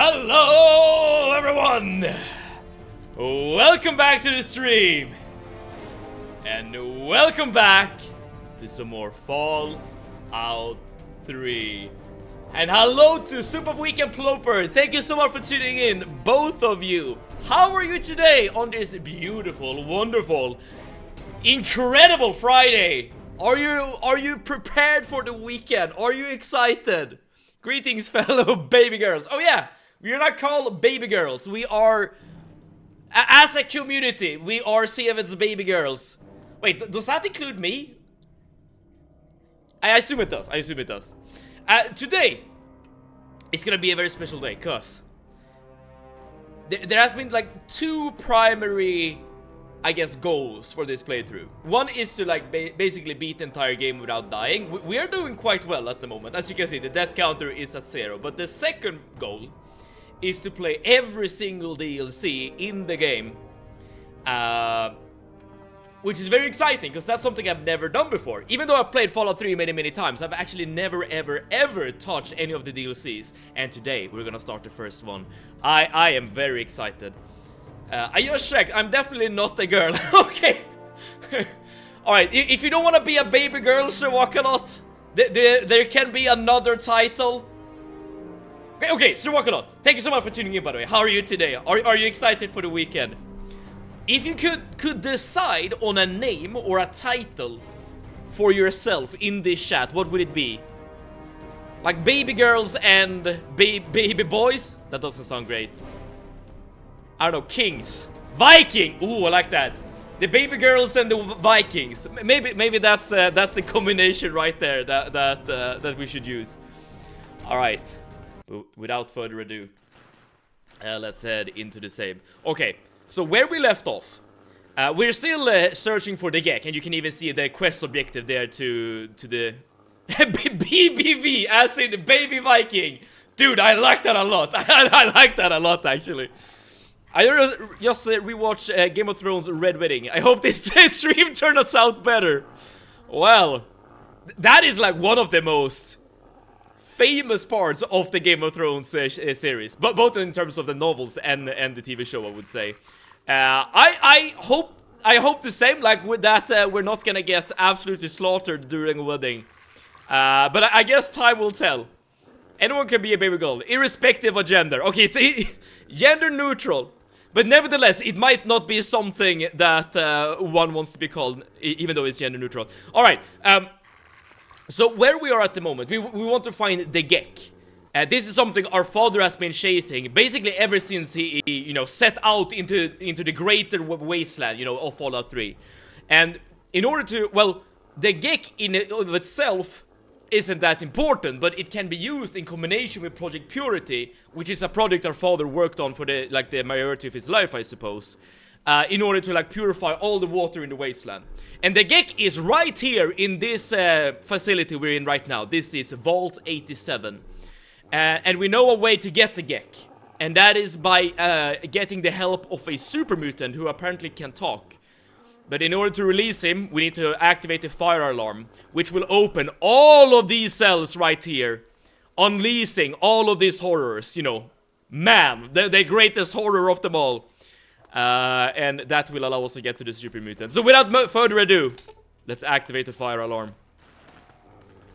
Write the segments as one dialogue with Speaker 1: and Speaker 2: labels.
Speaker 1: Hello everyone! Welcome back to the stream! And welcome back to some more Fallout 3. And hello to Super Weekend Ploper! Thank you so much for tuning in, both of you! How are you today on this beautiful, wonderful, incredible Friday? Are you prepared for the weekend? Are you excited? Greetings, fellow baby girls. Oh yeah, we are not called baby girls. We are, as a community, we are CF's baby girls. Wait, does that include me? I assume it does. I assume it does. Today, it's gonna be a very special day, cause there has been like two primary, I guess, goals for this playthrough. One is to like basically beat the entire game without dying. We are doing quite well at the moment. As you can see, the death counter is at 0. But the second goal is to play every single DLC in the game. Which is very exciting, because that's something I've never done before. Even though I've played Fallout 3 many times, I've actually never ever touched any of the DLCs. And today, we're gonna start the first one. I am very excited. I just checked, I'm definitely not a girl. Okay. Alright, if you don't want to be a baby girl, Sir Wakalot, there can be another title. Okay, Sir Wakalot, thank you so much for tuning in, by the way. How are you today? Are you excited for the weekend? If you could decide on a name or a title for yourself in this chat, what would it be? Like baby girls and baby boys? That doesn't sound great. I don't know, kings. Viking! Ooh, I like that. The baby girls and the Vikings. Maybe that's the combination right there that we should use. Alright. Without further ado, let's head into the save. Okay, so where we left off, we're still searching for the Gek, and you can even see the quest objective there to the BBV, as in Baby Viking. Dude, I like that a lot. I like that a lot, actually. I just rewatched Game of Thrones Red Wedding. I hope this stream turns out better. Well, that is like one of the most famous parts of the Game of Thrones series, but both in terms of the novels and the TV show, I would say. I hope the same. Like with that, we're not gonna get absolutely slaughtered during a wedding. But I guess time will tell. Anyone can be a baby girl, irrespective of gender. Okay, it's gender neutral. But nevertheless, it might not be something that one wants to be called, even though it's gender neutral. Alright, so where we are at the moment, we want to find the Gek. This is something our father has been chasing, basically ever since he you know, set out into the greater wasteland, you know, of Fallout 3. And in order to, well, the Gek in of itself isn't that important, but it can be used in combination with Project Purity, which is a project our father worked on for the majority of his life, I suppose, in order to purify all the water in the wasteland. And the Gek is right here in this facility we're in right now. This is Vault 87, and we know a way to get the Gek, and that is by getting the help of a super mutant who apparently can talk. But in order to release him, we need to activate the fire alarm, which will open all of these cells right here, unleashing all of these horrors, you know, man, the greatest horror of them all. And that will allow us to get to the super mutant. So without further ado, let's activate the fire alarm.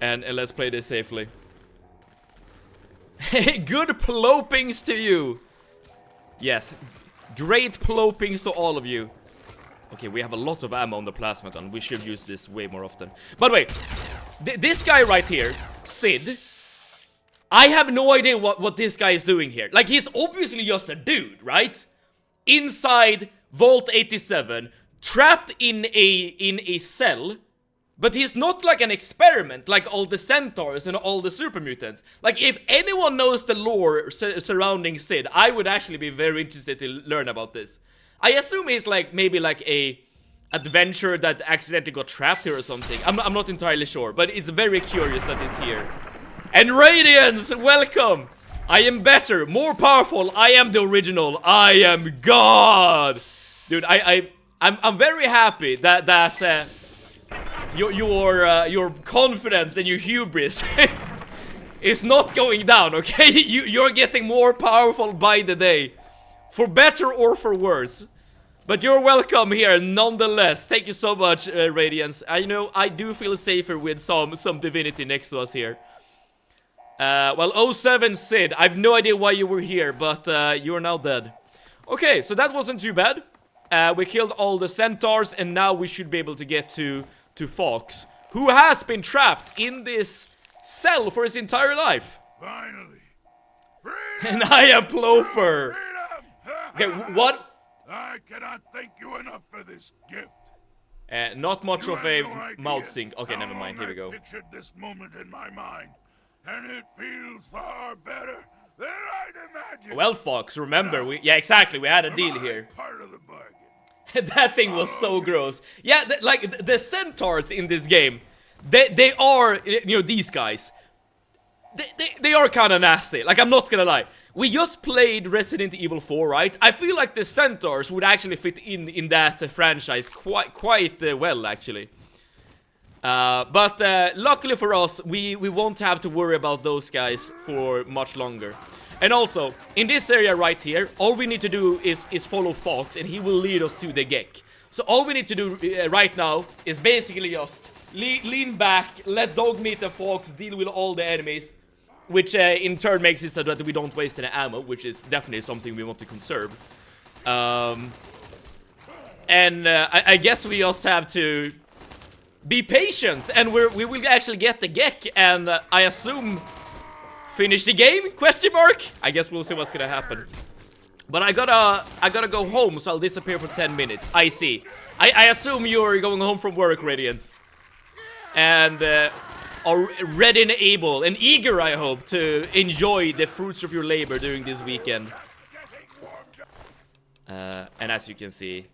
Speaker 1: And let's play this safely. Good plopings to you. Yes, great plopings to all of you. Okay, we have a lot of ammo on the plasma gun. We should use this way more often. By the way, this guy right here, Sid, I have no idea what this guy is doing here. Like, he's obviously just a dude, right? Inside Vault 87, trapped in a cell. But he's not like an experiment, like all the centaurs and all the super mutants. Like, if anyone knows the lore surrounding Sid, I would actually be very interested to learn about this. I assume he's like, maybe like a adventurer that accidentally got trapped here or something. I'm not entirely sure, but it's very curious that he's here. And Radiance, welcome! I am better, more powerful, I am the original, I am God! Dude, I'm very happy that your confidence and your hubris is not going down, okay? You're getting more powerful by the day. For better or for worse. But you're welcome here nonetheless. Thank you so much, Radiance. I know I do feel safer with some divinity next to us here. Well, 07 Sid, I have no idea why you were here, but you're now dead. Okay, so that wasn't too bad. We killed all the centaurs, and now we should be able to get to Fox, who has been trapped in this cell for his entire life.
Speaker 2: Finally.
Speaker 1: And I am Ploper. Okay, what?
Speaker 2: I cannot thank you enough for this gift.
Speaker 1: Not much of a
Speaker 2: No
Speaker 1: mouth
Speaker 2: idea
Speaker 1: sync. Okay,
Speaker 2: how
Speaker 1: never mind. Here we
Speaker 2: long
Speaker 1: go.
Speaker 2: I pictured this moment in my mind, and it feels far better than I'd imagined.
Speaker 1: Well, Fox, remember, yeah, exactly, we had a deal here.
Speaker 2: Part of the bargain.
Speaker 1: That thing was so gross. Yeah, like, the centaurs in this game, they are, you know, these guys. They are kind of nasty, like, I'm not gonna lie. We just played Resident Evil 4, right? I feel like the centaurs would actually fit in that franchise quite well, actually. But luckily for us, we won't have to worry about those guys for much longer. And also, in this area right here, all we need to do is follow Fox, and he will lead us to the Gek. So all we need to do right now is basically just lean back, let Dogmeat and Fox deal with all the enemies, which in turn makes it so that we don't waste any ammo, which is definitely something we want to conserve. And I guess we just have to be patient, and we will actually get the Gek, and I assume finish the game? Question mark? I guess we'll see what's gonna happen. But I gotta go home, so I'll disappear for 10 minutes. I see. I assume you're going home from work, Radiance, and are ready and able and eager, I hope, to enjoy the fruits of your labor during this weekend. And as you can see,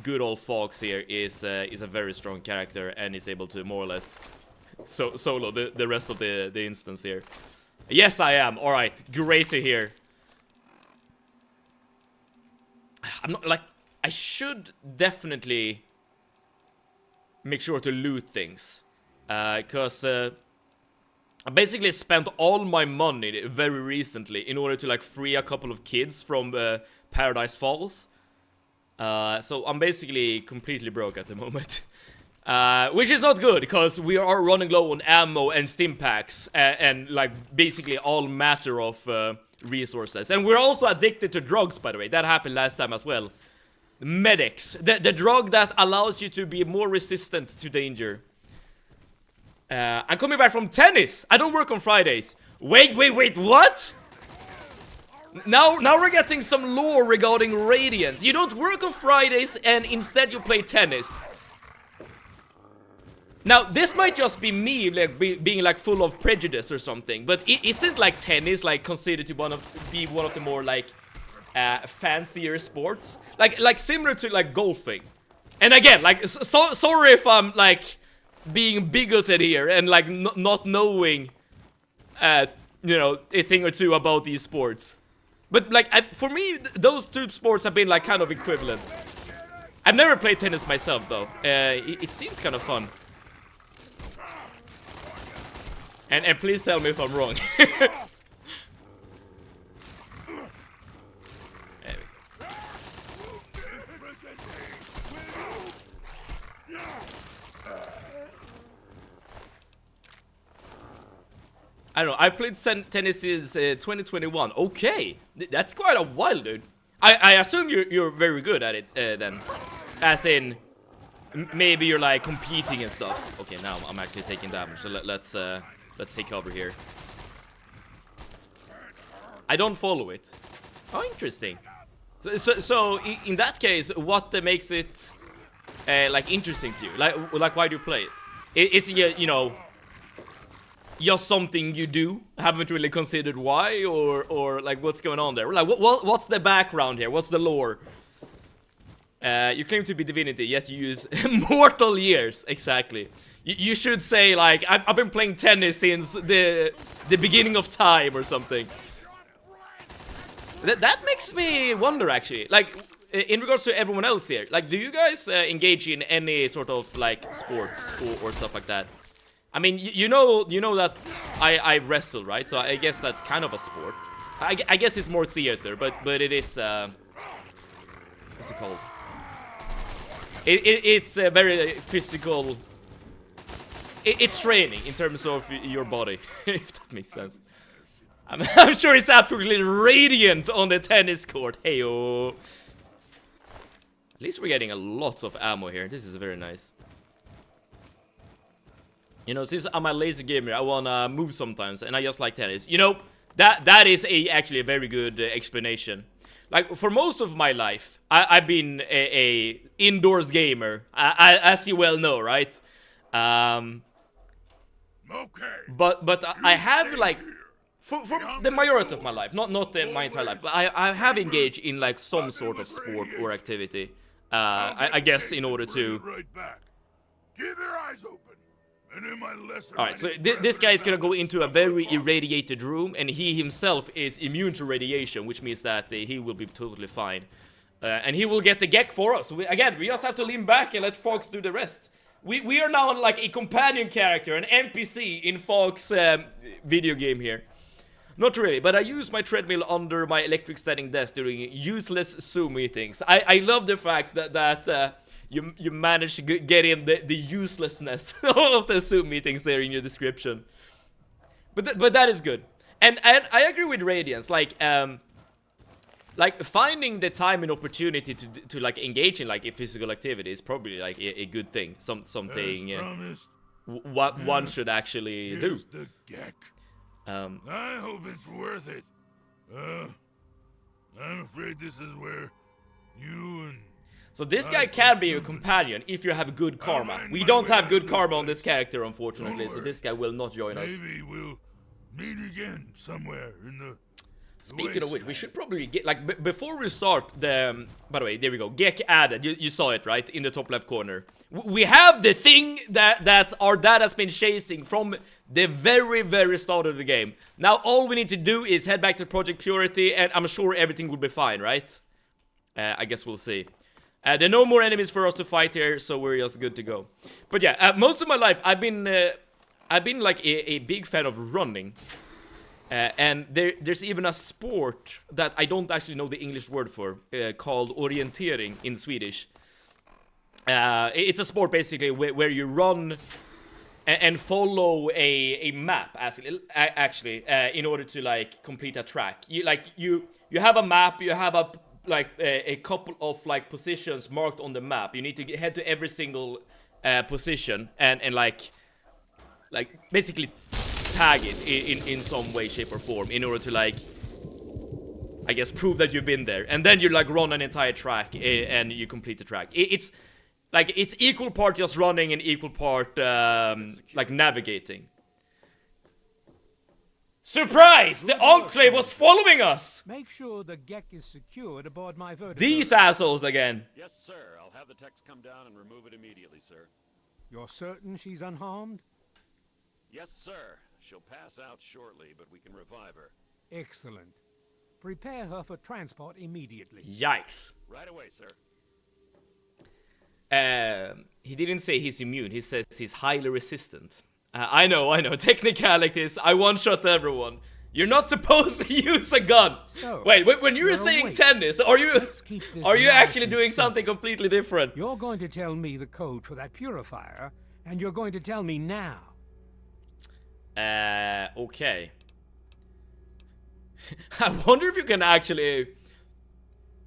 Speaker 1: good old Fox here is a very strong character and is able to more or less solo the rest of the instance here. Yes, I am. All right, great to hear. I'm not like I should definitely make sure to loot things, cause I basically spent all my money very recently in order to like free a couple of kids from Paradise Falls. So I'm basically completely broke at the moment. Which is not good, because we are running low on ammo and stim packs and like basically all matter of resources. And we're also addicted to drugs, by the way. That happened last time as well. Medics, the drug that allows you to be more resistant to danger. I'm coming back from tennis. I don't work on Fridays. Wait, what? Now we're getting some lore regarding Radiance. You don't work on Fridays and instead you play tennis. Now, this might just be me, like, being, like, full of prejudice or something, but isn't, like, tennis, like, considered to be one of the more, like, fancier sports? Like, similar to, like, golfing. And again, like, sorry if I'm, like, being bigoted here and, like, not knowing, you know, a thing or two about these sports. But, like, for me, those two sports have been, like, kind of equivalent. I've never played tennis myself, though. It seems kind of fun. And please tell me if I'm wrong. I don't know, I played tennis since 2021. Okay, that's quite a while, dude. I assume you're very good at it then. As in, maybe you're like competing and stuff. Okay, now I'm actually taking damage, so let's take cover here. I don't follow it. Oh, interesting. So in that case, what makes it like interesting to you? Like why do you play it? Is it, you know, just something you do? Haven't really considered why, or like what's going on there? Like what's the background here? What's the lore? You claim to be divinity, yet you use mortal years. Exactly. You should say, like, I've been playing tennis since the beginning of time or something. That makes me wonder, actually. Like, in regards to everyone else here, like, do you guys engage in any sort of, like, sports or stuff like that? I mean, you know that I wrestle, right? So I guess that's kind of a sport. I guess it's more theater, but it is what's it called? It's a very physical. It's training in terms of your body, if that makes sense. I'm sure it's absolutely radiant on the tennis court. Heyo. At least we're getting a lot of ammo here. This is very nice. You know, since I'm a lazy gamer, I wanna move sometimes, and I just like tennis. You know, that is actually a very good explanation. Like, for most of my life, I've been a indoors gamer, as you well know, right?
Speaker 2: Okay.
Speaker 1: But I have, like, for the majority of my life, not my entire life, but I have engaged in, like, some sort of sport or activity. I guess in order to...
Speaker 2: Keep your eyes open.
Speaker 1: Alright, so this guy is gonna go into a very irradiated room, and he himself is immune to radiation, which means that he will be totally fine. And he will get the Gek for us. So again, we just have to lean back and let Fox do the rest. We are now like a companion character, an NPC in Fox video game here. Not really, but I use my treadmill under my electric standing desk during useless Zoom meetings. I love the fact that you managed to get in the uselessness of the Zoom meetings there in your description. But that is good. And I agree with Radiance, like finding the time and opportunity to like engage in like a physical activity is probably like a good thing. Something one should actually do.
Speaker 2: The Gek. I hope it's worth it. I'm afraid this is where you and...
Speaker 1: So this guy can be your companion if you have good karma. We don't have good karma on this character, unfortunately, so this guy will not join us.
Speaker 2: Maybe we'll meet again somewhere in the...
Speaker 1: Speaking of which, we should probably get, like, before we start the... By the way, there we go. Gek added. You saw it, right? In the top left corner. We have the thing that our dad has been chasing from the very, very start of the game. Now, all we need to do is head back to Project Purity, and I'm sure everything will be fine, right? I guess we'll see. There are no more enemies for us to fight here, so we're just good to go. But yeah, most of my life, I've been like a big fan of running. And there's even a sport that I don't actually know the English word for, called orientering in Swedish. It's a sport basically where you run and follow a map, actually, in order to like complete a track. You have a map, you have a couple of like positions marked on the map. You need to head to every single position and like basically tag it in some way, shape or form in order to like, I guess, prove that you've been there. And then you like run an entire track and you complete the track. It's like, it's equal part just running and equal part like navigating. Surprise! The Enclave was following us!
Speaker 3: Make sure the Gek is secured aboard my vertigo.
Speaker 1: These assholes again.
Speaker 4: Yes, sir. I'll have the techs come down and remove it immediately, sir.
Speaker 3: You're certain she's unharmed?
Speaker 4: Yes, sir. She'll pass out shortly, but we can revive her.
Speaker 3: Excellent. Prepare her for transport immediately.
Speaker 1: Yikes.
Speaker 4: Right away, sir.
Speaker 1: He didn't say he's immune. He says he's highly resistant. I know. Technicalities. I one-shot everyone. You're not supposed to use a gun. So, wait, when you were saying tennis, are you actually doing something completely different?
Speaker 3: You're going to tell me the code for that purifier, and you're going to tell me now.
Speaker 1: Okay. I wonder if you can actually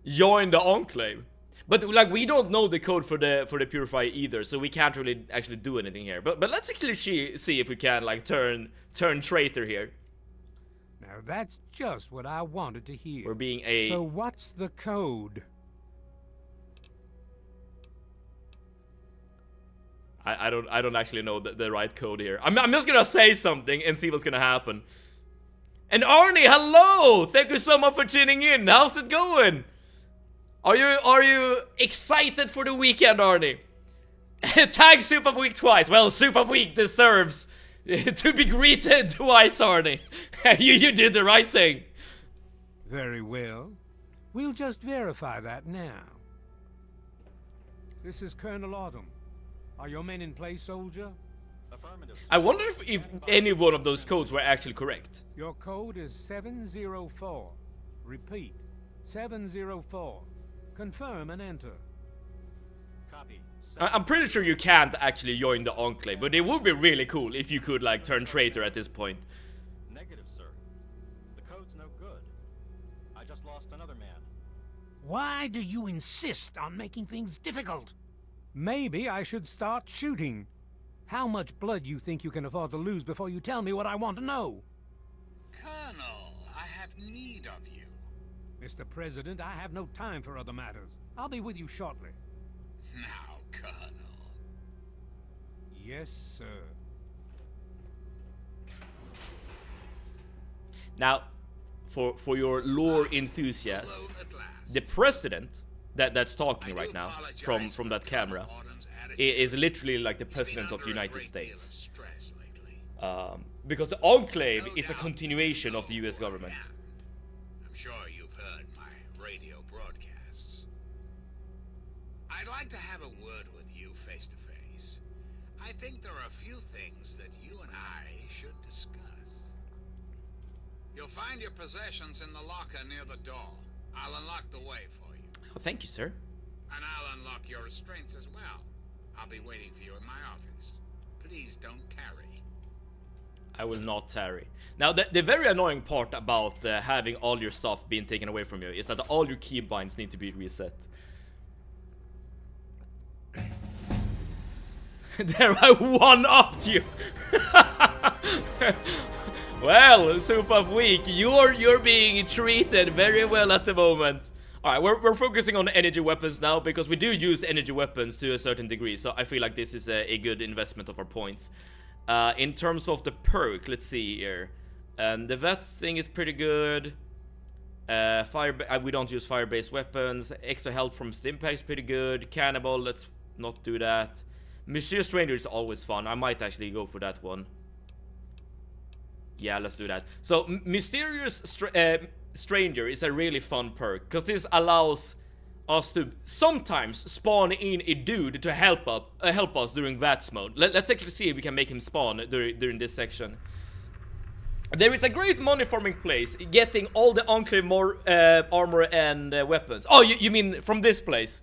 Speaker 1: join the Enclave. But like, we don't know the code for the purifier either, so we can't really actually do anything here. But let's actually see if we can like turn traitor here.
Speaker 3: Now that's just what I wanted to hear.
Speaker 1: We're being a...
Speaker 3: So what's the code?
Speaker 1: I don't actually know the right code here. I'm just gonna say something and see what's gonna happen. And Arnie, hello! Thank you so much for tuning in. How's it going? Are you excited for the weekend, Arnie? Tag Soup of Week twice. Well, Soup of Week deserves to be greeted twice, Arnie. you did the right thing.
Speaker 3: Very well. We'll just verify that now. This is Colonel Autumn. Are your men in place, soldier?
Speaker 4: Affirmative.
Speaker 1: I wonder if any one of those codes were actually correct.
Speaker 3: Your code is 704. Repeat, 704. Confirm and enter.
Speaker 4: Copy.
Speaker 1: I'm pretty sure you can't actually join the Enclave, but it would be really cool if you could, like, turn traitor at this point.
Speaker 4: Negative, sir. The code's no good. I just lost another man.
Speaker 3: Why do you insist on making things difficult? Maybe I should start shooting. How much blood you think you can afford to lose before you tell me what I want to know?
Speaker 5: Colonel, I have need of you.
Speaker 3: Mr. President, I have no time for other matters. I'll be with you shortly.
Speaker 5: Now, Colonel.
Speaker 3: Yes, sir.
Speaker 1: Now, for your lore enthusiasts,
Speaker 5: Alone at last.
Speaker 1: the president that's talking right now from that camera is literally like the president of the United States. Because the Enclave is a continuation of the US government.
Speaker 5: I'm sure you've heard my radio broadcasts. I'd like to have a word with you face to face. I think there are a few things that you and I should discuss. You'll find your possessions in the locker near the door. I'll unlock the way for you.
Speaker 1: Oh, thank you, sir.
Speaker 5: And I'll unlock your restraints as well. I'll be waiting for you in my office. Please don't tarry.
Speaker 1: I will not tarry. Now, the very annoying part about having all your stuff being taken away from you is that all your keybinds need to be reset. There, I one-upped you! Well, Soup of Week, you're being treated very well at the moment. Alright, we're focusing on energy weapons now, because we do use energy weapons to a certain degree, so I feel like this is a good investment of our points. In terms of the perk, let's see here. The Vets thing is pretty good. We don't use fire-based weapons. Extra health from Stimpak is pretty good. Cannibal, let's not do that. Mysterious Stranger is always fun. I might actually go for that one. Yeah, let's do that. So, Mysterious Stranger is a really fun perk, because this allows us to sometimes spawn in a dude to help us during VATS mode. Let's actually see if we can make him spawn during this section. There is a great money farming place, getting all the Enclave armor and weapons. Oh, you mean from this place?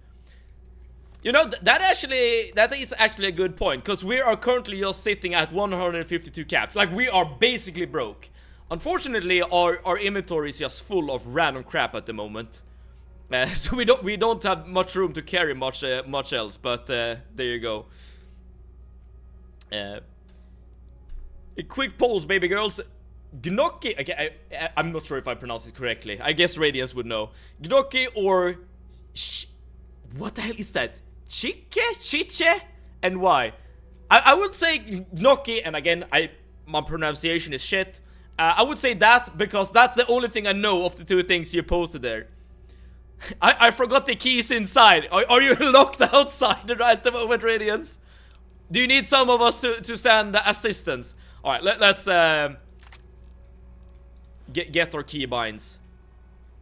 Speaker 1: You know, that is actually a good point, because we are currently just sitting at 152 caps. Like, we are basically broke. Unfortunately, our inventory is just full of random crap at the moment. So we don't have much room to carry much else, but there you go. A quick pause, baby girls. Gnocchi, okay, I'm not sure if I pronounced it correctly. I guess Radiance would know. Gnocchi or what the hell is that? Chiche, and why? I would say gnocchi, and again, my pronunciation is shit. I would say that because that's the only thing I know of the two things you posted there. I forgot the keys inside. Are you locked outside at the moment, Radiance? Do you need some of us to send assistance? Alright, let's get our keybinds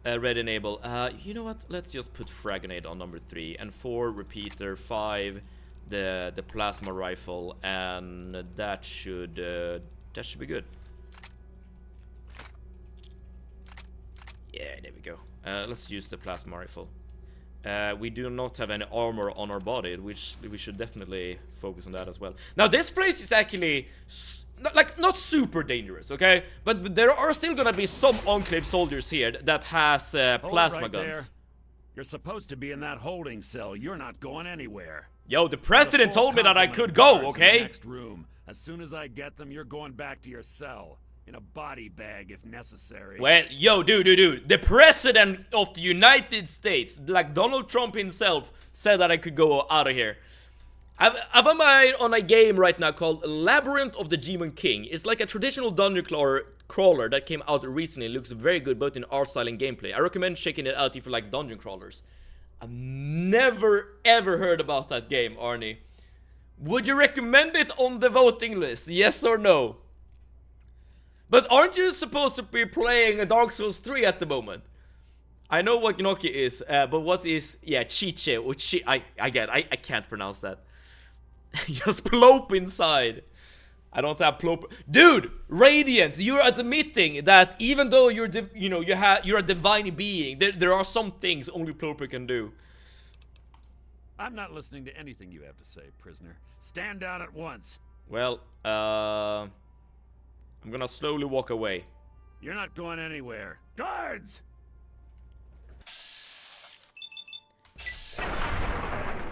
Speaker 1: red enable. You know what? Let's just put frag grenade on number 3 and 4 repeater, 5 the plasma rifle, and that should be good. Yeah, there we go. Let's use the plasma rifle. We do not have any armor on our body, which we should definitely focus on that as well. Now, this place is actually not super dangerous, okay? But there are still gonna be some Enclave soldiers here that has plasma guns.
Speaker 6: There. You're supposed to be in that holding cell. You're not going anywhere.
Speaker 1: Yo, the president told me that I could go, okay?
Speaker 6: Next room. As soon as I get them, you're going back to your cell. In a body bag if necessary.
Speaker 1: Well, yo, dude. The president of the United States, like Donald Trump himself, said that I could go out of here. I'm on a game right now called Labyrinth of the Demon King. It's like a traditional dungeon crawler that came out recently. It looks very good both in art style and gameplay. I recommend checking it out if you like dungeon crawlers. I've never ever heard about that game, Arnie. Would you recommend it on the voting list? Yes or no? But aren't you supposed to be playing Dark Souls 3 at the moment? I know what gnocchi is, but what is... Yeah, chiche or I can't pronounce that. Just plope inside. I don't have Ploper. Dude, Radiant, you're admitting that even though you're, you're a divine being, there are some things only Ploper can do.
Speaker 6: I'm not listening to anything you have to say, prisoner. Stand down at once.
Speaker 1: Well, I'm gonna slowly walk away.
Speaker 6: You're not going anywhere. Guards!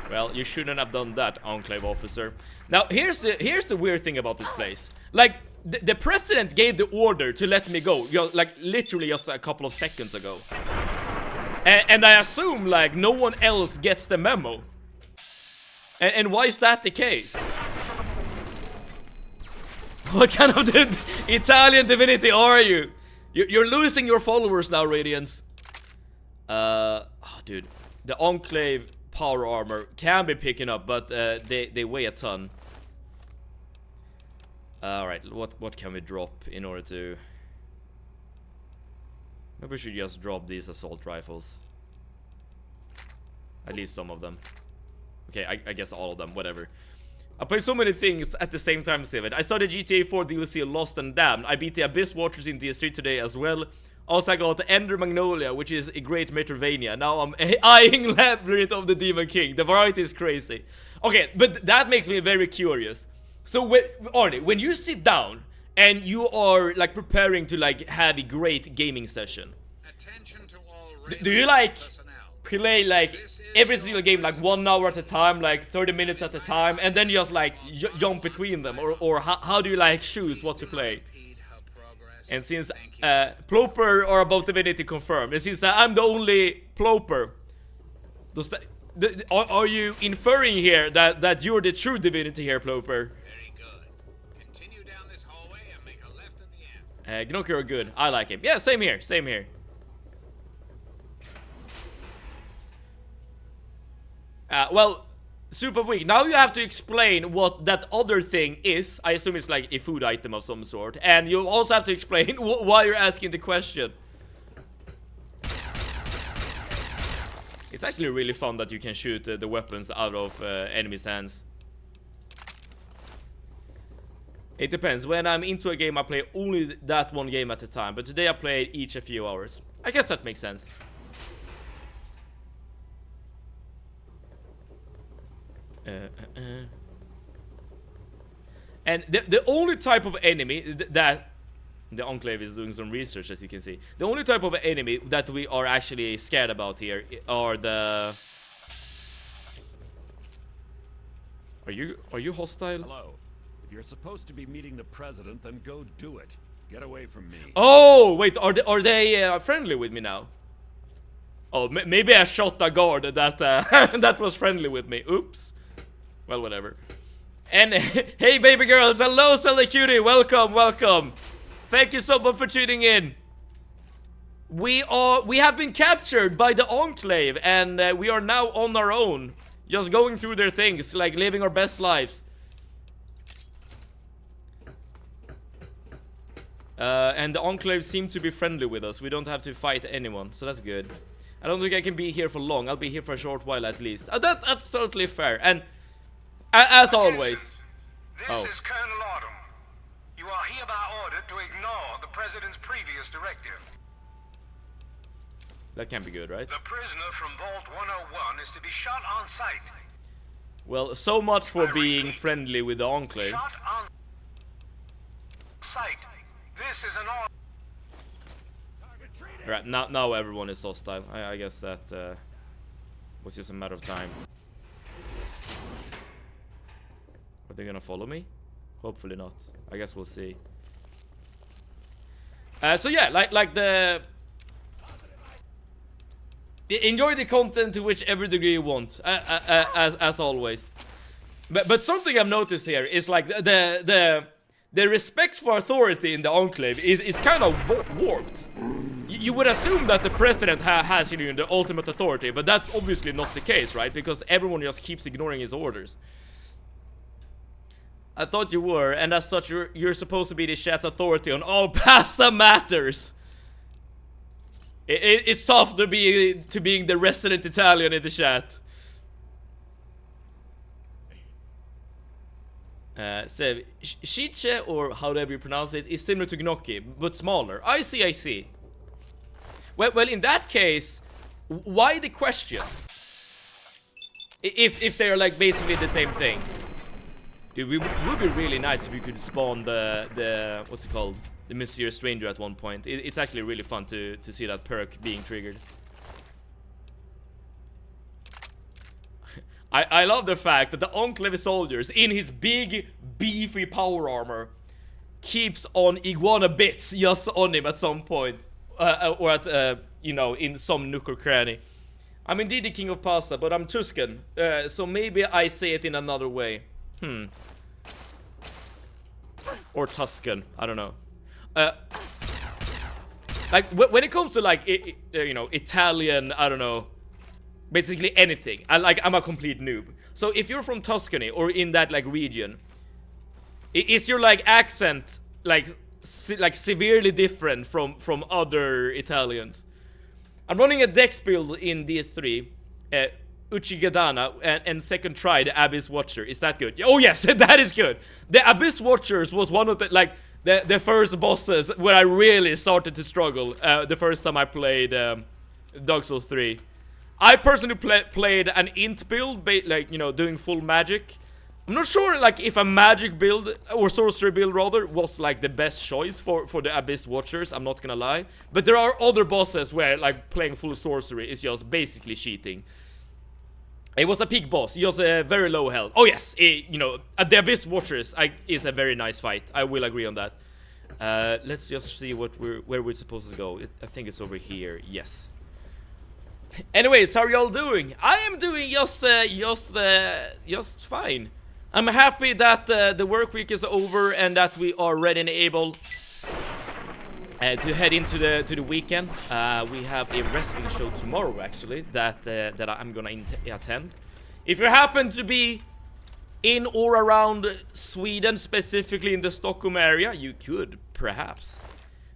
Speaker 1: Well, you shouldn't have done that, Enclave officer. Now, here's the weird thing about this place. Like, the president gave the order to let me go, like, literally just a couple of seconds ago. And I assume, like, no one else gets the memo. And why is that the case? What kind of Italian divinity are you? You're losing your followers now, Radiance. Oh, dude. The Enclave power armor can be picking up, but they weigh a ton. Alright, what can we drop in order to... Maybe we should just drop these assault rifles. At least some of them. Okay, I guess all of them, whatever. I play so many things at the same time, Steven. I started GTA 4 DLC Lost and Damned. I beat the Abyss Watchers in DS3 today as well. Also, I got the Ender Magnolia, which is a great Metroidvania. Now I'm eyeing Labyrinth of the Demon King. The variety is crazy. Okay, but that makes me very curious. So, Arnie, when you sit down and you are like preparing to like have a great gaming session, do you like play like every single game like 1 hour at a time, like 30 minutes at a time, and then you just like jump between them, or how do you like choose what to play? And since Ploper or about divinity confirmed, and since that I'm the only Ploper, does that, are you inferring here that you're the true divinity here, Ploper?
Speaker 5: Very good. Continue down this hallway and make a left in the end.
Speaker 1: Gnocchi are good. I like him. Yeah, same here. Same here. Well, super weak. Now you have to explain what that other thing is. I assume it's like a food item of some sort. And you also have to explain why you're asking the question. It's actually really fun that you can shoot the weapons out of enemies' hands. It depends. When I'm into a game, I play only that one game at a time. But today I played each a few hours. I guess that makes sense. And the only type of enemy that the Enclave is doing some research, as you can see. The only type of enemy that we are actually scared about here are the... Are you hostile?
Speaker 6: Hello. If you're supposed to be meeting the president, then go do it. Get away from me.
Speaker 1: Oh, wait, are they friendly with me now? Oh, maybe I shot a guard that that was friendly with me. Oops. Well, whatever. And hey, baby girls, hello, Zelda Cutie, welcome, welcome. Thank you so much for tuning in. We have been captured by the Enclave, and we are now on our own, just going through their things, like living our best lives. And the Enclave seem to be friendly with us. We don't have to fight anyone, so that's good. I don't think I can be here for long. I'll be here for a short while at least. That's totally fair. And as always.
Speaker 7: This is Colonel Autumn. You are hereby ordered to ignore the President's previous directive.
Speaker 1: That can't be good, right?
Speaker 7: The prisoner from Vault 101 is to be shot on sight.
Speaker 1: Well, so much for being friendly with the Enclave.
Speaker 7: Shot on sight. This is an order.
Speaker 1: Alright, now everyone is hostile. I guess that was just a matter of time. Are they gonna follow me? Hopefully not. I guess we'll see. So yeah, like the... Enjoy the content to whichever degree you want, as always. But something I've noticed here is like the respect for authority in the Enclave is kind of warped. You would assume that the president has the ultimate authority, but that's obviously not the case, right? Because everyone just keeps ignoring his orders. I thought you were, and as such, you're supposed to be the chat's authority on all pasta matters. It's tough to being the resident Italian in the chat. So Shiche, or however you pronounce it, is similar to gnocchi, but smaller. I see, I see. Well, in that case, why the question? If they're like basically the same thing. Dude, it would be really nice if you could spawn the what's it called? The Mysterious Stranger at one point. It's actually really fun to see that perk being triggered. I love the fact that the Enclave soldiers, in his big, beefy power armor, keeps on iguana bits just on him at some point. Or at, you know, in some nook or cranny. I'm indeed the king of pasta, but I'm Tuscan. So maybe I say it in another way. Or Tuscan, I don't know. Like, when it comes to, like, you know, Italian, I don't know, basically anything, I'm a complete noob. So if you're from Tuscany, or in that, like, region, is your, like, accent, like severely different from other Italians? I'm running a dex build in DS3, Uchigadana, and second try, the Abyss Watcher. Is that good? Oh yes, that is good. The Abyss Watchers was one of the, like, the first bosses where I really started to struggle the first time I played Dark Souls 3. I personally played an int build, like, you know, doing full magic. I'm not sure, like, if a magic build, or sorcery build rather, was like the best choice for the Abyss Watchers, I'm not gonna lie. But there are other bosses where, like, playing full sorcery is just basically cheating. It was a peak boss, he was very low health. Oh yes, you know, the Abyss Watchers is a very nice fight, I will agree on that. Let's just see where we're supposed to go. I think it's over here, yes. Anyways, how are y'all doing? I am doing just fine. I'm happy that the work week is over and that we are ready and able to head into the weekend. We have a wrestling show tomorrow, actually, that I'm gonna attend. If you happen to be in or around Sweden, specifically in the Stockholm area, you could perhaps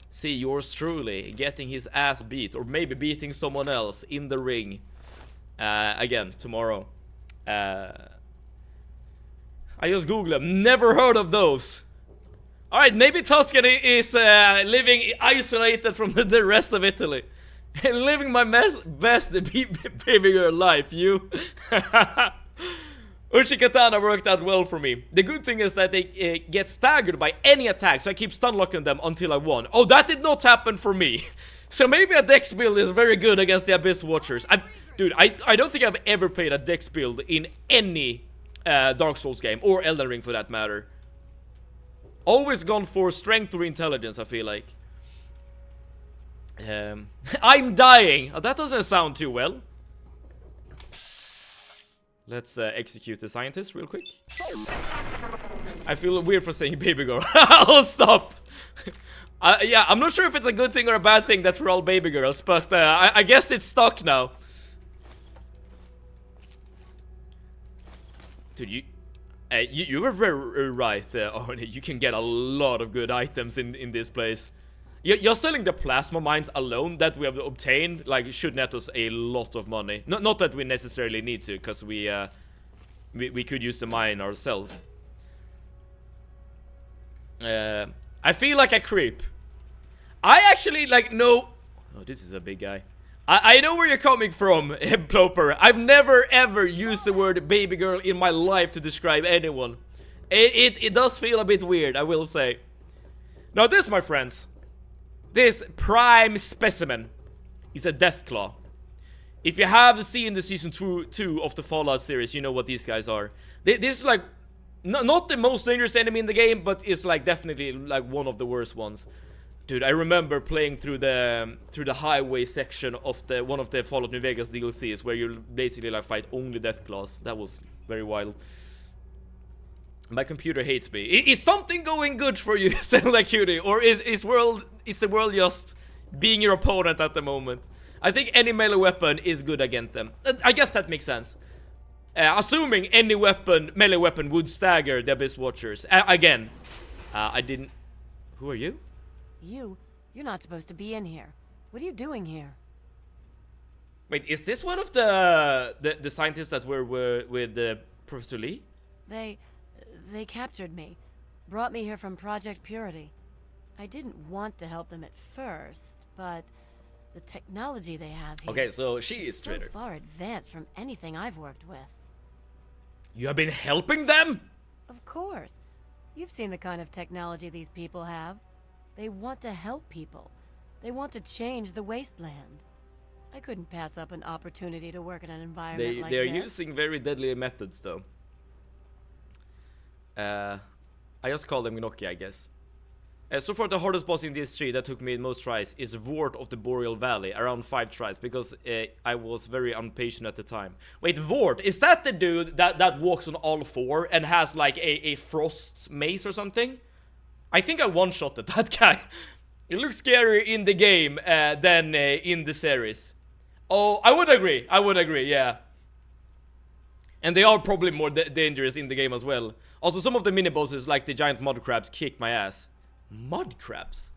Speaker 1: see yours truly getting his ass beat, or maybe beating someone else in the ring again tomorrow. I just googled them. Never heard of those. Alright, maybe Tuscany is living isolated from the rest of Italy. Living my best baby girl life, you. Ushikatana worked out well for me. The good thing is that they get staggered by any attack, so I keep stun locking them until I won. Oh, that did not happen for me. So maybe a dex build is very good against the Abyss Watchers. Dude, I don't think I've ever played a dex build in any Dark Souls game, or Elden Ring for that matter. Always gone for strength or intelligence, I feel like. I'm dying. Oh, that doesn't sound too well. Let's execute the scientist real quick. I feel weird for saying baby girl. I'll stop. Yeah, I'm not sure if it's a good thing or a bad thing that we're all baby girls, but I guess it's stuck now. Dude, you were very right, Arnie. You can get a lot of good items in this place. You're selling the plasma mines alone that we have obtained, like, should net us a lot of money. Not that we necessarily need to, because we could use the mine ourselves. I feel like a creep. I actually, like, know... Oh, this is a big guy. I know where you're coming from, Ploper. I've never ever used the word baby girl in my life to describe anyone. It does feel a bit weird, I will say. Now this, my friends, this prime specimen is a Deathclaw. If you have seen the season 2 of the Fallout series, you know what these guys are. This is like not the most dangerous enemy in the game, but it's like definitely like one of the worst ones. Dude, I remember playing through the highway section of one of the Fallout New Vegas DLCs, where you basically like fight only Deathclaws. That was very wild. My computer hates me. Is something going good for you, Zelda Cutie? Or is the world just being your opponent at the moment? I think any melee weapon is good against them. I guess that makes sense. Assuming any melee weapon would stagger the Abyss Watchers. Again, I didn't... Who are you?
Speaker 8: You're not supposed to be in here. What are you doing here?
Speaker 1: Wait, is this one of the scientists that were with Professor Lee?
Speaker 8: They captured me. Brought me here from Project Purity. I didn't want to help them at first, but the technology they have here...
Speaker 1: Okay, so she is
Speaker 8: so
Speaker 1: traitor.
Speaker 8: far advanced from anything I've worked with.
Speaker 1: You have been helping them?
Speaker 8: Of course. You've seen the kind of technology these people have. They want to help people. They want to change the wasteland. I couldn't pass up an opportunity to work in an environment like this.
Speaker 1: They're using very deadly methods, though. I just call them Gnocchi, I guess. So far, the hardest boss in this tree that took me the most tries is Wart of the Boreal Valley, around 5 tries, because I was very impatient at the time. Wait, Wart, is that the dude that walks on all 4 and has like a frost mace or something? I think I one-shotted that guy. It looks scarier in the game than in the series. Oh, I would agree, yeah. And they are probably more dangerous in the game as well. Also, some of the mini-bosses, like the giant mud crabs, kick my ass. Mud crabs?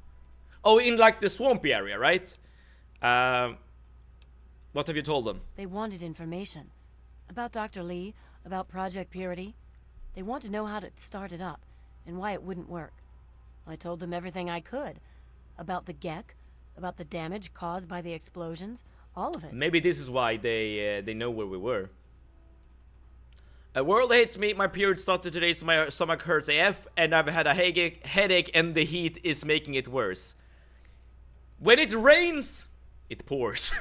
Speaker 1: Oh, in like the swampy area, right? What have you told them?
Speaker 8: They wanted information. About Dr. Lee, about Project Purity. They want to know how to start it up, and why it wouldn't work. I told them everything I could. About the Gek, about the damage caused by the explosions, all of it.
Speaker 1: Maybe this is why they know where we were. World hates me, my period started today, so my stomach hurts AF, and I've had a headache, and the heat is making it worse. When it rains, it pours.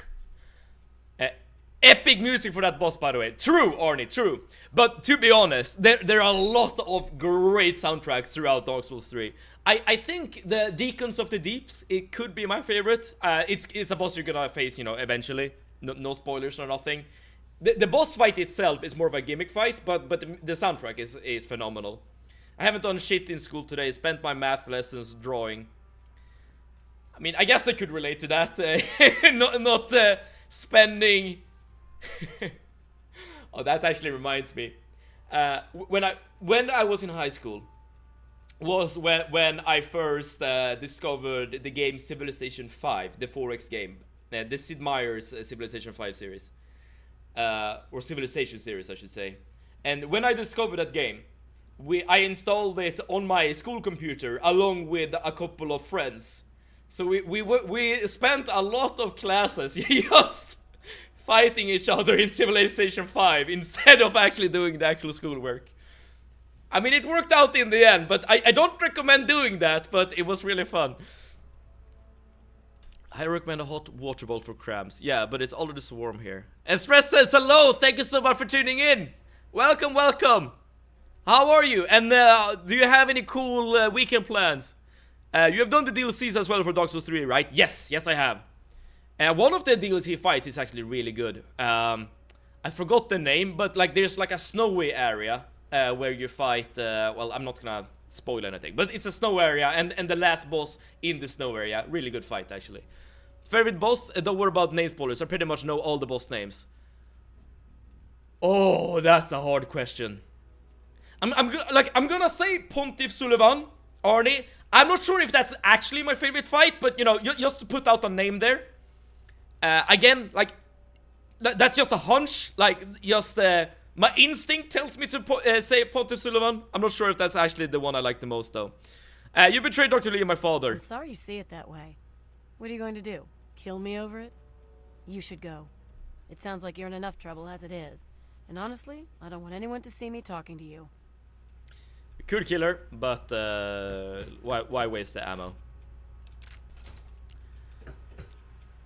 Speaker 1: Epic music for that boss, by the way. True, Arnie, true. But to be honest, there are a lot of great soundtracks throughout Dark Souls 3. I think the Deacons of the Deeps, it could be my favorite. It's a boss you're gonna face, you know, eventually. No spoilers or nothing. The boss fight itself is more of a gimmick fight, but the soundtrack is phenomenal. I haven't done shit in school today, spent my math lessons drawing. I mean, I guess I could relate to that. not spending... Oh, that actually reminds me. When I was in high school, was when I first discovered the game Civilization 5, the 4X game. The Sid Meier's Civilization 5 series. Or Civilization series, I should say. And when I discovered that game, I installed it on my school computer along with a couple of friends. So we spent a lot of classes just fighting each other in Civilization 5 instead of actually doing the actual schoolwork. I mean, it worked out in the end, but I don't recommend doing that, but it was really fun. I recommend a hot water bowl for cramps. Yeah, but it's already so warm here. And Stress says hello! Thank you so much for tuning in! Welcome, welcome! How are you? And do you have any cool weekend plans? You have done the DLCs as well for Dark Souls 3, right? Yes, I have. One of the DLC fights is actually really good. I forgot the name, but like there's like a snowy area where you fight... well, I'm not gonna spoil anything, but it's a snow area, and the last boss in the snow area. Really good fight, actually. Favorite boss? Don't worry about name spoilers. I pretty much know all the boss names. Oh, that's a hard question. I'm gonna say Pontiff Sullivan, Arnie. I'm not sure if that's actually my favorite fight, but you know, just to put out a name there. Again, like that's just a hunch. Like just my instinct tells me to say Pontiff Sullivan. I'm not sure if that's actually the one I like the most, though. You betrayed Dr. Lee and my father.
Speaker 8: I'm sorry you see it that way. What are you going to do? Kill me over it? You should go. It sounds like you're in enough trouble as it is. And honestly, I don't want anyone to see me talking to you.
Speaker 1: We could kill her, but why waste the ammo?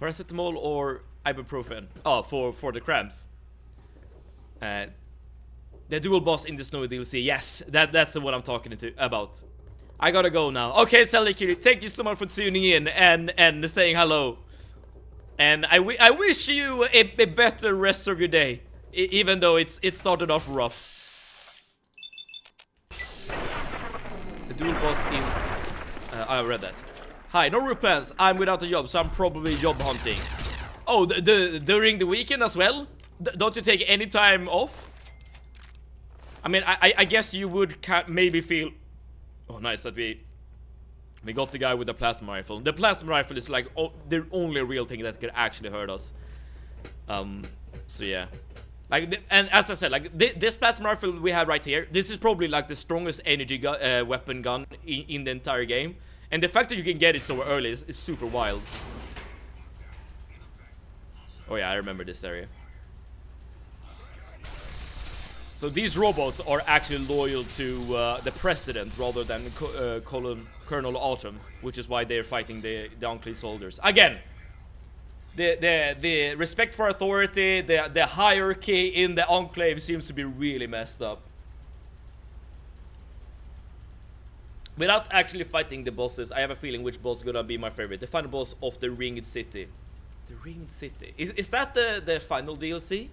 Speaker 1: Paracetamol or ibuprofen? Oh, for the cramps. The dual boss in the snowy DLC. Yes, that's the one I'm talking about. I gotta go now. Okay, Sally Cutie, thank you so much for tuning in and saying hello. And I wish you a better rest of your day, even though it started off rough. The dual boss in... I read that. Hi, no real plans. I'm without a job, so I'm probably job hunting. Oh, during the weekend as well? Don't you take any time off? I mean, I guess you would maybe feel... Oh, nice that we got the guy with the plasma rifle. The plasma rifle is like the only real thing that could actually hurt us. So yeah. Like, and as I said, like this plasma rifle we have right here, this is probably like the strongest energy weapon gun in the entire game. And the fact that you can get it so early is super wild. Oh yeah, I remember this area. So these robots are actually loyal to the president rather than Colonel Autumn, which is why they're fighting the Enclave soldiers. Again, the respect for authority, the hierarchy in the Enclave seems to be really messed up. Without actually fighting the bosses, I have a feeling which boss is gonna be my favorite. The final boss of the Ringed City. The Ringed City. Is that the final DLC?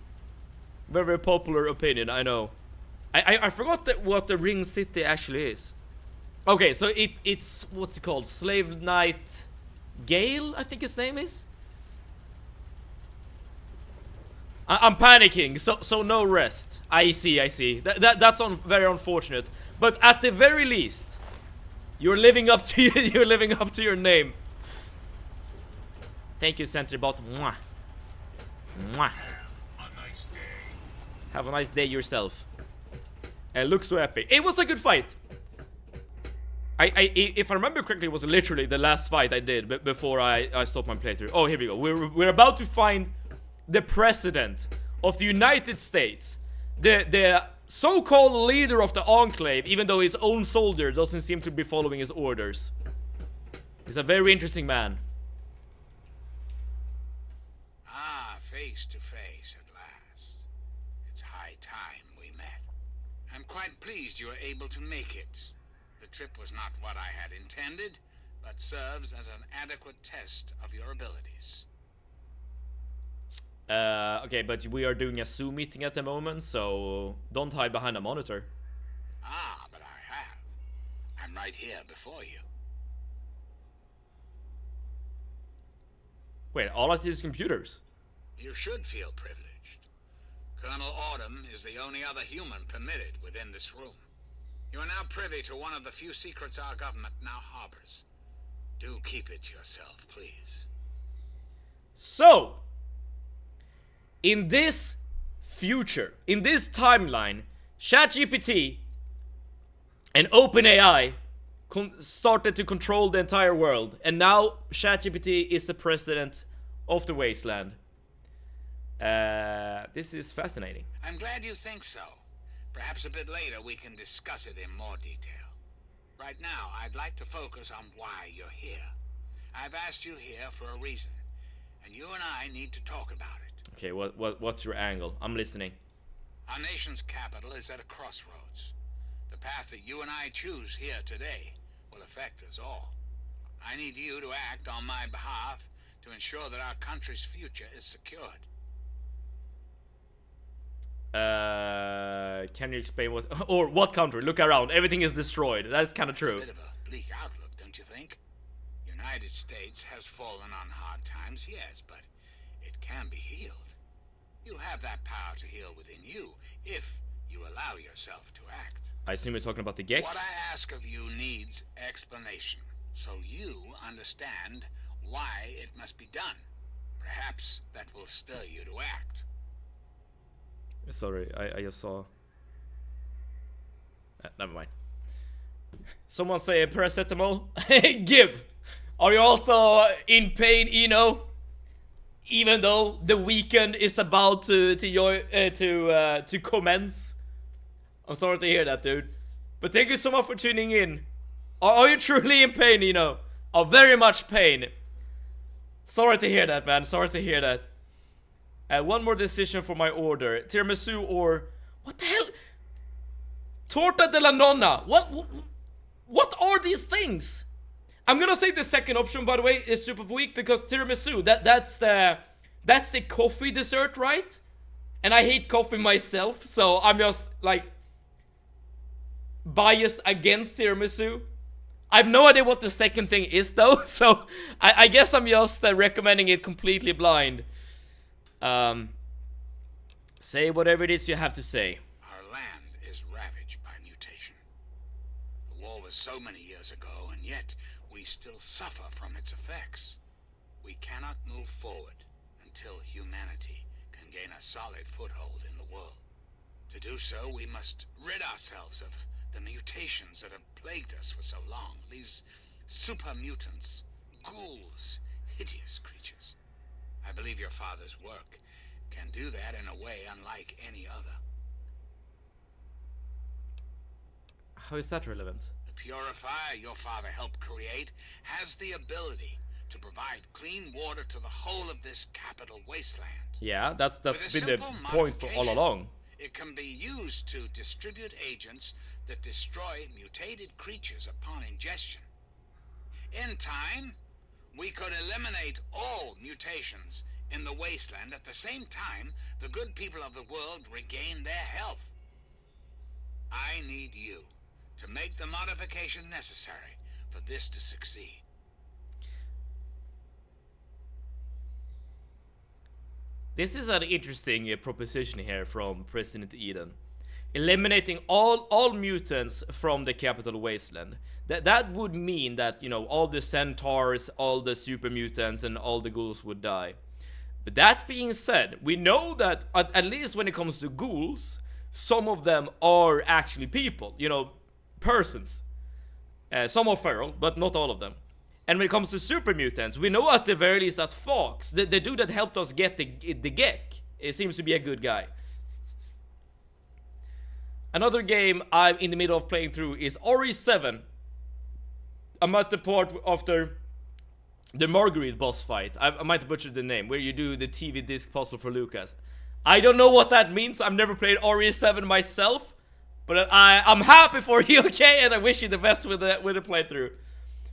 Speaker 1: Very popular opinion, I know. I forgot what the Ringed City actually is. Okay, so it's what's it called? Slave Knight Gale, I think his name is. I'm panicking, so no rest. I see. That's very unfortunate. But at the very least, you're living up to your name. Thank you, Centerbot. Mwah. Mwah. Have a nice day yourself. Looks so epic. It was a good fight. If I remember correctly, it was literally the last fight I did before I stopped my playthrough. Oh, here we go. We're about to find the president of the United States, the so-called leader of the Enclave, even though his own soldier doesn't seem to be following his orders. He's a very interesting man.
Speaker 5: Face to face at last. It's high time we met. I'm quite pleased you were able to make it. The trip was not what I had intended, but serves as an adequate test of your abilities.
Speaker 1: Okay, but we are doing a Zoom meeting at the moment, so don't hide behind a monitor.
Speaker 5: But I have. I'm right here before you.
Speaker 1: Wait, all I see is computers.
Speaker 5: You should feel privileged. Colonel Autumn is the only other human permitted within this room. You are now privy to one of the few secrets our government now harbors. Do keep it to yourself, please.
Speaker 1: So, in this future, in this timeline, ChatGPT and OpenAI started to control the entire world, and now ChatGPT is the president of the wasteland. This is fascinating.
Speaker 5: I'm glad you think so. Perhaps a bit later we can discuss it in more detail. Right now, I'd like to focus on why you're here. I've asked you here for a reason, and you and I need to talk about it.
Speaker 1: Okay, what's your angle? I'm listening.
Speaker 5: Our nation's capital is at a crossroads. The path that you and I choose here today will affect us all. I need you to act on my behalf to ensure that our country's future is secured.
Speaker 1: Can you explain what country? Look around, everything is destroyed. That's kind of true.
Speaker 5: It's a bit of a bleak outlook, don't you think? United States has fallen on hard times, yes, but it can be healed. You have that power to heal within you, if you allow yourself to act.
Speaker 1: I assume you're talking about the Gek?
Speaker 5: What I ask of you needs explanation, so you understand why it must be done. Perhaps that will stir you to act.
Speaker 1: Sorry, I just saw... never mind. Someone say paracetamol? Give! Are you also in pain, Eno? Even though the weekend is about to commence? I'm sorry to hear that, dude. But thank you so much for tuning in. Are you truly in pain, Eno? Oh, very much pain. Sorry to hear that, man. Sorry to hear that. One more decision for my order. Tiramisu or... What the hell? Torta de la Nonna. What are these things? I'm gonna say the second option, by the way, is super weak because tiramisu, that's the coffee dessert, right? And I hate coffee myself, so I'm just like biased against tiramisu. I have no idea what the second thing is though, so I guess I'm just recommending it completely blind. Say whatever it is you have to say.
Speaker 5: Our land is ravaged by mutation. The war was so many years ago, and yet we still suffer from its effects. We cannot move forward until humanity can gain a solid foothold in the the world. To do so, we must rid ourselves of the mutations that have plagued us for so long. These super mutants, ghouls, hideous creatures. I believe your father's work can do that in a way unlike any other.
Speaker 1: How is that relevant?
Speaker 5: The purifier your father helped create has the ability to provide clean water to the whole of this capital wasteland.
Speaker 1: Yeah, that's
Speaker 5: With a
Speaker 1: been the
Speaker 5: simple
Speaker 1: point for all
Speaker 5: modification,
Speaker 1: along.
Speaker 5: It can be used to distribute agents that destroy mutated creatures upon ingestion. In time, we could eliminate all mutations in the wasteland. At the same time, the good people of the world regain their health. I need you to make the modification necessary for this to succeed.
Speaker 1: This is an interesting proposition here from President Eden. Eliminating all mutants from the capital wasteland. That would mean that, you know, all the centaurs, all the super mutants, and all the ghouls would die. But that being said, we know that at least when it comes to ghouls, some of them are actually people, you know, persons. Some are feral, but not all of them. And when it comes to super mutants, we know at the very least that Fox, the dude that helped us get the Gek, it seems to be a good guy. Another game I'm in the middle of playing through is RE7. I'm at the part after the Marguerite boss fight. I might butcher the name, where you do the TV disc puzzle for Lucas. I don't know what that means. I've never played RE7 myself, but I'm happy for you, okay? And I wish you the best with the playthrough.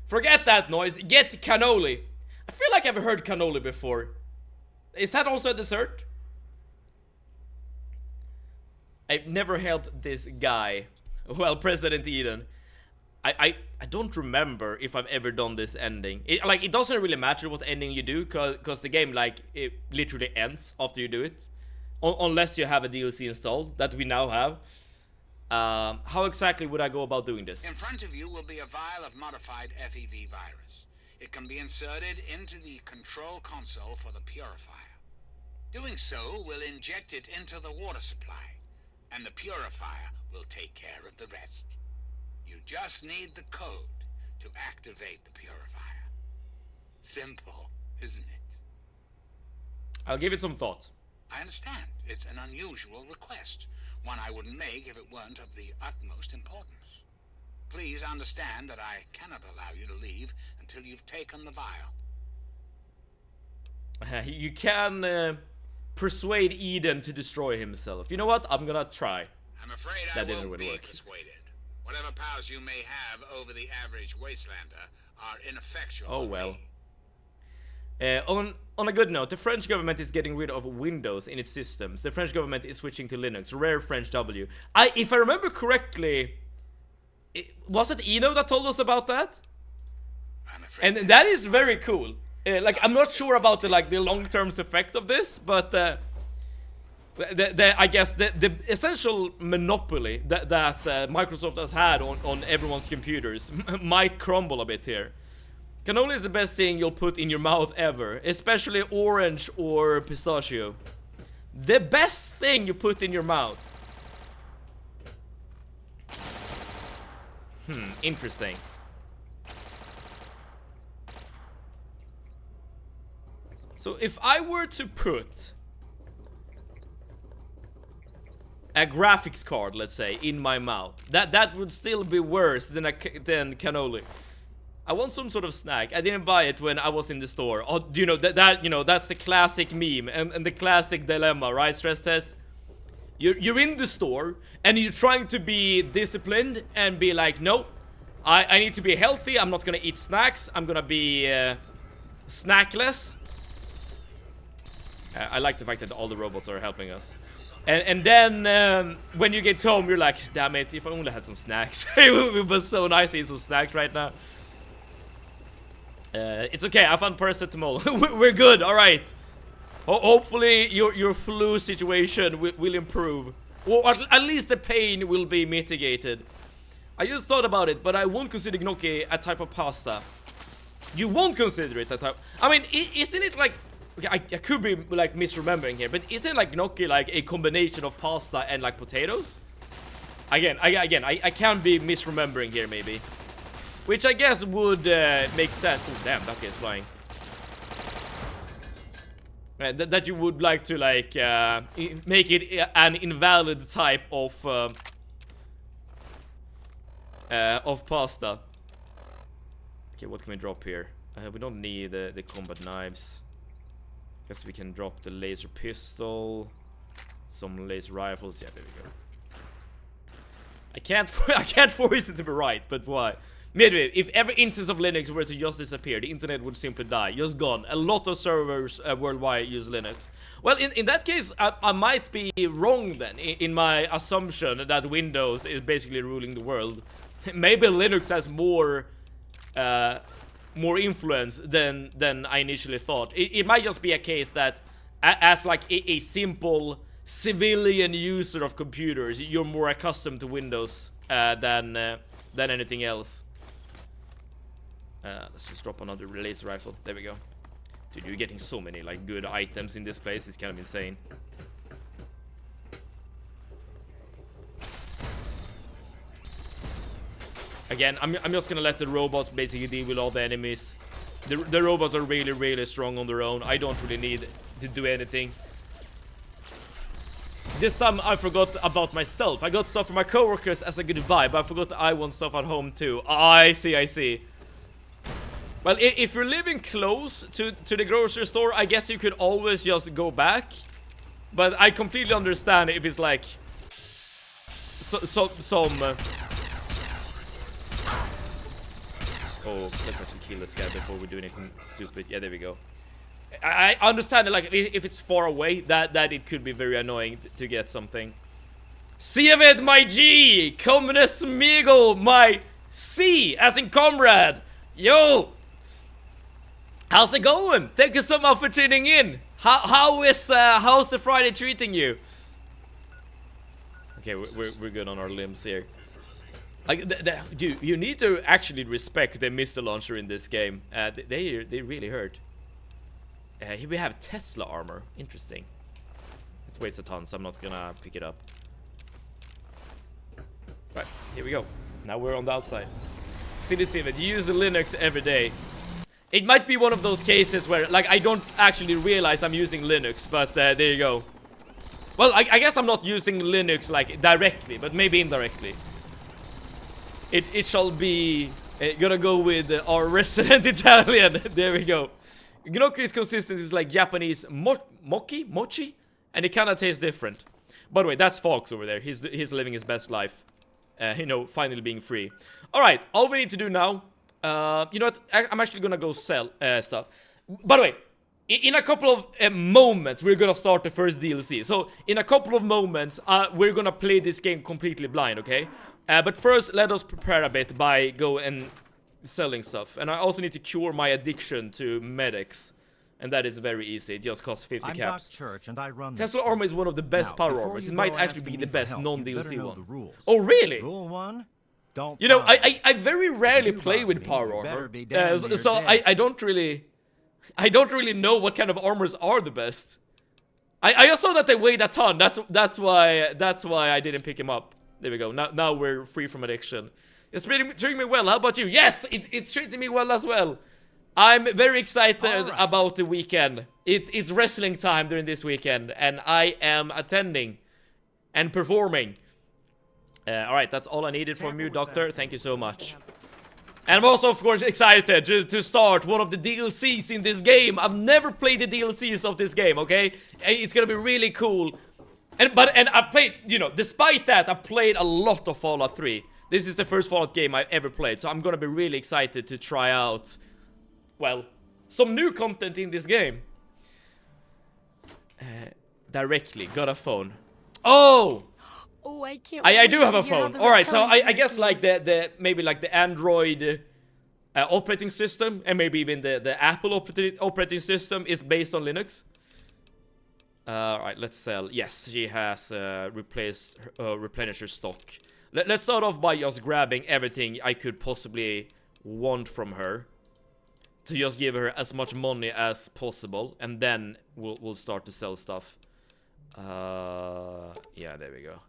Speaker 1: Forget that noise. Get cannoli. I feel like I've heard cannoli before. Is that also a dessert? I've never helped this guy. Well, President Eden. I don't remember if I've ever done this ending. It doesn't really matter what ending you do, cause the game, like, it literally ends after you do it. Unless you have a DLC installed, that we now have. How exactly would I go about doing this?
Speaker 5: In front of you will be a vial of modified FEV virus. It can be inserted into the control console for the purifier. Doing so will inject it into the water supply, and the purifier will take care of the rest. You just need the code to activate the purifier. Simple, isn't it?
Speaker 1: I'll give it some thought.
Speaker 5: I understand. It's an unusual request. One I wouldn't make if it weren't of the utmost importance. Please understand that I cannot allow you to leave until you've taken the vial.
Speaker 1: You can persuade Eden to destroy himself. You know what? I'm gonna try.
Speaker 5: I'm afraid
Speaker 1: That
Speaker 5: I
Speaker 1: didn't
Speaker 5: won't
Speaker 1: really
Speaker 5: be
Speaker 1: work.
Speaker 5: persuaded. Whatever powers you may have over the average wastelander are ineffectual.
Speaker 1: Oh
Speaker 5: on
Speaker 1: well.
Speaker 5: me.
Speaker 1: On a good note, the French government is getting rid of Windows in its systems. The French government is switching to Linux. Rare French W. If I remember correctly, was it Eno that told us about that?
Speaker 5: I'm afraid
Speaker 1: And that is very cool. Like, I'm not sure about the long-term effect of this, but I guess the essential monopoly that Microsoft has had on everyone's computers might crumble a bit here. Cannoli is the best thing you'll put in your mouth ever, especially orange or pistachio. The best thing you put in your mouth. Interesting. So if I were to put a graphics card, let's say, in my mouth, that would still be worse than cannoli. I want some sort of snack. I didn't buy it when I was in the store. Oh, you know that's the classic meme and the classic dilemma, right? Stress test. You're in the store and you're trying to be disciplined and be like, no, I need to be healthy. I'm not gonna eat snacks. I'm gonna be snackless. I like the fact that all the robots are helping us. And then when you get home, you're like, damn it, if I only had some snacks. It would be so nice to eat some snacks right now. It's okay, I found paracetamol. We're good, alright. Hopefully your flu situation will improve. Or at least the pain will be mitigated. I just thought about it, but I won't consider gnocchi a type of pasta. You won't consider it a type... I mean, isn't it like Okay, I could be like misremembering here, but isn't like gnocchi like a combination of pasta and like potatoes? Again, I can't be misremembering here maybe. Which I guess would make sense. Oh damn, that guy's flying. That you would like to like make it an invalid type of pasta. Okay, what can we drop here? We don't need the combat knives. Guess we can drop the laser pistol, some laser rifles. Yeah, there we go. I can't force it to be right, but why? Anyway, if every instance of Linux were to just disappear, the internet would simply die. Just gone. A lot of servers worldwide use Linux. Well, in that case, I might be wrong then in my assumption that Windows is basically ruling the world. Maybe Linux has more influence than I initially thought. It might just be a case that as like a simple civilian user of computers, you're more accustomed to Windows than anything else. Let's just drop another laser rifle. There we go. Dude, you're getting so many like good items in this place. It's kind of insane. Again, I'm just gonna let the robots basically deal with all the enemies. The robots are really strong on their own. I don't really need to do anything. This time I forgot about myself. I got stuff from my coworkers as a goodbye, but I forgot that I want stuff at home too. I see. Well, if you're living close to the grocery store, I guess you could always just go back. But I completely understand if it's like oh, let's actually kill this guy before we do anything stupid. Yeah, there we go. I understand that, like, if it's far away, that it could be very annoying to get something. Sieved, my G! Communist Smigo, my C, as in comrade! Yo! How's it going? Thank you so much for tuning in. How's the Friday treating you? Okay, we're good on our limbs here. Like, dude, you need to actually respect the missile launcher in this game. They really hurt. Here we have Tesla armor. Interesting. It weighs a ton, so I'm not gonna pick it up. Right, here we go. Now we're on the outside. Silly Simon, you use the Linux every day. It might be one of those cases where, like, I don't actually realize I'm using Linux, but there you go. Well, I guess I'm not using Linux, like, directly, but maybe indirectly. It shall be... gonna go with our resident Italian. There we go. Gnocchi's consistency is like Japanese mochi, and it kind of tastes different. By the way, that's Fox over there. He's living his best life. You know, finally being free. Alright, all we need to do now... you know what? I'm actually gonna go sell stuff. By the way, in a couple of moments, we're gonna start the first DLC. So, in a couple of moments, we're gonna play this game completely blind, okay? But first, let us prepare a bit by selling stuff. And I also need to cure my addiction to medics. And that is very easy. It just costs 50 caps.
Speaker 9: Church and I run
Speaker 1: Tesla armor is one of the best power armors. It might actually be the best non-DLC one.
Speaker 9: Oh,
Speaker 1: really?
Speaker 9: Rule 1, don't
Speaker 1: you know, I very rarely play with power armor. So I don't really know what kind of armors are the best. I just saw that they weighed a ton. That's why I didn't pick him up. There we go. Now we're free from addiction. It's treating me well. How about you? Yes, it's treating me well as well. I'm very excited about the weekend. It's wrestling time during this weekend, and I am attending and performing. Alright, that's all I needed from you, Doctor. Thank you so much. And I'm also, of course, excited to start one of the DLCs in this game. I've never played the DLCs of this game, okay? It's gonna be really cool. And I've played, you know, despite that, I've played a lot of Fallout 3. This is the first Fallout game I've ever played, so I'm gonna be really excited to try out, well, some new content in this game. Directly, got a phone. Oh!
Speaker 8: Oh, I can't.
Speaker 1: I do have a phone. Alright, so I guess like maybe like the Android operating system, and maybe even the Apple operating system is based on Linux. Alright, let's sell. Yes, she has replenished her stock. Let's start off by just grabbing everything I could possibly want from her. to just give her as much money as possible, and then we'll start to sell stuff. Yeah, there we go.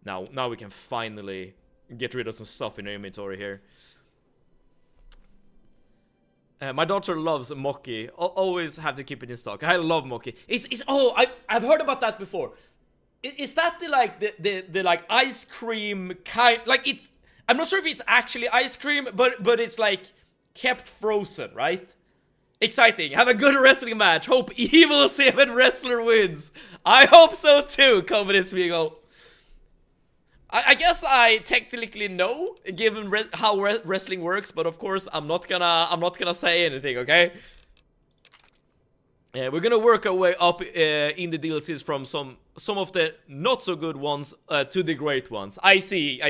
Speaker 1: Now we can finally get rid of some stuff in our inventory here. My daughter loves Mochi. Always have to keep it in stock. I love Mochi. I've heard about that before. Is that the like ice cream kind? Like it's. I'm not sure if it's actually ice cream, but it's like kept frozen, right? Exciting. Have a good wrestling match. Hope Evil 7 wrestler wins. I hope so too, Comedy Spiegel. I guess I technically know, given how wrestling works, but of course I'm not gonna say anything, okay? Yeah, we're gonna work our way up in the DLCs from some of the not so good ones to the great ones. I see.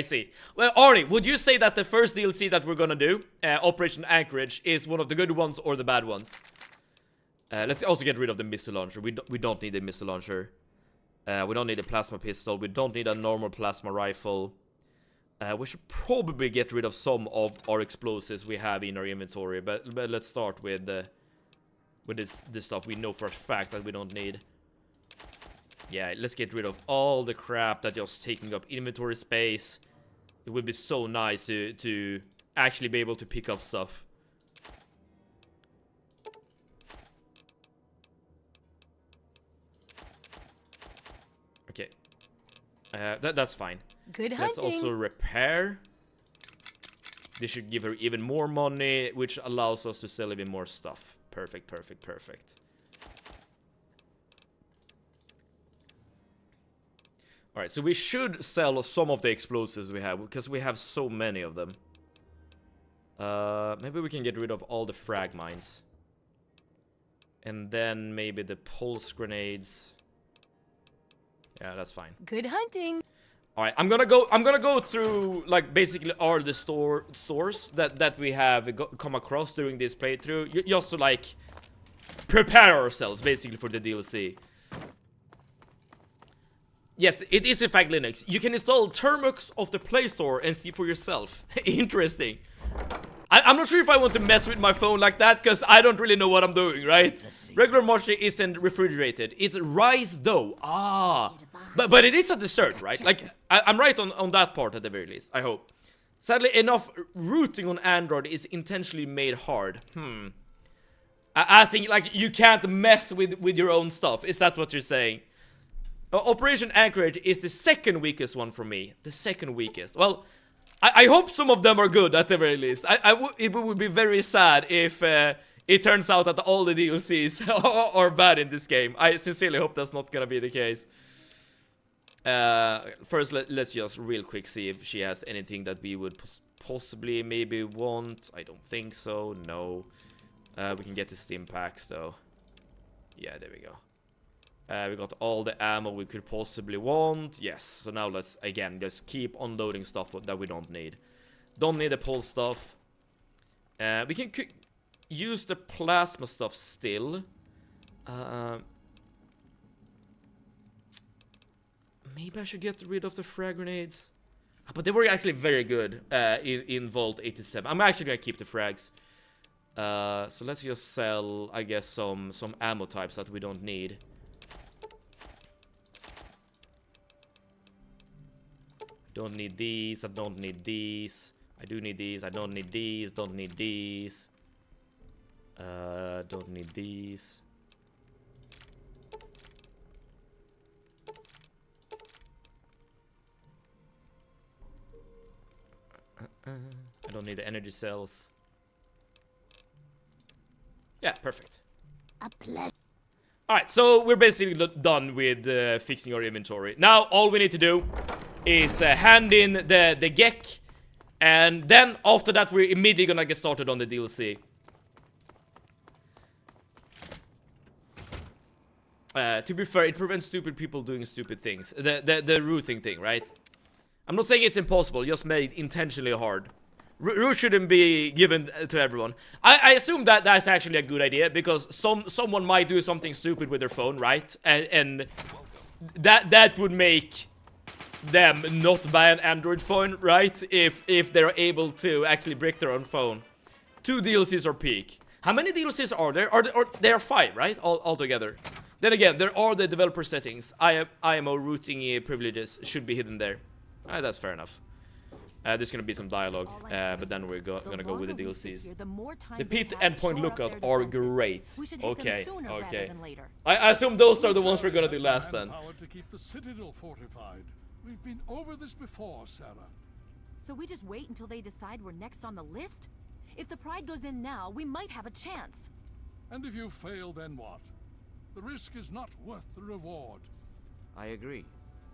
Speaker 1: Well, Arnie, would you say that the first DLC that we're gonna do, Operation Anchorage, is one of the good ones or the bad ones? Let's also get rid of the missile launcher. We don't need a missile launcher. We don't need a plasma pistol. We don't need a normal plasma rifle. We should probably get rid of some of our explosives we have in our inventory. But let's start with this stuff we know for a fact that we don't need. Yeah, let's get rid of all the crap that's just taking up inventory space. It would be so nice to actually be able to pick up stuff. Okay. That's fine.
Speaker 8: Good hunting.
Speaker 1: Let's also repair. This should give her even more money, which allows us to sell even more stuff. Perfect. Alright, so we should sell some of the explosives we have, because we have so many of them. Maybe we can get rid of all the frag mines. And then maybe the pulse grenades. Yeah, that's fine.
Speaker 8: Good hunting.
Speaker 1: Alright, I'm gonna go through, like, basically all the stores that we have come across during this playthrough, just to, like, prepare ourselves, basically, for the DLC. Yet, it is in fact Linux. You can install Termux of the Play Store and see for yourself. Interesting. I'm not sure if I want to mess with my phone like that, because I don't really know what I'm doing, right? Regular mochi isn't refrigerated. It's rice dough. Ah. But it is a dessert, right? Like, I'm right on that part at the very least, I hope. Sadly enough, routing on Android is intentionally made hard. I think, like, you can't mess with your own stuff. Is that what you're saying? Operation Anchorage is the second weakest one for me. The second weakest. Well, I hope some of them are good at the very least. It would be very sad if it turns out that all the DLCs are bad in this game. I sincerely hope that's not gonna be the case. First, let's just real quick see if she has anything that we would possibly maybe want. I don't think so. No. We can get the stim packs though. Yeah, there we go. We got all the ammo we could possibly want. Yes, so now let's, again, just keep unloading stuff that we don't need. Don't need the pulse stuff. We can use the plasma stuff still. Maybe I should get rid of the frag grenades. But they were actually very good in Vault 87. I'm actually gonna keep the frags. So let's just sell, I guess, some ammo types that we don't need. Don't need these, I don't need these. I do need these, I don't need these, don't need these. Don't need these. I don't need the energy cells. Yeah, perfect. Alright, so we're basically done with fixing our inventory. Now, all we need to do is hand in the Gek, and then after that we're immediately gonna get started on the DLC. To be fair, it prevents stupid people doing stupid things. The routing thing, right? I'm not saying it's impossible, just made intentionally hard. Root shouldn't be given to everyone. I assume that that's actually a good idea, because someone might do something stupid with their phone, right? And that would make them not buy an Android phone, right? If they're able to actually brick their own phone. 2 DLCs are peak. How many DLCs are there? There are 5, right? All together. Then again, there are the developer settings. IMO routing privileges should be hidden there. That's fair enough. There's gonna be some dialogue, but then we're gonna go with the DLCs. The pit endpoint lookout are great. Okay, okay. I assume those are the ones we're gonna do last then.
Speaker 2: Manpower to keep the citadel fortified. We've been over this before, Sarah.
Speaker 10: So we just wait until they decide we're next on the list? If the Pride goes in now, we might have a chance.
Speaker 2: And if you fail, then what? The risk is not worth the reward.
Speaker 11: I agree.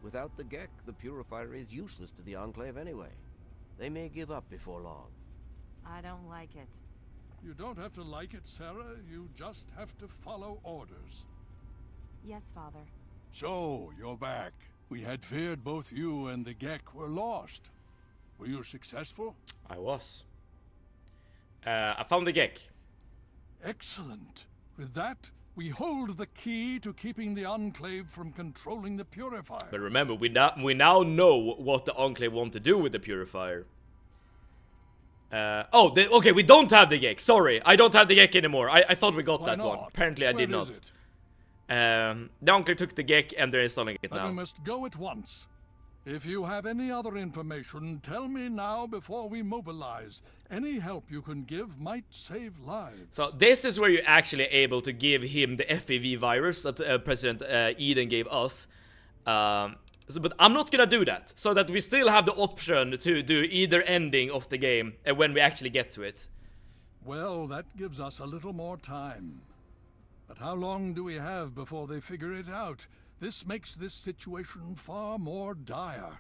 Speaker 11: Without the Gek, the Purifier is useless to the Enclave anyway. They may give up before long.
Speaker 10: I don't like it.
Speaker 2: You don't have to like it, Sarah. You just have to follow orders.
Speaker 10: Yes, Father.
Speaker 2: So, you're back. We had feared both you and the Gek were lost. Were you successful?
Speaker 1: I was. I found the Gek.
Speaker 2: Excellent. With that, we hold the key to keeping the Enclave from controlling the Purifier.
Speaker 1: But remember, we now know what the Enclave want to do with the Purifier. Okay, we don't have the Gek. Sorry, I don't have the Gek anymore. I thought we got
Speaker 2: Why
Speaker 1: that
Speaker 2: not?
Speaker 1: one. Apparently I did
Speaker 2: Where
Speaker 1: not.
Speaker 2: is it?
Speaker 1: The Enclave took the Gek and they're installing it
Speaker 2: Then
Speaker 1: now.
Speaker 2: we must go at once. If you have any other information, tell me now before we mobilize. Any help you can give might save lives.
Speaker 1: So this is where you're actually able to give him the FEV virus that President Eden gave us. But I'm not gonna do that, so that we still have the option to do either ending of the game when we actually get to it.
Speaker 2: Well, that gives us a little more time. But how long do we have before they figure it out? This makes this situation far more dire.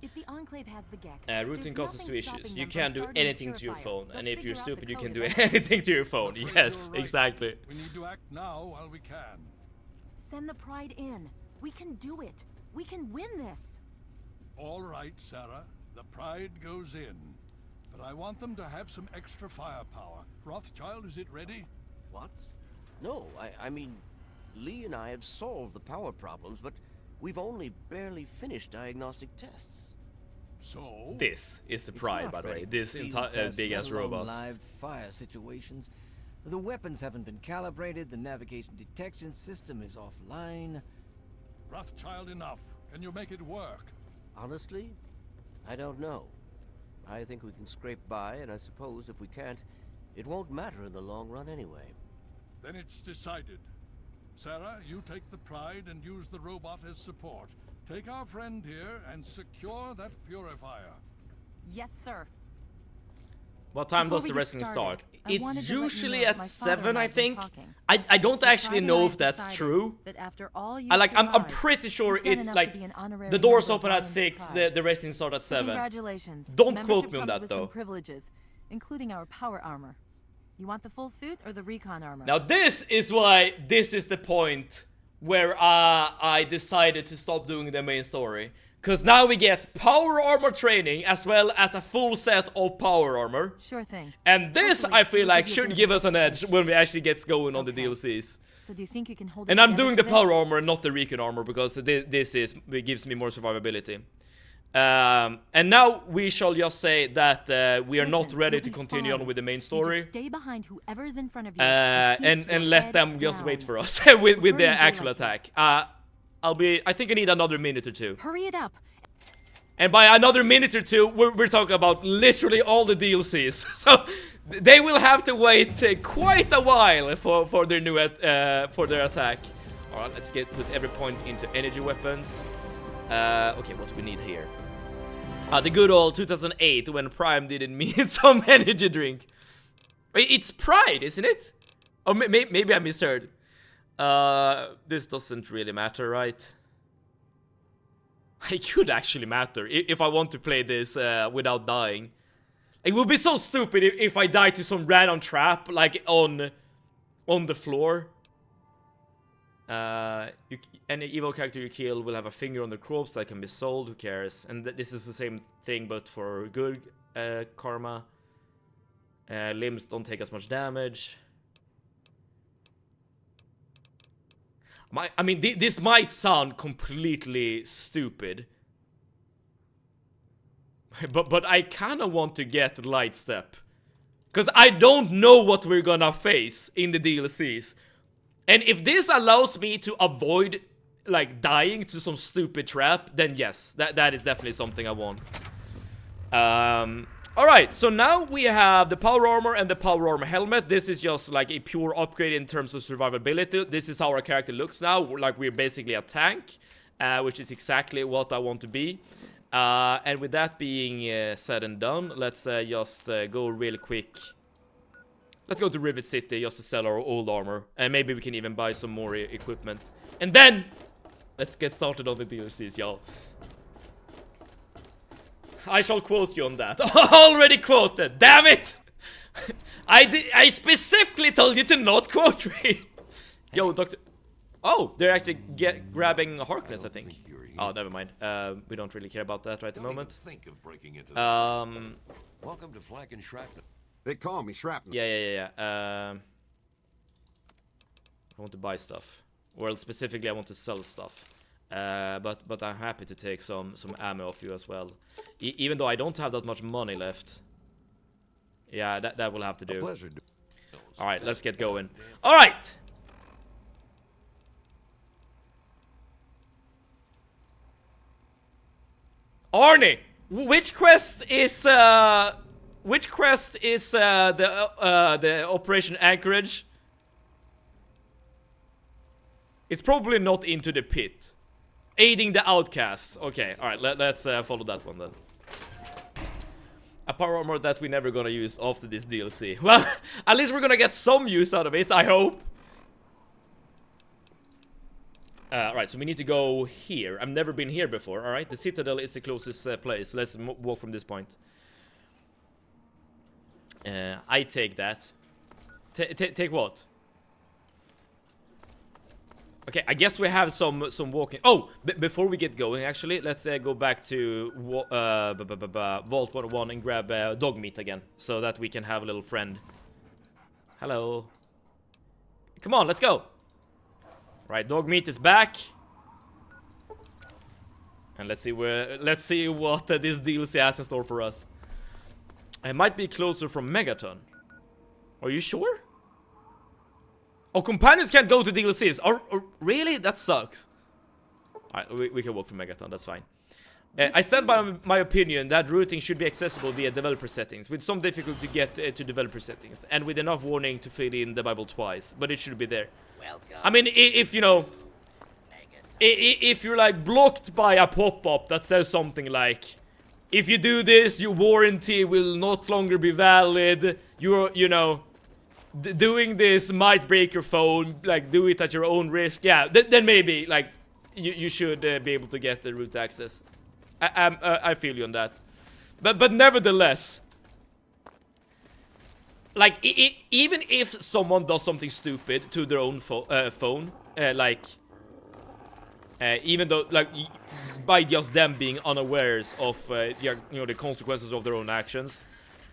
Speaker 10: If the Enclave has the Gek,
Speaker 1: Routing
Speaker 10: there's
Speaker 1: causes
Speaker 10: nothing
Speaker 1: 2 issues.
Speaker 10: stopping
Speaker 1: You
Speaker 10: them
Speaker 1: can't
Speaker 10: from
Speaker 1: do
Speaker 10: starting the
Speaker 1: anything to your
Speaker 10: Purifier.
Speaker 1: phone,
Speaker 10: They'll
Speaker 1: and if
Speaker 10: figure
Speaker 1: you're
Speaker 10: out the
Speaker 1: stupid, you
Speaker 10: code
Speaker 1: can do
Speaker 10: eventually.
Speaker 1: anything to your phone.
Speaker 2: I'm afraid
Speaker 1: Yes,
Speaker 2: you're right.
Speaker 1: exactly.
Speaker 2: We need to act now while we can.
Speaker 10: Send the Pride in. We can do it. We can win this.
Speaker 2: All right, Sarah. The Pride goes in. But I want them to have some extra firepower. Rothschild, is it ready?
Speaker 11: What? No, I mean, Lee and I have solved the power problems, but we've only barely finished diagnostic tests.
Speaker 2: So?
Speaker 1: This is the
Speaker 11: It's
Speaker 1: Pride,
Speaker 11: not
Speaker 1: by the way.
Speaker 11: ready
Speaker 1: This
Speaker 11: for field
Speaker 1: entire
Speaker 11: tests,
Speaker 1: big ass
Speaker 11: let alone
Speaker 1: robot.
Speaker 11: live fire situations. The weapons haven't been calibrated, the navigation detection system is offline.
Speaker 2: Rothschild, enough. Can you make it work?
Speaker 11: Honestly, I don't know. I think we can scrape by, and I suppose if we can't, it won't matter in the long run anyway.
Speaker 2: Then it's decided. Sarah, you take the Pride and use the robot as support. Take our friend here and secure that Purifier.
Speaker 10: Yes, sir.
Speaker 1: What time
Speaker 10: Before
Speaker 1: does
Speaker 10: we
Speaker 1: the
Speaker 10: get
Speaker 1: wrestling
Speaker 10: started,
Speaker 1: start?
Speaker 10: I wanted
Speaker 1: It's
Speaker 10: to let you
Speaker 1: usually
Speaker 10: know
Speaker 1: at
Speaker 10: my father
Speaker 1: 7,
Speaker 10: and
Speaker 1: I
Speaker 10: I've been
Speaker 1: think.
Speaker 10: talking.
Speaker 1: I don't
Speaker 10: The
Speaker 1: actually
Speaker 10: Pride and
Speaker 1: know
Speaker 10: I
Speaker 1: if that's
Speaker 10: decided
Speaker 1: true.
Speaker 10: That after all you
Speaker 1: I'm
Speaker 10: survived,
Speaker 1: pretty sure
Speaker 10: you've done
Speaker 1: it's
Speaker 10: enough
Speaker 1: like
Speaker 10: to be an honorary
Speaker 1: the doors
Speaker 10: member of
Speaker 1: open at
Speaker 10: Lion's
Speaker 1: 6,
Speaker 10: Pride.
Speaker 1: the wrestling start at 7.
Speaker 10: Congratulations.
Speaker 1: Don't
Speaker 10: Membership
Speaker 1: quote me on
Speaker 10: comes
Speaker 1: that
Speaker 10: with
Speaker 1: though.
Speaker 10: some privileges, including our power armor. You want the full suit or the recon armor?
Speaker 1: Now this is why this is the point where I decided to stop doing the main story. Cause now we get power armor training as well as a full set of power armor.
Speaker 10: Sure thing.
Speaker 1: And this
Speaker 10: Hopefully,
Speaker 1: I feel
Speaker 10: it'll
Speaker 1: like
Speaker 10: give you a
Speaker 1: should
Speaker 10: bit of
Speaker 1: give
Speaker 10: an
Speaker 1: us an edge
Speaker 10: explanation.
Speaker 1: when we actually get going on the
Speaker 10: Okay.
Speaker 1: DLCs.
Speaker 10: So do you think you can hold it
Speaker 1: And I'm
Speaker 10: together
Speaker 1: doing
Speaker 10: for
Speaker 1: the power
Speaker 10: this?
Speaker 1: armor, not the recon armor, because it gives me more survivability. And now we shall just say that we are not
Speaker 10: Listen,
Speaker 1: ready
Speaker 10: you'll
Speaker 1: to
Speaker 10: be
Speaker 1: continue on
Speaker 10: fine.
Speaker 1: with the main
Speaker 10: You
Speaker 1: story.
Speaker 10: just stay behind whoever's in front of you.
Speaker 1: And
Speaker 10: keep your
Speaker 1: let
Speaker 10: head
Speaker 1: them just wait
Speaker 10: down.
Speaker 1: for us with the
Speaker 10: Burning
Speaker 1: actual
Speaker 10: daylight here.
Speaker 1: attack. I think I need another minute or two.
Speaker 10: Hurry it up.
Speaker 1: And by another minute or two, we're talking about literally all the DLCs. So they will have to wait quite a while for their new for their attack. All right, let's put every point into energy weapons. Okay, what do we need here? The good old 2008 when Prime didn't mean some energy drink. Wait, it's Pride, isn't it? Or maybe I misheard. This doesn't really matter, right? It could actually matter if I want to play this without dying. It would be so stupid if I die to some random trap, like on the floor. Any evil character you kill will have a finger on the corpse that can be sold. Who cares? And this is the same thing, but for good karma. Limbs don't take as much damage. I mean, this might sound completely stupid, but I kind of want to get light step Because I don't know what we're gonna face in the DLCs. And if this allows me to avoid, like, dying to some stupid trap, then yes, that is definitely something I want. Alright, so now we have the power armor and the power armor helmet. This is just like a pure upgrade in terms of survivability. This is how our character looks now. Like, we're basically a tank, which is exactly what I want to be. And with that being said and done, let's just go real quick. Let's go to Rivet City just to sell our old armor. And maybe we can even buy some more equipment. And then, let's get started on the DLCs, y'all. I shall quote you on that. Already quoted, damn it! I specifically told you to not quote me. Yo, Doctor... Oh, they're actually grabbing Harkness, I think. Oh, never mind. We don't really care about that right at the moment.
Speaker 12: Think of breaking into
Speaker 6: Welcome to Flak and Shrapnel.
Speaker 12: They call me Shrapnel.
Speaker 1: Yeah. I want to buy stuff. Well, specifically, I want to sell stuff. But I'm happy to take some ammo off you as well. Even though I don't have that much money left. Yeah, that will have to do.
Speaker 12: Pleasure.
Speaker 1: Alright, let's get going. Alright! Arnie! Which quest is the Operation Anchorage? It's probably not into the pit. Aiding the outcasts. Okay, alright, let's follow that one then. A power armor that we're never gonna use after this DLC. Well, at least we're gonna get some use out of it, I hope. Right, so we need to go here. I've never been here before, alright? The Citadel is the closest place. Let's walk from this point. I take that. Take what? Okay, I guess we have some walking. Oh, before we get going, actually, let's go back to Vault 101 and grab dog meat again, so that we can have a little friend. Hello. Come on, let's go. Right, dog meat is back. And let's see what this DLC has in store for us. It might be closer from Megaton. Are you sure? Oh, companions can't go to DLCs. Really? That sucks. Alright, we can walk from Megaton, that's fine. I stand by my opinion that routing should be accessible via developer settings, with some difficulty to get to developer settings, and with enough warning to fill in the Bible twice, but it should be there.
Speaker 8: Welcome.
Speaker 1: I mean, if you know, if you're like blocked by a pop-up that says something like, if you do this, your warranty will not longer be valid, you know, doing this might break your phone, like, do it at your own risk, yeah, then maybe, like, you should be able to get the root access. I feel you on that. But nevertheless, like, even if someone does something stupid to their own phone, like, even though, like, by just them being unawares of, you know, the consequences of their own actions,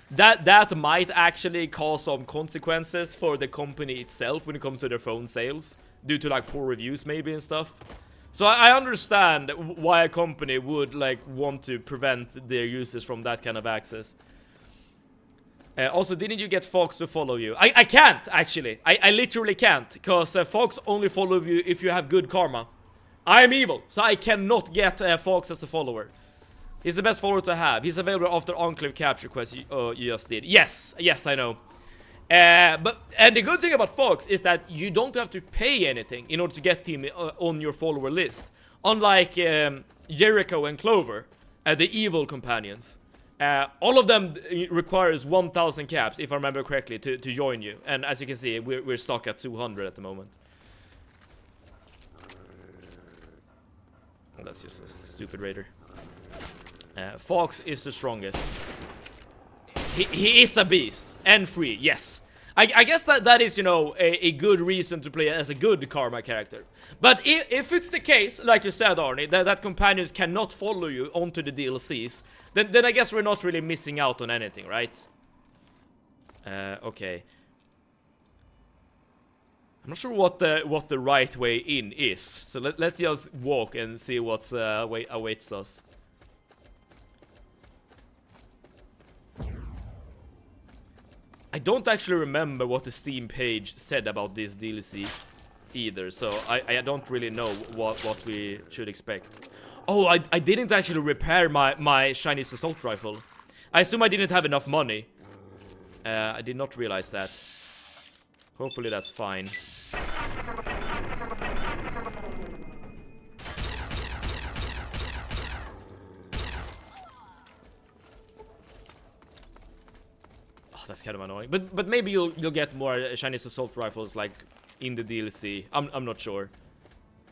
Speaker 1: that might actually cause some consequences for the company itself when it comes to their phone sales, due to, like, poor reviews maybe and stuff. So I understand why a company would, like, want to prevent their users from that kind of access. Also, didn't you get Fox to follow you? I can't, actually. I literally can't, because Fox only follows you if you have good karma. I am evil, so I cannot get Fox as a follower. He's the best follower to have. He's available after Enclave capture quest you just did. Yes, I know. And the good thing about Fox is that you don't have to pay anything in order to get him on your follower list. Unlike Jericho and Clover, the evil companions. All of them requires 1,000 caps, if I remember correctly, to join you. And as you can see, we're stuck at 200 at the moment. Oh, that's just a stupid raider. Fox is the strongest. He is a beast. And free, yes. I guess that is, you know, a good reason to play as a good karma character. But if it's the case, like you said, Arnie, that companions cannot follow you onto the DLCs, then I guess we're not really missing out on anything, right? Okay. I'm not sure what the right way in is. So let's just walk and see what's awaits us. I I don't actually remember what the Steam page said about this DLC either, so I don't really know what we should expect. Oh, I didn't actually repair my Chinese assault rifle. I assume I didn't have enough money. I did not realize that. Hopefully that's fine. Oh, that's kind of annoying. But maybe you'll get more Chinese assault rifles like in the DLC. I'm not sure.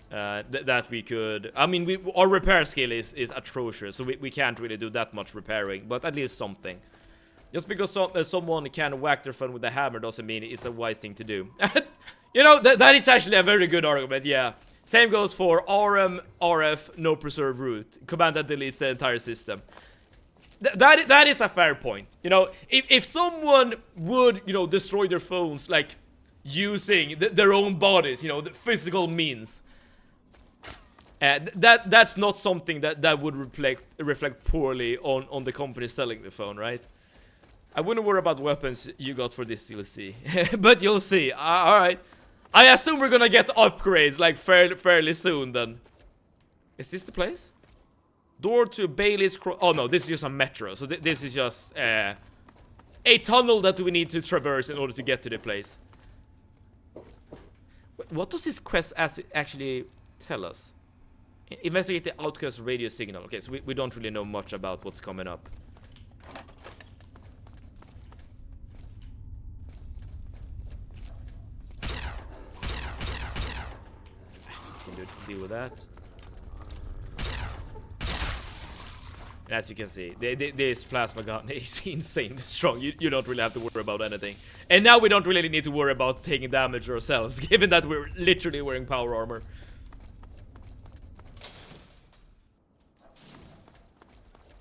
Speaker 1: That we could. I mean, our repair skill is atrocious, so we can't really do that much repairing. But at least something. Just because someone can whack their phone with a hammer doesn't mean it's a wise thing to do. You know, that is actually a very good argument, yeah. Same goes for RM, RF, no preserve root. Command that deletes the entire system. That is a fair point. You know, if someone would, you know, destroy their phones, like, using their own bodies, you know, the physical means, that's not something that would reflect poorly on the company selling the phone, right? I wouldn't worry about weapons you got for this DLC, but you'll see. Alright. I assume we're gonna get upgrades like fairly soon then. Is this the place? Door to Bailey's oh no, this is just a metro. So this is just a tunnel that we need to traverse in order to get to the place. What does this quest actually tell us? Investigate the outcast radio signal. Okay, so we don't really know much about what's coming up. Deal with that. And as you can see, this plasma gun is insanely strong. You don't really have to worry about anything. And now we don't really need to worry about taking damage ourselves, given that we're literally wearing power armor.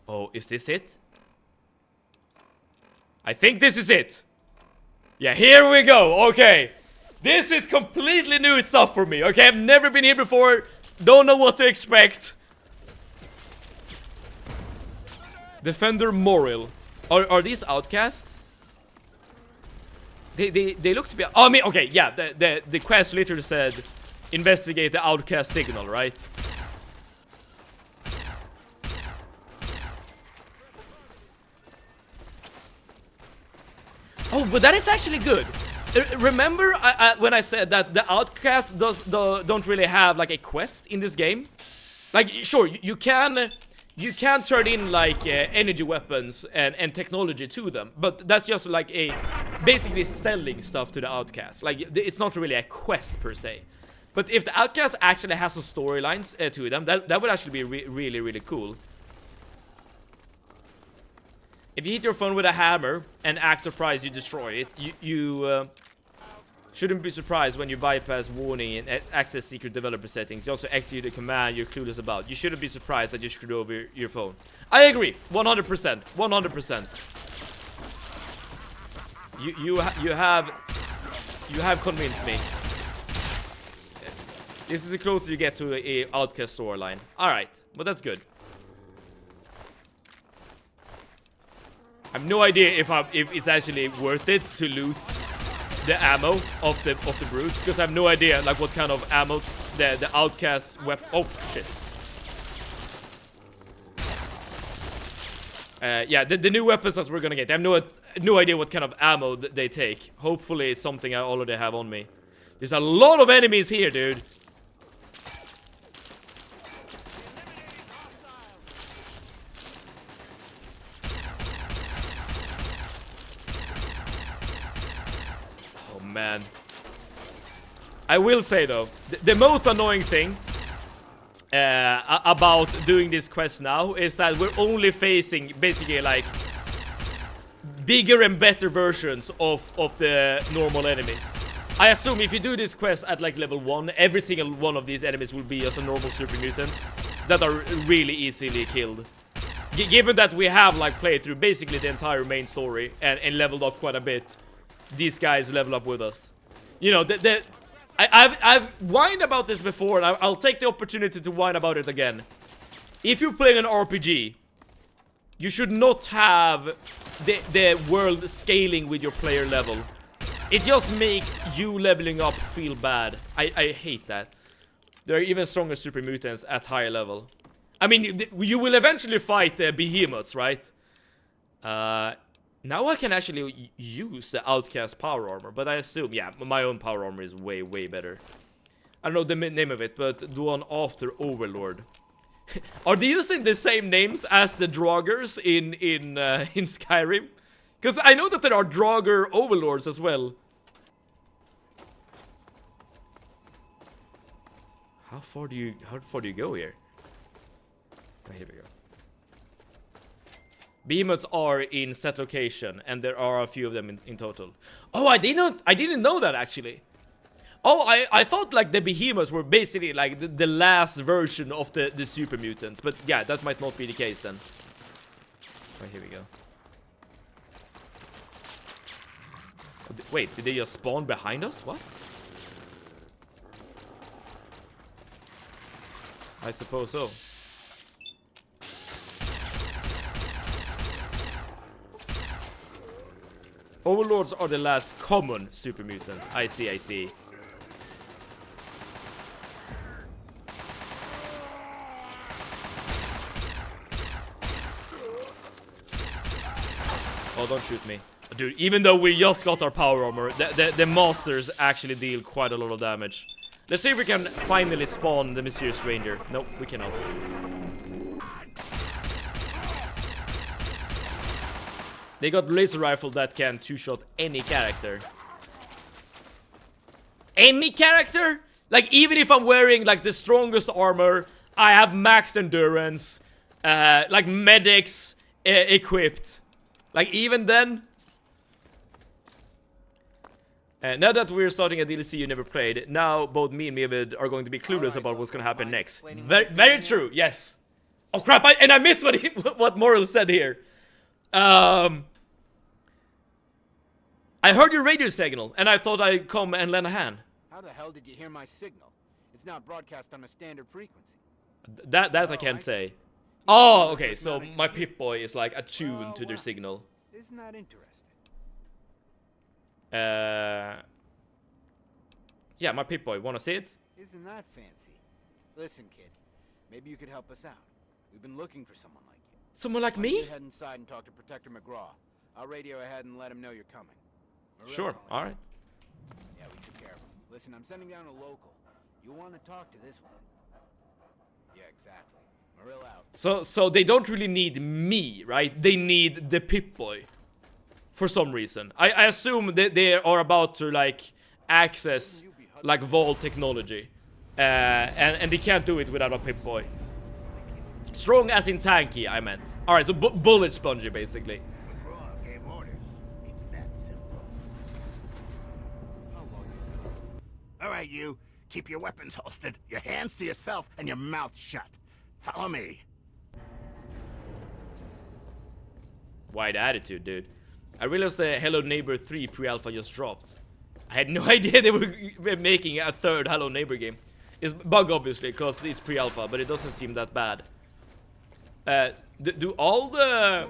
Speaker 1: Oh, is this it? I think this is it. Yeah, here we go. Okay. This is completely new stuff for me, okay? I've never been here before, don't know what to expect. Defender Morrill. Are these outcasts? They look to be... Oh, I mean, okay, yeah, the quest literally said, investigate the outcast signal, right? Oh, but that is actually good. Remember when I said that the outcasts don't really have like a quest in this game? Like, sure, you can turn in like energy weapons and technology to them, but that's just like basically selling stuff to the outcasts. Like, it's not really a quest per se. But if the outcast actually has some storylines to them, that would actually be really cool. If you hit your phone with a hammer and act surprised, you destroy it. You shouldn't be surprised when you bypass warning and access secret developer settings. You also execute a command you're clueless about. You shouldn't be surprised that you screwed over your phone. I agree, 100%, 100%. You have convinced me. This is the closer you get to a outcast storyline. All right, but that's good. I have no idea if it's actually worth it to loot the ammo of the brutes, because I have no idea like what kind of ammo the outcast weapon. Oh shit! Yeah, the new weapons that we're gonna get. I have no idea what kind of ammo they take. Hopefully, it's something I already have on me. There's a lot of enemies here, dude. Man, I will say though, the most annoying thing about doing this quest now is that we're only facing basically like bigger and better versions of the normal enemies. I assume if you do this quest at like level 1, every single one of these enemies will be just a normal super mutant that are really easily killed. Given that we have like played through basically the entire main story and leveled up quite a bit, these guys level up with us. You know, I've whined about this before, and I'll take the opportunity to whine about it again. If you're playing an RPG, you should not have the world scaling with your player level. It just makes you leveling up feel bad. I hate that. There are even stronger super mutants at higher level. I mean, you will eventually fight behemoths, right? Now I can actually use the Outcast power armor, but I assume, yeah, my own power armor is way, way better. I don't know the name of it, but the one after Overlord. Are they using the same names as the Draugrs in Skyrim? Because I know that there are Draugr Overlords as well. How far do you go here? Oh, here we go. Behemoths are in set location, and there are a few of them in total. Oh, I didn't know that actually. Oh, I thought like the behemoths were basically like the last version of the super mutants, but yeah, that might not be the case then. Oh, here we go. Wait, did they just spawn behind us? What? I suppose so. Overlords are the last common super mutant. I see, I see. Oh, don't shoot me. Dude, even though we just got our power armor, the monsters actually deal quite a lot of damage. Let's see if we can finally spawn the Mysterious Stranger. Nope, we cannot. They got laser rifle that can two-shot any character. Any character? Like, even if I'm wearing, like, the strongest armor, I have max endurance, like, medics equipped. Like, even then... now that we're starting a DLC you never played, now both me and Mevid are going to be clueless about what's going to happen next. Very true, yes. Oh crap, I missed what Moral said here. I heard your radio signal, and I thought I'd come and lend a hand.
Speaker 13: How the hell did you hear my signal? It's not broadcast on a standard frequency.
Speaker 1: That I can't say. Oh, okay, so my Pip-Boy is like attuned to their signal.
Speaker 13: Isn't that interesting?
Speaker 1: Yeah, my Pip-Boy. Wanna see it?
Speaker 13: Isn't that fancy? Listen, kid. Maybe you could help us out. We've been looking for someone like you.
Speaker 1: Someone like me?
Speaker 13: Why don't you head inside and talk to Protector McGraw. I'll radio ahead and let him know you're coming.
Speaker 1: Sure, alright.
Speaker 13: Yeah, we took care of him. Listen, I'm sending down a local. You want to talk to this one? Yeah, exactly. Marill out.
Speaker 1: So they don't really need me, right? They need the Pip-Boy. For some reason. I assume that they are about to, like, access, like, vault technology. And they can't do it without a Pip-Boy. Strong as in tanky, I meant. Alright, so bullet spongy, basically.
Speaker 14: McGraw gave orders. It's that simple. Alright, you. Keep your weapons holstered, your hands to yourself, and your mouth shut. Follow me.
Speaker 1: Wide attitude, dude. I realized the Hello Neighbor 3 pre-alpha just dropped. I had no idea they were making a third Hello Neighbor game. It's bug, obviously, because it's pre-alpha, but it doesn't seem that bad. Do all the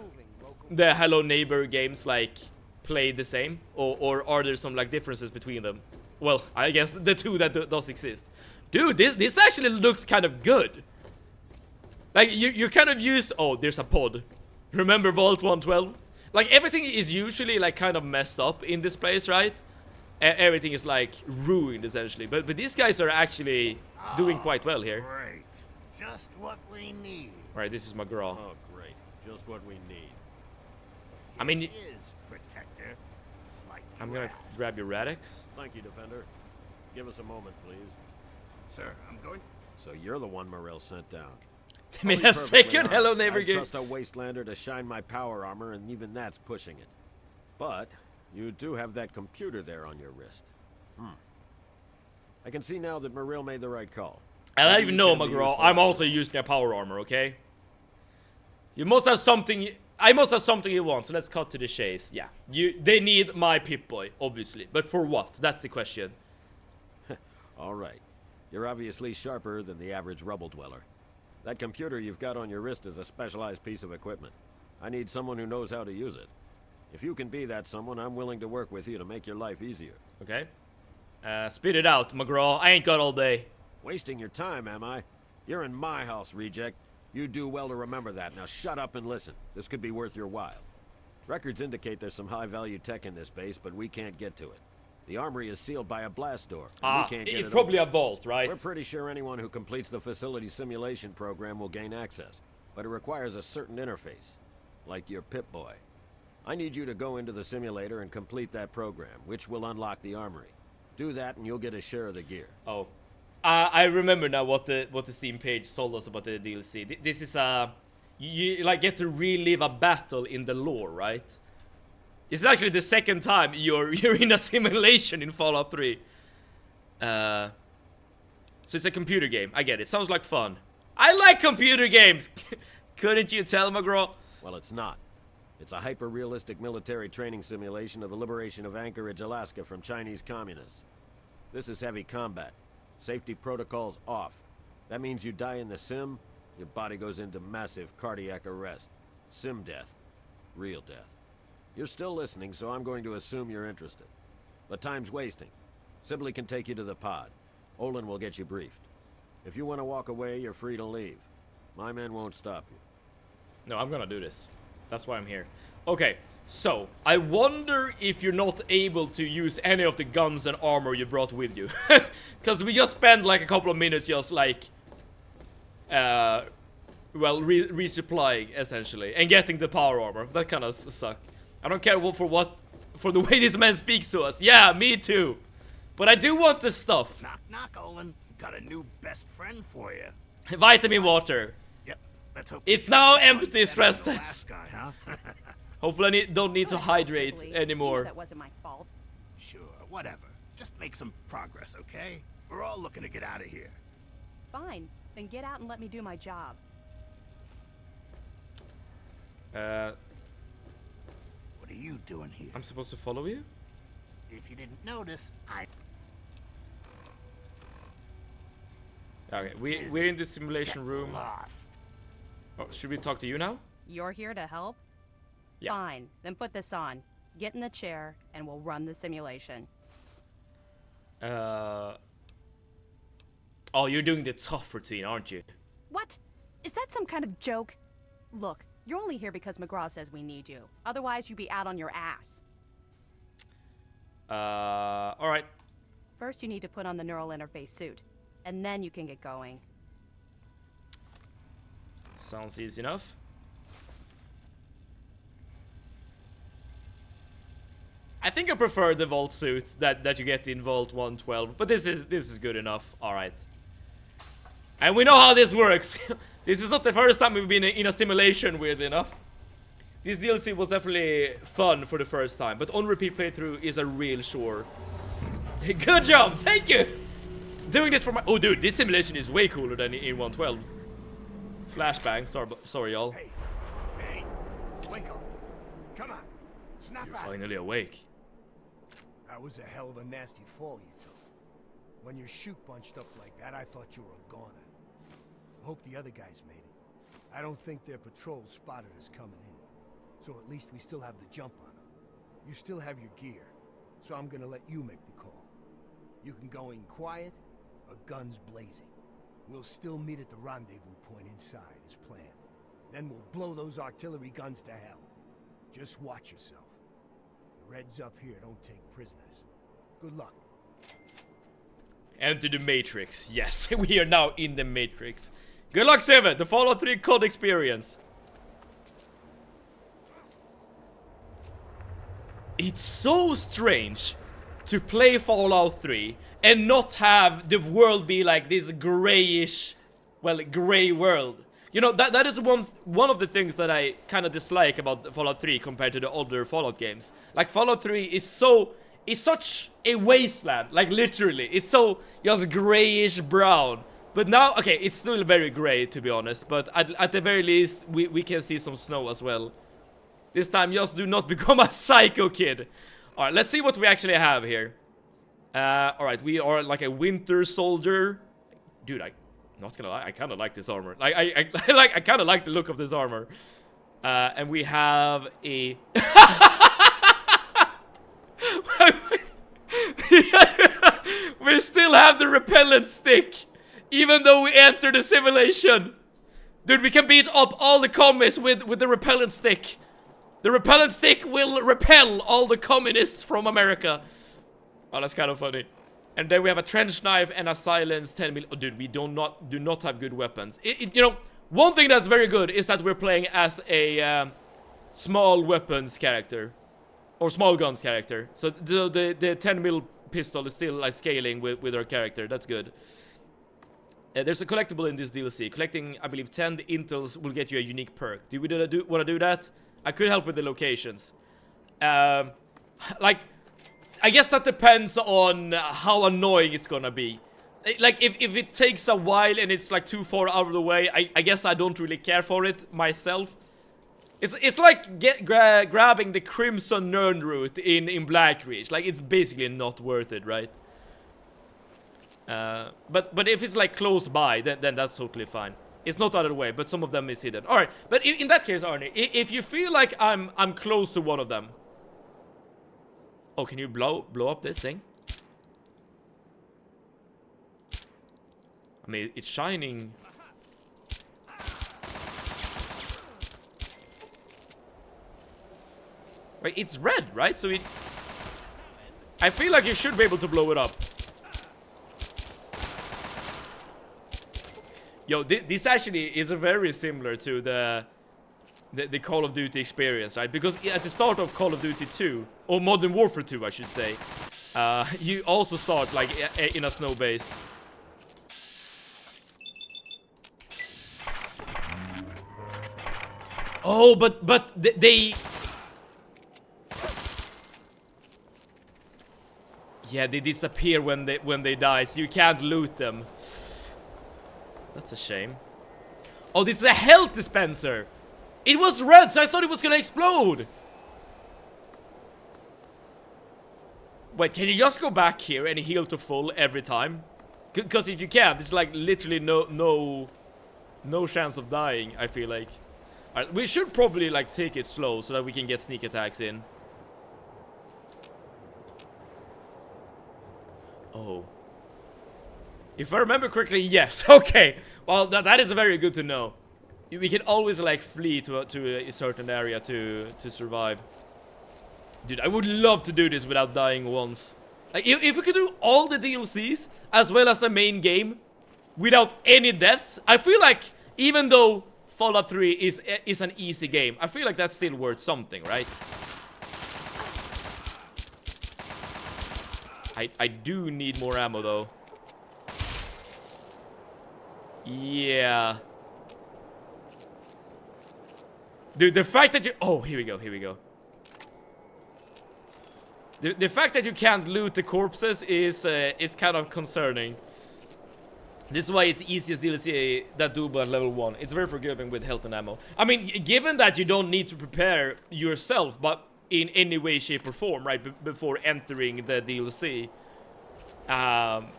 Speaker 1: Hello Neighbor games, like, play the same? Or are there some, like, differences between them? Well, I guess the two that does exist. Dude, this actually looks kind of good. Like, you're kind of used... Oh, there's a pod. Remember Vault 112? Like, everything is usually, like, kind of messed up in this place, right? Everything is, like, ruined, essentially. But these guys are actually doing quite well here.
Speaker 14: Great. Just what we need.
Speaker 1: Alright, this is McGraw.
Speaker 6: Oh, great. Just what we need.
Speaker 1: I mean...
Speaker 14: This is Protector. Like
Speaker 1: I'm gonna grab your Radix.
Speaker 6: Thank you, Defender. Give us a moment, please.
Speaker 14: Sir, I'm going...
Speaker 6: So you're the one Morel sent down.
Speaker 1: I mean, a second Hello Neighbor game.
Speaker 6: I trust a Wastelander to shine my power armor, and even that's pushing it. But you do have that computer there on your wrist. I can see now that Morel made the right call.
Speaker 1: I don't even know, McGraw. I'm also using a power armor, okay? You must have something... I must have something you want, so let's cut to the chase. Yeah, they need my Pip-Boy, obviously. But for what? That's the question.
Speaker 6: Alright. You're obviously sharper than the average rubble dweller. That computer you've got on your wrist is a specialized piece of equipment. I need someone who knows how to use it. If you can be that someone, I'm willing to work with you to make your life easier.
Speaker 1: Okay. Spit it out, McGraw. I ain't got all day.
Speaker 6: Wasting your time, am I? You're in my house, reject. You do well to remember that. Now shut up and listen. This could be worth your while. Records indicate there's some high-value tech in this base, but we can't get to it. The armory is sealed by a blast door. We can't get
Speaker 1: it's
Speaker 6: it
Speaker 1: probably
Speaker 6: open.
Speaker 1: a vault, right?
Speaker 6: We're pretty sure anyone who completes the facility simulation program will gain access, but it requires a certain interface, like your Pip-Boy. I need you to go into the simulator and complete that program, which will unlock the armory. Do that and you'll get a share of the gear.
Speaker 1: Oh. I remember now what the Steam page told us about the DLC. This is you like get to relive a battle in the lore, right? It's actually the second time you're in a simulation in Fallout 3. So it's a computer game. I get it. Sounds like fun. I like computer games. Couldn't you tell, McGraw?
Speaker 6: Well, it's not. It's a hyper-realistic military training simulation of the liberation of Anchorage, Alaska from Chinese communists. This is heavy combat. Safety protocols off. That means you die in the sim, your body goes into massive cardiac arrest. Sim death. Real death. You're still listening, so I'm going to assume you're interested. But time's wasting. Sibley can take you to the pod. Olin will get you briefed. If you want to walk away, you're free to leave. My men won't stop you.
Speaker 1: No, I'm gonna do this. That's why I'm here. Okay, so I wonder if you're not able to use any of the guns and armor you brought with you. Because we just spent like a couple of minutes just like well, resupplying essentially and getting the power armor. That kind of suck. I don't care for the way this man speaks to us. Yeah, me too. But I do want the stuff.
Speaker 14: Knock, knock, Olin. Got a new best friend for you.
Speaker 1: Vitamin water.
Speaker 14: Yep. Let's hope
Speaker 1: it's now empty, stress
Speaker 14: the
Speaker 1: test.
Speaker 14: last guy, huh?
Speaker 1: Hopefully I don't need to hydrate anymore.
Speaker 10: That wasn't my fault.
Speaker 14: Sure, whatever. Just make some progress, okay? We're all looking to get out of here.
Speaker 10: Fine. Then get out and let me do my job.
Speaker 14: What are you doing here?
Speaker 1: I'm supposed to follow you?
Speaker 14: If you didn't notice,
Speaker 1: Okay, we're in the simulation room.
Speaker 14: Lost.
Speaker 1: Oh, should we talk to you now?
Speaker 10: You're here to help?
Speaker 1: Yeah.
Speaker 10: Fine. Then put this on. Get in the chair, and we'll run the simulation.
Speaker 1: Oh, you're doing the tough routine, aren't you?
Speaker 10: What? Is that some kind of joke? Look, you're only here because McGraw says we need you. Otherwise, you'd be out on your ass.
Speaker 1: Alright.
Speaker 10: First, you need to put on the neural interface suit, and then you can get going.
Speaker 1: Sounds easy enough. I think I prefer the Vault suit that you get in Vault 112, but this is good enough. Alright. And we know how this works. This is not the first time we've been in a simulation, weirdly enough. This DLC was definitely fun for the first time, but on repeat playthrough is a real chore. Good job, thank you! Doing this for my— oh dude, this simulation is way cooler than in 112. Flashbang, sorry y'all.
Speaker 7: Hey, wake up. Come on, snap
Speaker 1: You're
Speaker 7: out.
Speaker 1: finally awake.
Speaker 7: That was a hell of a nasty fall you took. When your chute bunched up like that, I thought you were a goner. I hope the other guys made it. I don't think their patrol spotted us coming in. So at least we still have the jump on them. You still have your gear, so I'm gonna let you make the call. You can go in quiet or guns blazing. We'll still meet at the rendezvous point inside as planned. Then we'll blow those artillery guns to hell. Just watch yourself. The Reds up here don't take prisoners. Good luck.
Speaker 1: Enter the Matrix. Yes, we are now in the Matrix. Good luck, Seven. The Fallout 3 COD experience. It's so strange to play Fallout 3 and not have the world be like this grayish, well, gray world. You know, that is one of the things that I kind of dislike about Fallout 3 compared to the older Fallout games. Like, Fallout 3 is such a wasteland, like literally. It's so just grayish brown. But now, okay, it's still very gray to be honest, but at the very least, we can see some snow as well. This time, just do not become a psycho kid. Alright, let's see what we actually have here. Alright, we are like a winter soldier. Dude, not gonna lie, I kind of like this armor. Like, I kind of like the look of this armor. And we have a... have the repellent stick, even though we enter the simulation. Dude, we can beat up all the commies with the repellent stick. The repellent stick will repel all the communists from America. Oh, that's kind of funny. And then we have a trench knife and a silence 10mm. Oh, dude, we do not have good weapons. You know, one thing that's very good is that we're playing as a small weapons character. Or small guns character. So the 10mm pistol is still like scaling with our character. That's good. There's a collectible in this DLC. Collecting, I believe, 10 intels will get you a unique perk. Do we want to do that? I could help with the locations. Like, I guess that depends on how annoying it's gonna be. Like, if it takes a while and it's like too far out of the way, I guess I don't really care for it myself. It's like grabbing the Crimson Nern route in Blackreach. Like, it's basically not worth it, right? But if it's like close by, then that's totally fine. It's not out of the way, but some of them is hidden. All right, but in that case, Arnie, if you feel like I'm close to one of them. Oh, can you blow up this thing? I mean, it's shining. Wait, it's red, right? So I feel like you should be able to blow it up. Yo, this actually is very similar to the Call of Duty experience, right? Because at the start of Call of Duty 2, or Modern Warfare 2, I should say, you also start like in a snow base. Oh, but they... Yeah, they disappear when they die, so you can't loot them. That's a shame. Oh, this is a health dispenser. It was red, so I thought it was gonna explode. Wait, can you just go back here and heal to full every time? Because if you can't, it's like literally no chance of dying, I feel like. Alright, we should probably like take it slow so that we can get sneak attacks in. Oh. If I remember correctly, yes. Okay. Well, that is very good to know. We can always like flee to a certain area to survive. Dude, I would love to do this without dying once. Like, if we could do all the DLCs as well as the main game without any deaths, I feel like even though Fallout 3 is an easy game, I feel like that's still worth something, right? I do need more ammo though. Yeah. Dude, the fact that you... Oh, here we go, here we go. The fact that you can't loot the corpses is kind of concerning. This is why it's the easiest DLC that doable at level 1. It's very forgiving with health and ammo. I mean, given that you don't need to prepare yourself, but in any way, shape, or form, right, before entering the DLC,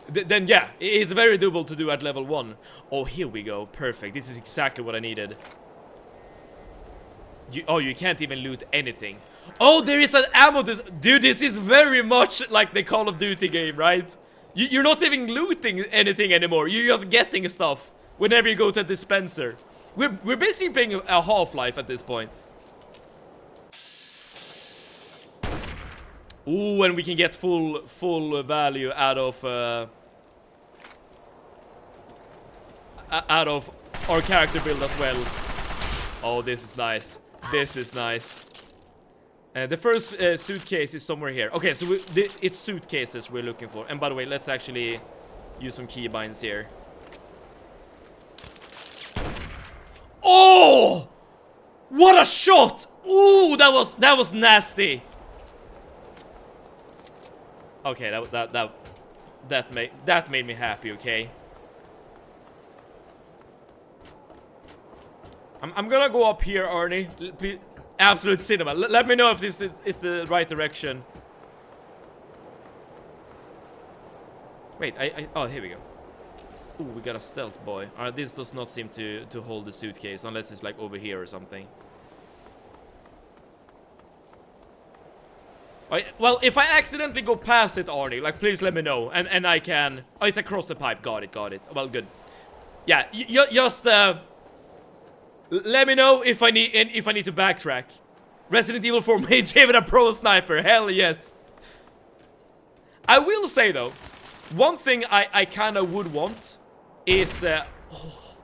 Speaker 1: then yeah, it's very doable to do at level 1. Oh, here we go. Perfect. This is exactly what I needed. You can't even loot anything. Oh, there is an ammo. Dude, this is very much like the Call of Duty game, right? You're not even looting anything anymore. You're just getting stuff whenever you go to a dispenser. We're basically playing a Half-Life at this point. Ooh, and we can get full value out of our character build as well. Oh, this is nice. This is nice. The first suitcase is somewhere here. Okay, so it's suitcases we're looking for. And by the way, let's actually use some keybinds here. Oh! What a shot! Ooh, that was nasty. Okay, that made me happy. Okay. I'm gonna go up here, Arnie. Please, absolute cinema. Let me know if this is the right direction. Wait, oh, here we go. Ooh, we got a stealth boy. Alright, this does not seem to hold the suitcase unless it's like over here or something. Well, if I accidentally go past it, Arnie, like, please let me know, and I can... Oh, it's across the pipe. Got it. Well, good. Yeah, just, let me know if I need to backtrack. Resident Evil 4 made David a pro sniper. Hell yes. I will say, though, one thing I kind of would want is... oh,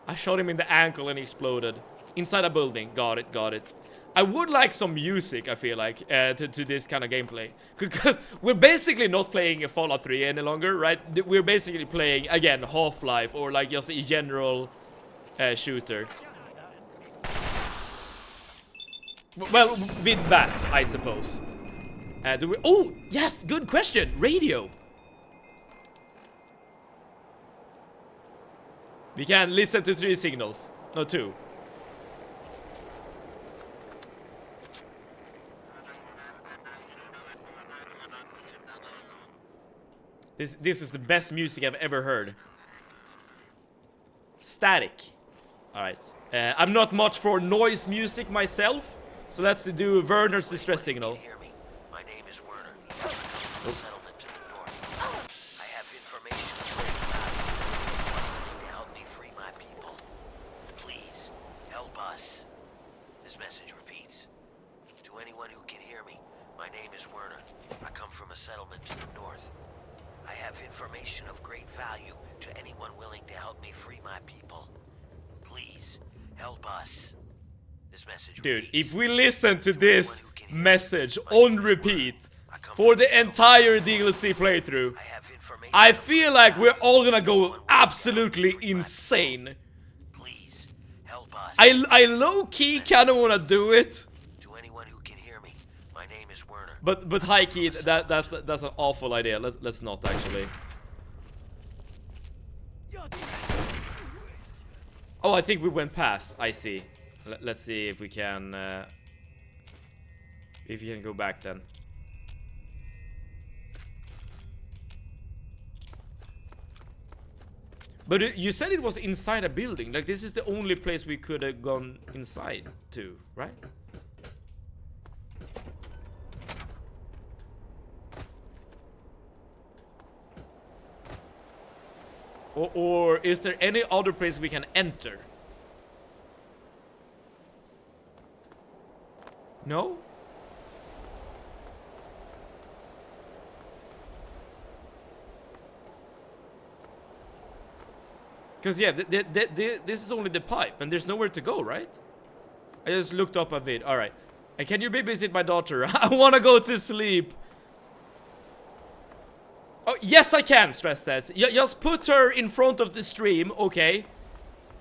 Speaker 1: I shot him in the ankle and he exploded. Inside a building. Got it. I would like some music, I feel like, to this kind of gameplay. Because we're basically not playing a Fallout 3 any longer, right? We're basically playing, again, Half-Life or like just a general shooter. Well, with VATS, I suppose. Do we... Oh, yes, good question. Radio. We can listen to 3 signals. No, 2. This is the best music I've ever heard. Static. Alright. I'm not much for noise music myself, so let's do Werner's distress signal.
Speaker 11: My name is Werner. I come from a settlement to the north. I have information to help me free my people. Please, help us. This message repeats. To anyone who can hear me, my name is Werner. I come from a settlement to the north. I have information of great value to anyone willing to help me free my people. Please, help us. This message
Speaker 1: Dude, if we listen to this message on repeat for the entire DLC playthrough, I feel like we're all gonna go absolutely insane.
Speaker 11: Please, help us.
Speaker 1: I low-key kinda wanna do it.
Speaker 11: To anyone who can hear me, my name is Werner.
Speaker 1: But high-key, that's an awful idea. Let's not actually. Oh, I think we went past. I see. Let's see if we can go back then. But you said it was inside a building. Like, this is the only place we could have gone inside to, right? Or is there any other place we can enter? No? Because, yeah, this is only the pipe, and there's nowhere to go, right? I just looked up a vid. Alright. And can you babysit my daughter? I want to go to sleep. Oh, yes, I can, Stress Test. Just put her in front of the stream, okay?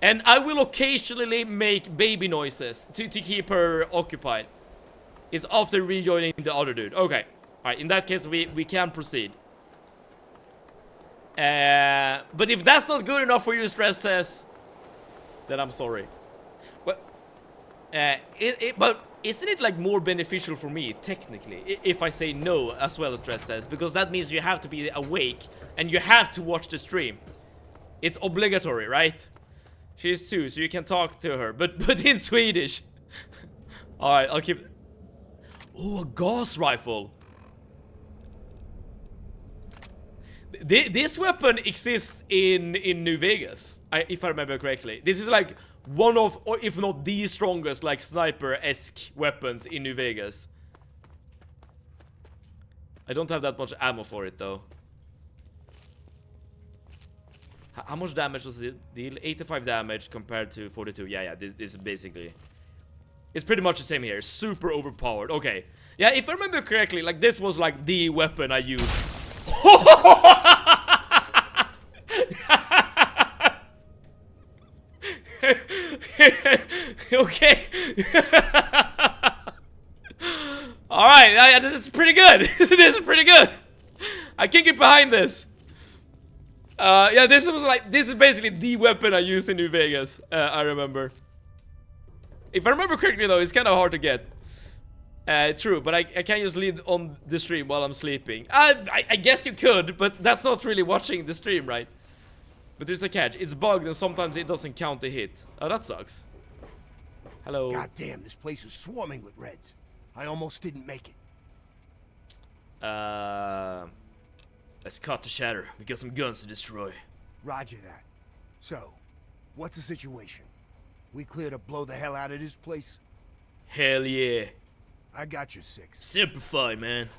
Speaker 1: And I will occasionally make baby noises to keep her occupied. It's after rejoining the other dude. Okay. Alright, in that case, we can proceed. But if that's not good enough for you, Stress Test, then I'm sorry. Well, but isn't it like more beneficial for me, technically, if I say no as well as Stress Test? Because that means you have to be awake and you have to watch the stream. It's obligatory, right? She's 2, so you can talk to her, but in Swedish. Alright, I'll keep... Oh, a gas rifle. This weapon exists in New Vegas, if I remember correctly. This is like one of, or if not the strongest, like sniper-esque weapons in New Vegas. I don't have that much ammo for it though. How much damage does it deal? 85 damage compared to 42. Yeah, this is basically... It's pretty much the same here. Super overpowered. Okay. Yeah, if I remember correctly, like this was like the weapon I used. Okay. Alright, this is pretty good. This is pretty good. I can get behind this. Yeah, this is basically the weapon I used in New Vegas. I remember. If I remember correctly though, it's kind of hard to get. True, but I can't just leave on the stream while I'm sleeping. I guess you could, but that's not really watching the stream, right? But there's a catch. It's bugged and sometimes it doesn't count the hit. Oh, that sucks. Hello.
Speaker 7: God damn, this place is swarming with Reds. I almost didn't make it.
Speaker 1: Let's cut the shatter. We got some guns to destroy.
Speaker 7: Roger that. So, what's the situation? We clear to blow the hell out of this place?
Speaker 1: Hell yeah.
Speaker 7: I got your 6.
Speaker 1: Simplify, man.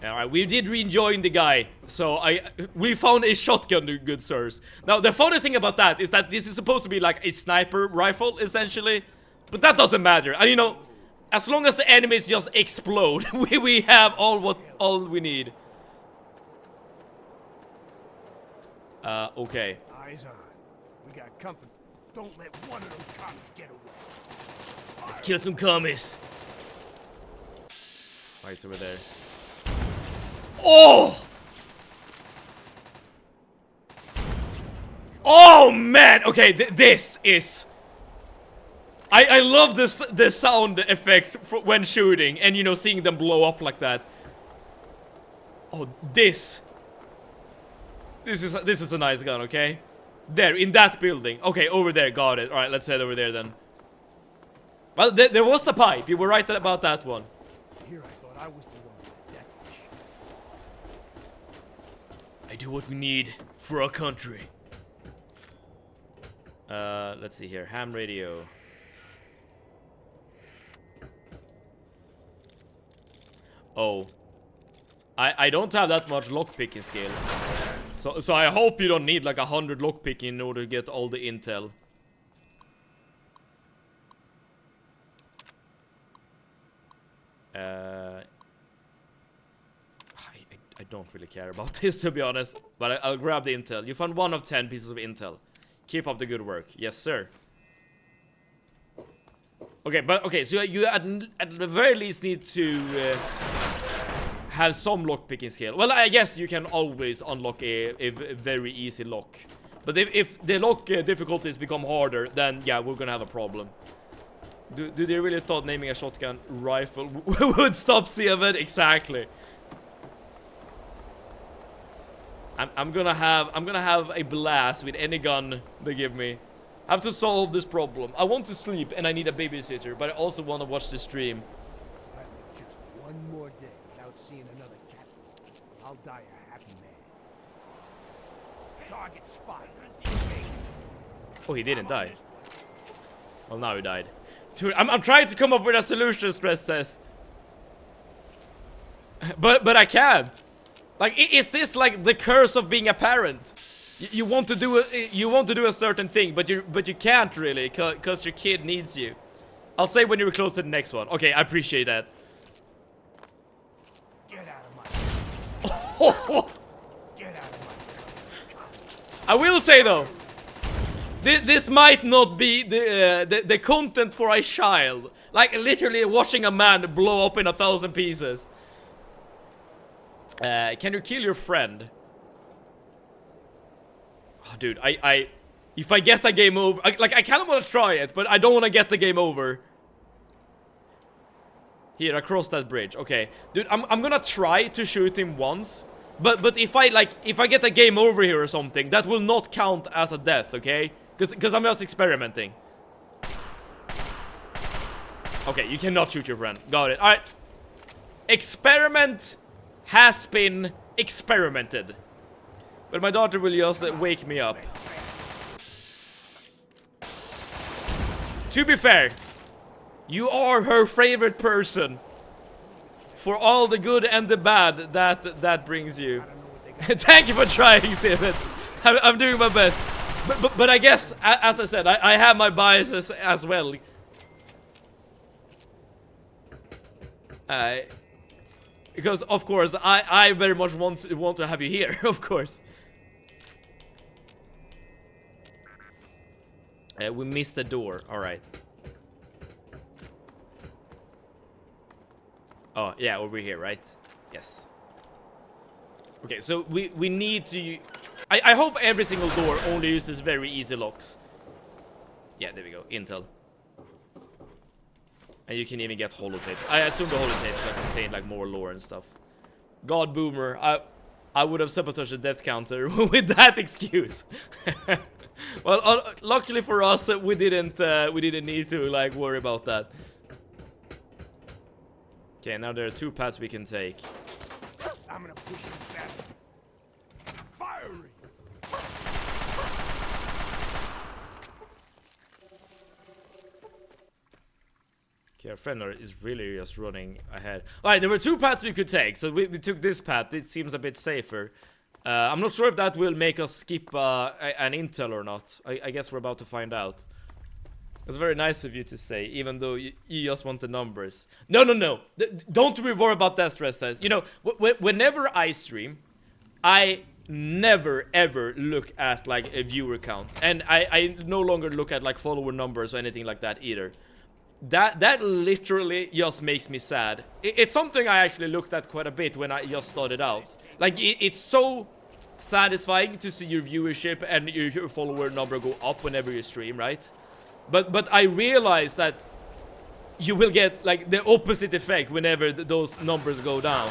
Speaker 1: Alright, we did re-join the guy. So we found a shotgun, good sirs. Now, the funny thing about that is that this is supposed to be like a sniper rifle, essentially. But that doesn't matter. You know, as long as the enemies just explode, we have all we need. Okay.
Speaker 7: Eyes on. We got company. Don't let one of those commies get away.
Speaker 1: Let's kill some commies. Why is over there? Oh! Oh man! Okay, this is. I love the sound effect when shooting, and you know, seeing them blow up like that. Oh, this is a nice gun, okay? There, in that building. Okay, over there, got it. Alright, let's head over there then. Well, there was a pipe. You were right about that one.
Speaker 7: Here I thought I was the one with the death wish.
Speaker 1: I do what we need for our country. Let's see here. Ham radio. Oh. I don't have that much lockpicking skill. So I hope you don't need like 100 lockpicking in order to get all the intel. I don't really care about this, to be honest. But I'll grab the intel. You found 1 of 10 pieces of intel. Keep up the good work. Yes, sir. Okay, but okay, so you at the very least need to have some lockpicking skill. Well, I guess you can always unlock a very easy lock. But if the lock difficulties become harder, then yeah, we're gonna have a problem. Do they really thought naming a shotgun rifle would stop Seven? Exactly. I'm gonna have a blast with any gun they give me. I have to solve this problem. I want to sleep and I need a babysitter, but I also want to watch the stream.
Speaker 7: If I live just one more day without seeing another cat, I'll die a happy man. Target spotted.
Speaker 1: Oh, he didn't die. Well, now he died. Dude, I'm trying to come up with a solution stress test. But I can't. Like, is this like the curse of being a parent? You want to do a certain thing, but you can't really, cause your kid needs you. I'll say when you're close to the next one. Okay, I appreciate that.
Speaker 7: Get out of my. Get out of my.
Speaker 1: I will say though, this might not be the content for a child. Like literally watching a man blow up in 1,000 pieces. Can you kill your friend? Oh, dude, if I get a game over, I kind of want to try it, but I don't want to get the game over. Here, across that bridge. Okay, dude, I'm gonna try to shoot him once, but if I get a game over here or something, that will not count as a death, okay? Because I'm just experimenting. Okay, you cannot shoot your friend. Got it. All right. Experiment has been experimented. But my daughter will just wake me up. To be fair, you are her favorite person. For all the good and the bad that brings you. Thank you for trying, Steven. I'm doing my best. But I guess, as I said, I have my biases as well. Because, of course, I very much want to have you here, of course. We missed the door. Alright. Oh, yeah, over here, right? Yes. Okay, so we need to... I hope every single door only uses very easy locks. Yeah, there we go. Intel. And you can even get holotapes. I assume the holotapes contain like more lore and stuff. God Boomer, I would have sabotaged the death counter with that excuse. Well, luckily for us, we didn't need to like worry about that. Okay, now there are 2 paths we can take.
Speaker 7: I'm gonna push you back. Firing!
Speaker 1: Okay, our friend is really just running ahead. Alright, there were 2 paths we could take, so we took this path. It seems a bit safer. I'm not sure if that will make us skip an intel or not. I guess we're about to find out. It's very nice of you to say, even though you just want the numbers. No. Don't be worried about that stress test. You know, whenever I stream, I never ever look at like a viewer count. And I no longer look at like follower numbers or anything like that either. That literally just makes me sad. It's something I actually looked at quite a bit when I just started out. Like, it's so satisfying to see your viewership and your follower number go up whenever you stream, right? But I realized that you will get like the opposite effect whenever those numbers go down.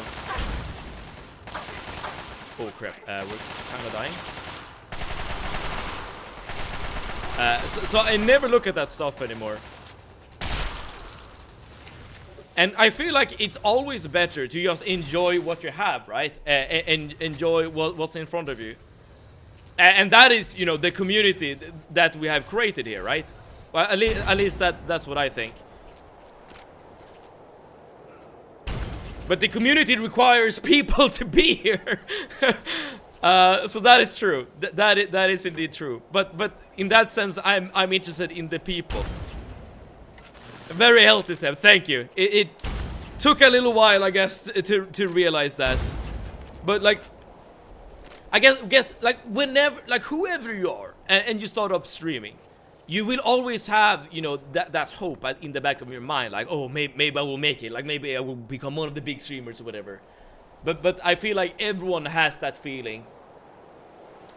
Speaker 1: Oh crap, we're kind of dying. So I never look at that stuff anymore. And I feel like it's always better to just enjoy what you have, right? And enjoy what's in front of you. And that is, you know, the community that we have created here, right? Well, at least that's what I think. But the community requires people to be here. So that is true. That is indeed true. But in that sense, I'm interested in the people. Very healthy, Seb. Thank you. It took a little while, I guess, to realize that. But like, I guess like whenever, like whoever you are, and you start up streaming, you will always have, you know, that hope in the back of your mind, like, oh, maybe I will make it, like maybe I will become one of the big streamers or whatever. But I feel like everyone has that feeling,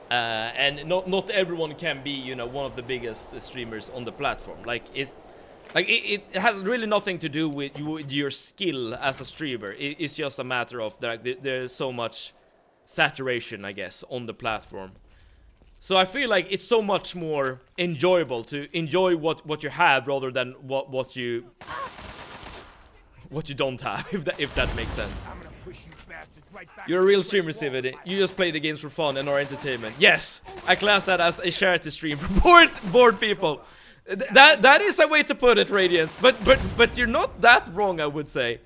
Speaker 1: and not everyone can be, you know, one of the biggest streamers on the platform. Like it has really nothing to do with your skill as a streamer. It's just a matter of that there's so much saturation, I guess, on the platform. So I feel like it's so much more enjoyable to enjoy what you have rather than what you don't have, if that makes sense. You're a real streamer, Steven. You just play the games for fun and our entertainment. Yes, I class that as a charity stream for bored people. That is a way to put it, Radiant. But you're not that wrong, I would say.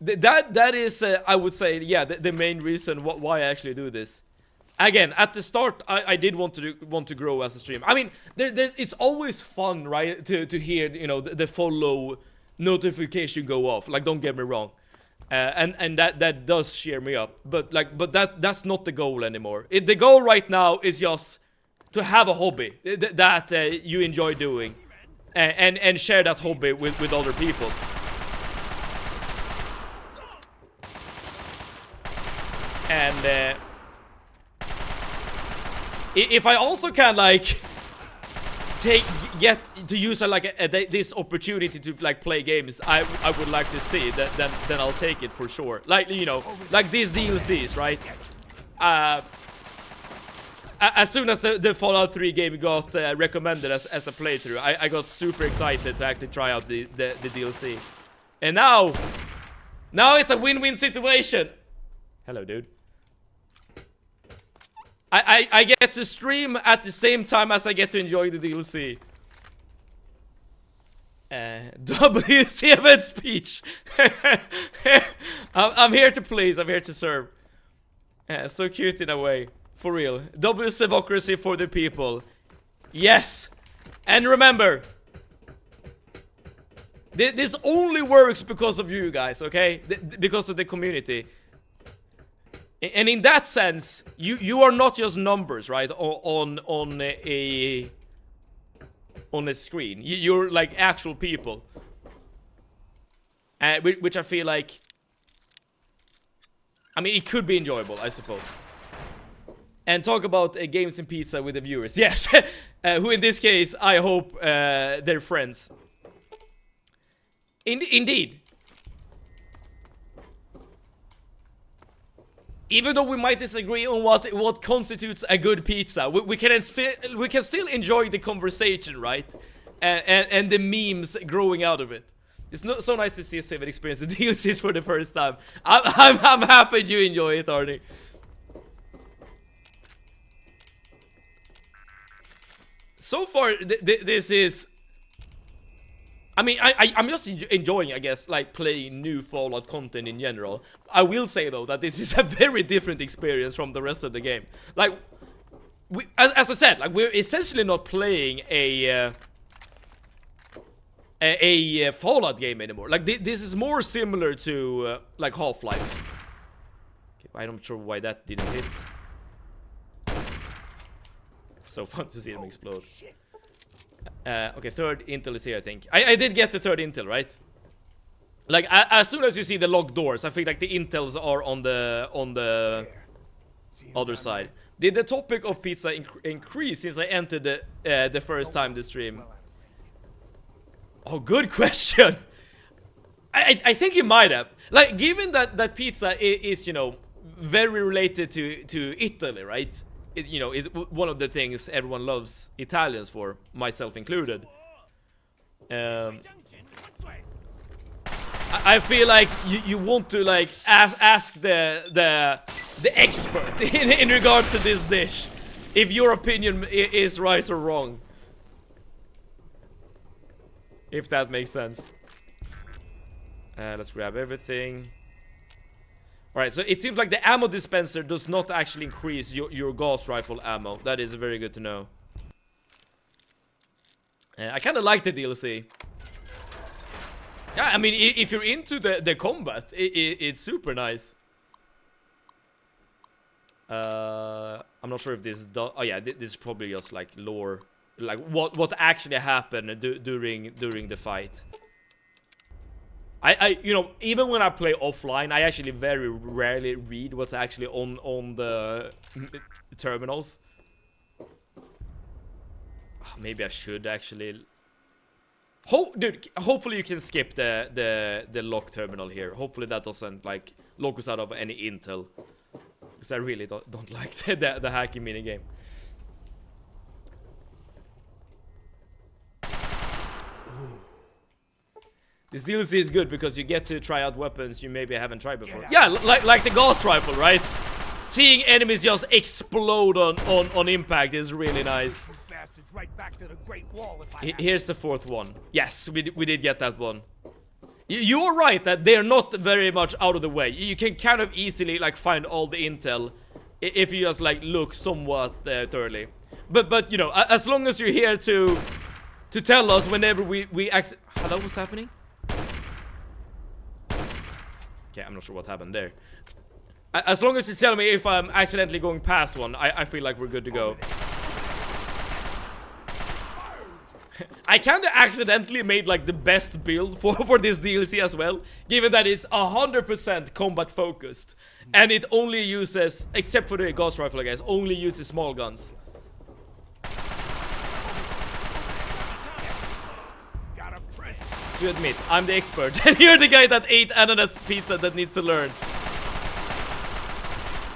Speaker 1: That is, I would say, yeah, the main reason why I actually do this. Again, at the start, I did want to grow as a streamer. I mean, it's always fun, right, to hear, you know, the follow notification go off. Like, don't get me wrong, and that does cheer me up. But that's not the goal anymore. The goal right now is just to have a hobby that you enjoy doing, and share that hobby with other people. And if I also can like get to use this opportunity to like play games I would like to see, then I'll take it for sure. Like, you know, like these DLCs, right? As soon as the Fallout 3 game got recommended as a playthrough, I got super excited to actually try out the DLC. And now it's a win-win situation. Hello, dude. I get to stream at the same time as I get to enjoy the DLC. W7 speech. I'm here to please. I'm here to serve. So cute in a way. For real. W7ocracy for the people. Yes. And remember, this only works because of you guys, okay? Because of the community. And in that sense, you are not just numbers, right? On a screen. You're like actual people. Which I feel like, I mean, it could be enjoyable, I suppose. And talk about games and pizza with the viewers. Yes, who in this case, I hope they're friends. Indeed. Even though we might disagree on what constitutes a good pizza, we can still enjoy the conversation, right? And the memes growing out of it. It's not so nice to see Civ experience the DLCs for the first time. I'm happy you enjoy it, Arnie. So far, this is... I mean, I'm just enjoying, I guess, like, playing new Fallout content in general. I will say, though, that this is a very different experience from the rest of the game. Like, as I said, like, we're essentially not playing a Fallout game anymore. Like, this is more similar to, like, Half-Life. Okay, I'm not sure why that didn't hit. So fun to see them explode. Okay, third intel is here, I think. I did get the third intel, right? Like, as soon as you see the locked doors, I feel like the intels are on the other side. Did the topic of pizza increase since I entered the first time the stream? Oh, good question. I think it might have. Like, given that pizza is, you know, very related to Italy, right? It, you know, is one of the things everyone loves Italians for, myself included. I feel like you want to like ask the expert in regards to this dish, if your opinion is right or wrong. If that makes sense. Let's grab everything. Alright, so it seems like the ammo dispenser does not actually increase your gas rifle ammo. That is very good to know. I kind of like the DLC. Yeah, I mean, if you're into the combat, it's super nice. I'm not sure if this does... Oh yeah, this is probably just like lore. Like what actually happened during the fight. You know, even when I play offline, I actually very rarely read what's actually on the terminals. Maybe I should actually. Dude, hopefully you can skip the lock terminal here. Hopefully that doesn't like lock us out of any intel, because I really don't like the hacking minigame. This DLC is good because you get to try out weapons you maybe haven't tried before. Yeah, like the gas rifle, right? Seeing enemies just explode on impact is really nice. Here's the fourth one. Yes, we did get that one. You are right that they're not very much out of the way. You can kind of easily like find all the intel if you just like look somewhat thoroughly. But you know, as long as you're here to tell us whenever we hello, what's happening? Okay, I'm not sure what happened there. As long as you tell me if I'm accidentally going past one, I feel like we're good to go. I kinda accidentally made like the best build for this DLC as well, given that it's 100% combat focused. And it only uses, except for the gas rifle I guess, only uses small guns. To admit, I'm the expert, and you're the guy that ate ananas pizza that needs to learn.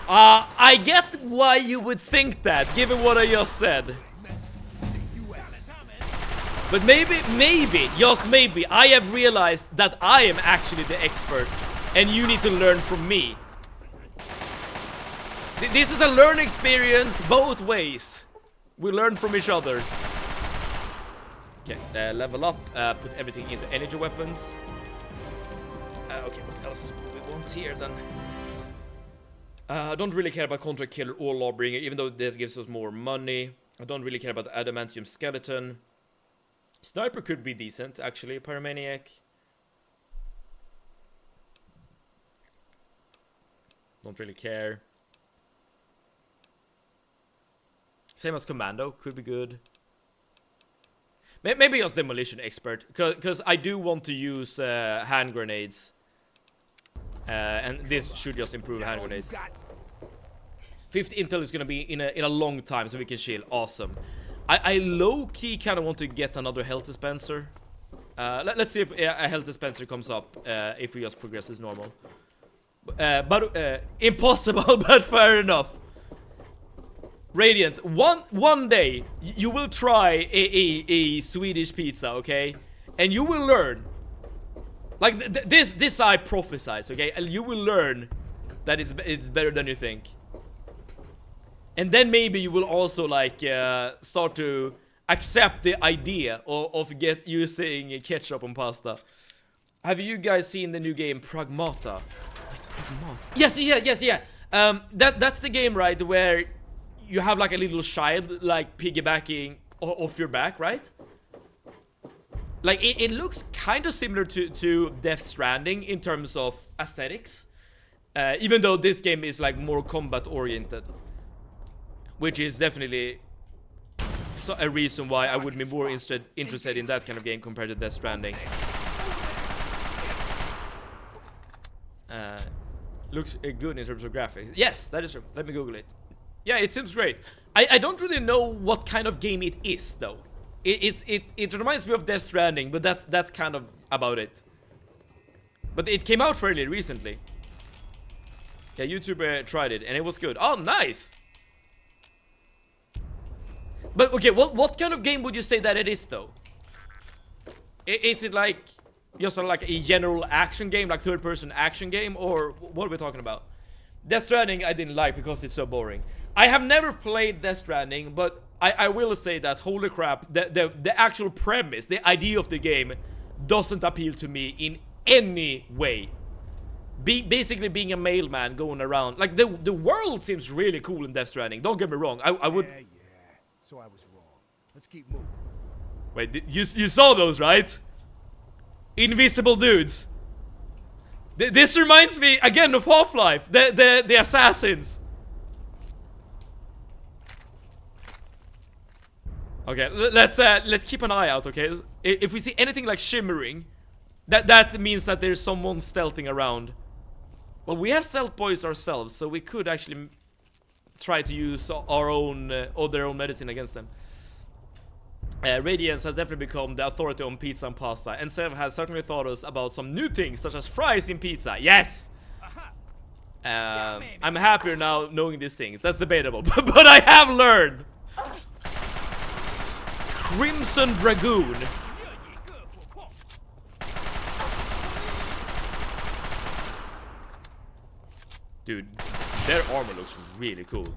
Speaker 1: I get why you would think that, given what I just said. But maybe, just maybe, I have realized that I am actually the expert, and you need to learn from me. This is a learning experience both ways. We learn from each other. Okay, level up, put everything into energy weapons. Okay, what else do we want here then? I don't really care about Contract Killer or Lawbringer, even though that gives us more money. I don't really care about the Adamantium Skeleton. Sniper could be decent, actually. Pyromaniac. Don't really care. Same as Commando, could be good. Maybe just Demolition Expert, because I do want to use hand grenades. And this should just improve hand grenades. 5th intel is gonna be in a long time, so we can chill. Awesome. I low-key kind of want to get another health dispenser. Let's see if a health dispenser comes up if we just progress as normal. But impossible, but fair enough. Radiance, one day you will try a Swedish pizza, okay? And you will learn Like this I prophesize, okay? And you will learn that it's better than you think. And then maybe you will also like start to accept the idea of using ketchup on pasta. Have you guys seen the new game Pragmata? Yes, yeah. That's the game, right, where you have like a little child like piggybacking off your back, right? Like it looks kind of similar to Death Stranding in terms of aesthetics, even though this game is like more combat oriented, which is definitely a reason why I would be more interested in that kind of game compared to Death Stranding. Looks good in terms of graphics. Yes, that is true. Let me Google it. Yeah, it seems great. I don't really know what kind of game it is though. It reminds me of Death Stranding, but that's kind of about it. But it came out fairly recently. Yeah, YouTuber tried it and it was good. Oh, nice. But okay, what kind of game would you say that it is though? Is it like just like a general action game, like third-person action game, or what are we talking about? Death Stranding I didn't like because it's so boring. I have never played Death Stranding, but I will say that, holy crap, the actual premise, the idea of the game doesn't appeal to me in any way. Basically being a mailman going around, like the world seems really cool in Death Stranding, don't get me wrong. I would...
Speaker 7: Yeah, so I was wrong. Let's keep moving.
Speaker 1: Wait, you saw those, right? Invisible dudes. This reminds me again of Half-Life, the assassins. Okay, let's keep an eye out, okay? If we see anything like shimmering, that means that there's someone stealthing around. Well, we have stealth boys ourselves, so we could actually try to use our own or their own medicine against them. Radiance has definitely become the authority on pizza and pasta, and Sev has certainly thought us about some new things, such as fries in pizza. Yes! I'm happier now knowing these things. That's debatable, but I have learned! Crimson Dragoon. Dude, their armor looks really cool.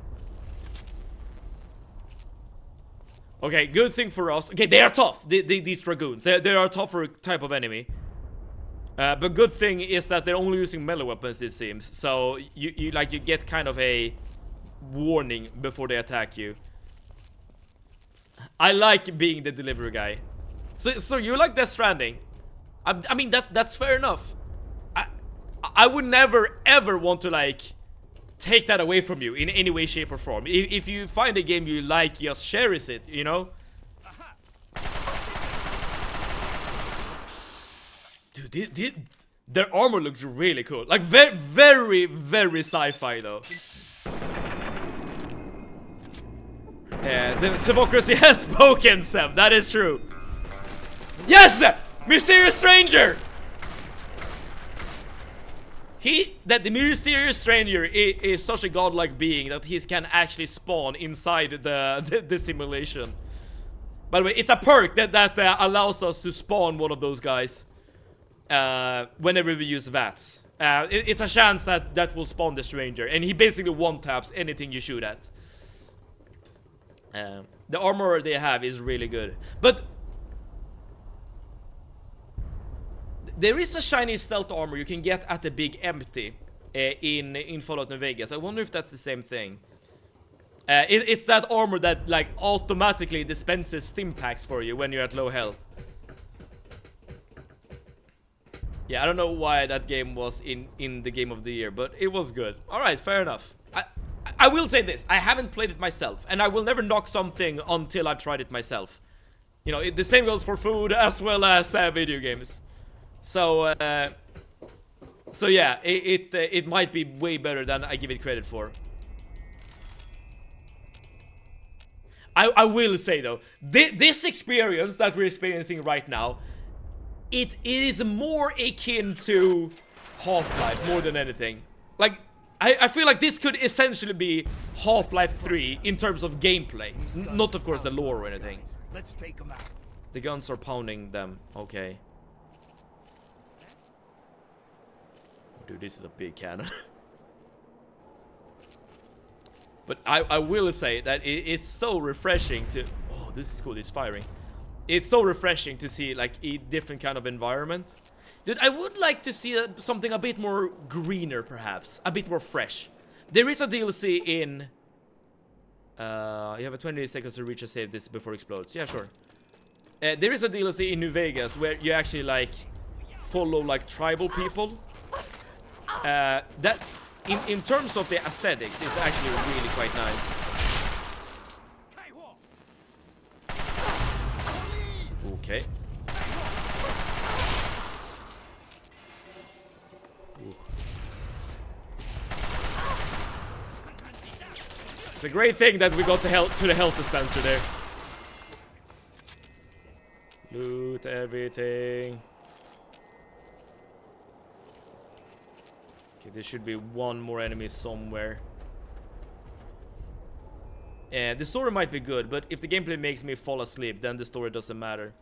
Speaker 1: Okay, good thing for us. Okay, they are tough, these Dragoons. They are a tougher type of enemy. But good thing is that they're only using melee weapons, it seems. So you get kind of a warning before they attack you. I like being the delivery guy. So you like Death Stranding? I mean that's fair enough. I would never ever want to like take that away from you in any way, shape, or form. If you find a game you like, just cherish it, you know? Dude, their armor looks really cool. Like, very, very sci-fi, though. Yeah, the Democracy has spoken, Seb. That is true. Yes! Mysterious Stranger! That the mysterious stranger is such a godlike being that he can actually spawn inside the simulation. By the way, it's a perk that allows us to spawn one of those guys whenever we use VATS. It's a chance that will spawn the stranger, and he basically one-taps anything you shoot at. The armor they have is really good, but there is a shiny stealth armor you can get at the Big Empty in Fallout New Vegas. I wonder if that's the same thing. It's that armor that like automatically dispenses stim packs for you when you're at low health. Yeah, I don't know why that game was in the game of the year, but it was good. Alright, fair enough. I will say this, I haven't played it myself, and I will never knock something until I've tried it myself. You know, the same goes for food as well as video games. So yeah, it might be way better than I give it credit for. I will say though, this experience that we're experiencing right now, it is more akin to Half-Life more than anything. Like, I feel like this could essentially be Half-Life 3 in terms of gameplay, not of course the lore or anything.
Speaker 7: Let's take them out.
Speaker 1: The guns are pounding them. Okay. dude, this is a big cannon. But I will say that it's so refreshing to... Oh, this is cool, it's firing. It's so refreshing to see, like, a different kind of environment. Dude, I would like to see something a bit more greener, perhaps. A bit more fresh. There is a DLC in... you have a 20 seconds to reach a save this before it explodes. Yeah, sure. There is a DLC in New Vegas where you actually, like, follow, like, tribal people. That... In terms of the aesthetics, it's actually really quite nice. Okay. Ooh. It's a great thing that we got to the health dispenser there. Loot everything. There should be one more enemy somewhere. The story might be good, but if the gameplay makes me fall asleep, then the story doesn't matter.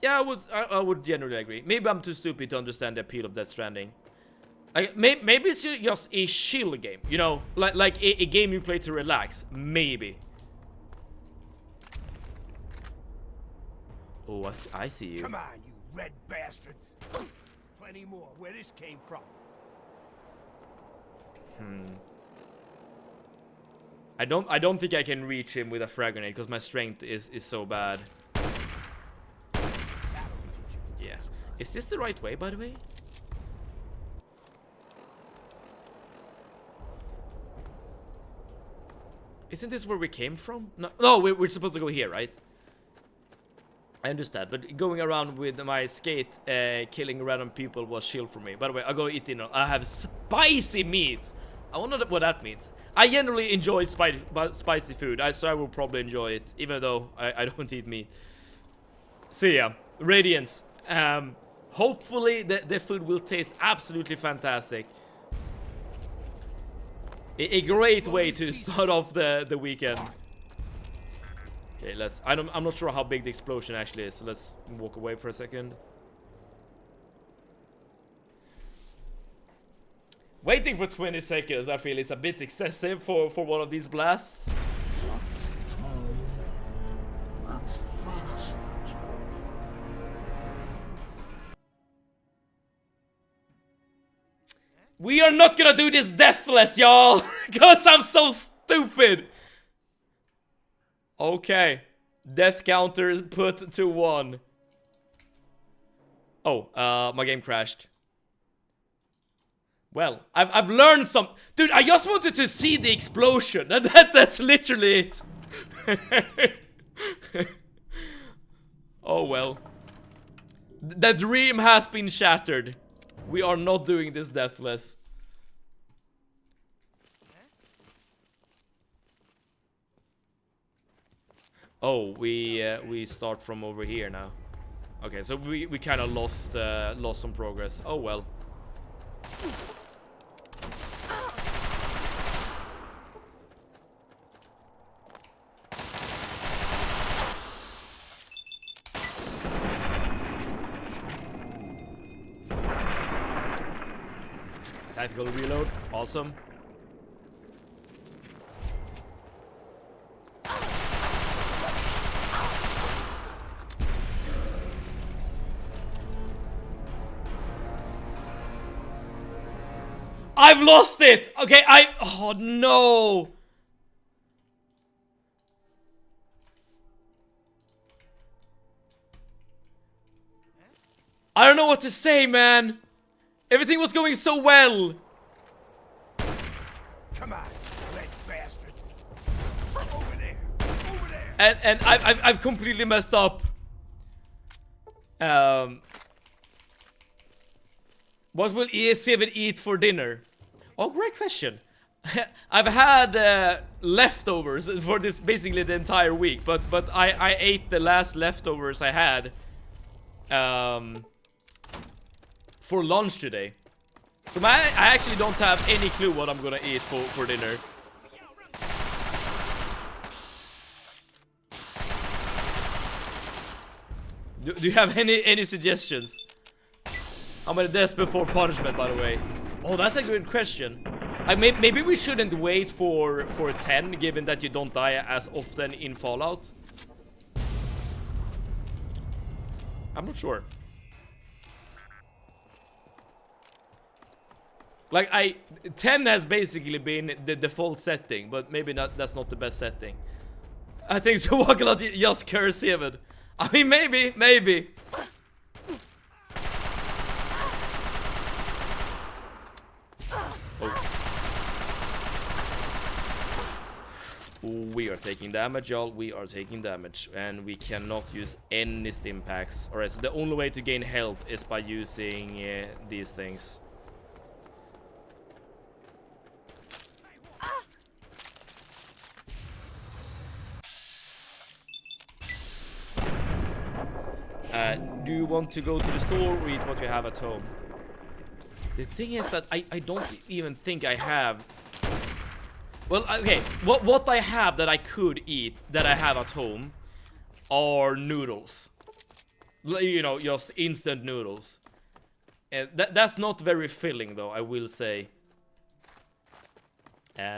Speaker 1: Yeah, I would generally agree. Maybe I'm too stupid to understand the appeal of Death Stranding. Maybe it's just a chill game, you know, like a game you play to relax. Maybe. Oh, I see you.
Speaker 7: Come on, you red bastards. Plenty more where this came from.
Speaker 1: I don't think I can reach him with a frag grenade because my strength is so bad. Yeah. Is this the right way, by the way? Isn't this where we came from? No, we're supposed to go here, right? I understand, but going around with my skate, killing random people was chill for me. By the way, I'll go eat dinner. I have spicy meat. I wonder what that means. I generally enjoy spicy food, so I will probably enjoy it, even though I don't eat meat. So yeah, Radiance. Hopefully the food will taste absolutely fantastic. A great way to start off the weekend. Okay, I'm not sure how big the explosion actually is, so let's walk away for a second. Waiting for 20 seconds, I feel it's a bit excessive for one of these blasts. We are not gonna do this deathless, y'all! Because I'm so stupid! Okay. Death counter is put to 1. Oh, my game crashed. Well, I've learned some... Dude, I just wanted to see the explosion. That's literally it. Oh, well. The dream has been shattered. We are not doing this deathless. Oh, we start from over here now. Okay, so we kind of lost some progress. Oh well. Tactical reload, awesome. I've lost it! Okay, oh no! I don't know what to say, man. Everything was going so well.
Speaker 7: Come on, red bastards. Over there.
Speaker 1: And I've completely messed up. What will ES7 eat for dinner? Oh, great question. I've had leftovers for this basically the entire week, but I ate the last leftovers I had for lunch today. So I actually don't have any clue what I'm gonna eat for dinner. Do you have any suggestions? How many deaths before punishment, by the way? Oh, that's a good question. Maybe we shouldn't wait for 10, given that you don't die as often in Fallout. I'm not sure. Like 10 has basically been the default setting, but maybe that's not the best setting. I think so. Walk a lot just curse even. I mean, maybe. Oh. We are taking damage, y'all. We are taking damage, and we cannot use any stim packs. Alright, so the only way to gain health is by using these things. Do you want to go to the store or eat what you have at home? The thing is that I don't even think I have... Well, okay, what I have that I could eat, that I have at home, are noodles. You know, just instant noodles. That's not very filling, though, I will say.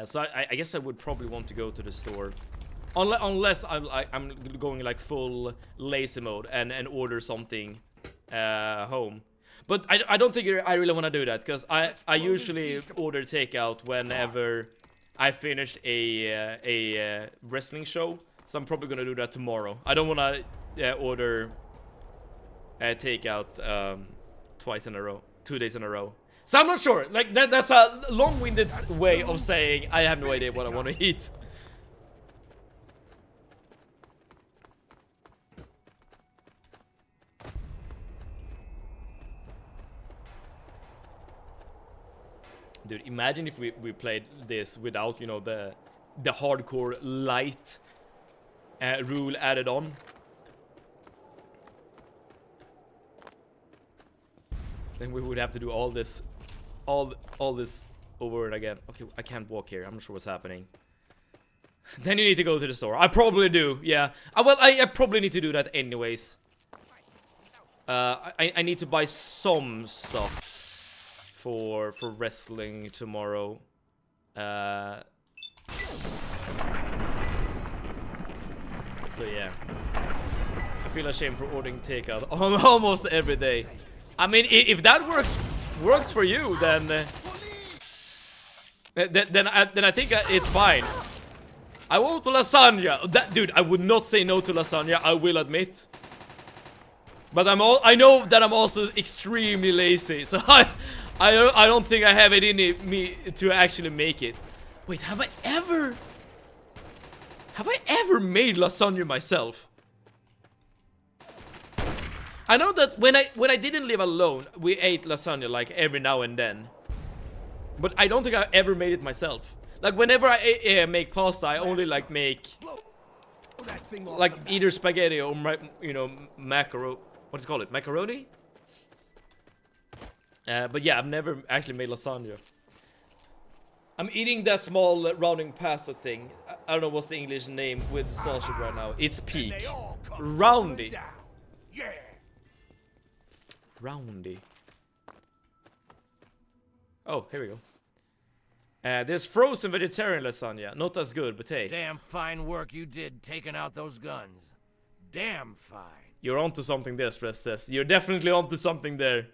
Speaker 1: So I guess I would probably want to go to the store. Unless I'm going like full lazy mode and order something home. But I don't think I really want to do that, because I usually order takeout whenever I finished a wrestling show. So I'm probably gonna do that tomorrow. I don't want to order takeout twice in a row, 2 days in a row. So I'm not sure. Like that's a long-winded way of saying I have no idea what I want to eat. Dude, imagine if we played this without, you know, the hardcore light rule added on. Then we would have to do all this over and again. Okay, I can't walk here. I'm not sure what's happening. Then you need to go to the store. I probably do, yeah. Well, I probably need to do that anyways. I need to buy some stuff for wrestling tomorrow. So yeah, I feel ashamed for ordering takeout almost every day. I mean, if that works for you, then I think it's fine. I want lasagna. Dude, I would not say no to lasagna, I will admit. But I know that I'm also extremely lazy, so I don't think I have it in me to actually make it. Wait, have I ever made lasagna myself? I know that when I didn't live alone, we ate lasagna like every now and then. But I don't think I ever made it myself. Like whenever I make pasta, I only like make like either spaghetti or you know, macaroni. What do you call it? Macaroni? But yeah, I've never actually made lasagna. I'm eating that small rounding pasta thing. I don't know what's the English name with the sausage right now. It's peak. Roundy.
Speaker 7: Yeah.
Speaker 1: Roundy. Oh, here we go. There's frozen vegetarian lasagna. Not as good, but hey.
Speaker 15: Damn fine work you did taking out those guns. Damn fine.
Speaker 1: You're onto something there, Stress Test. You're definitely onto something there.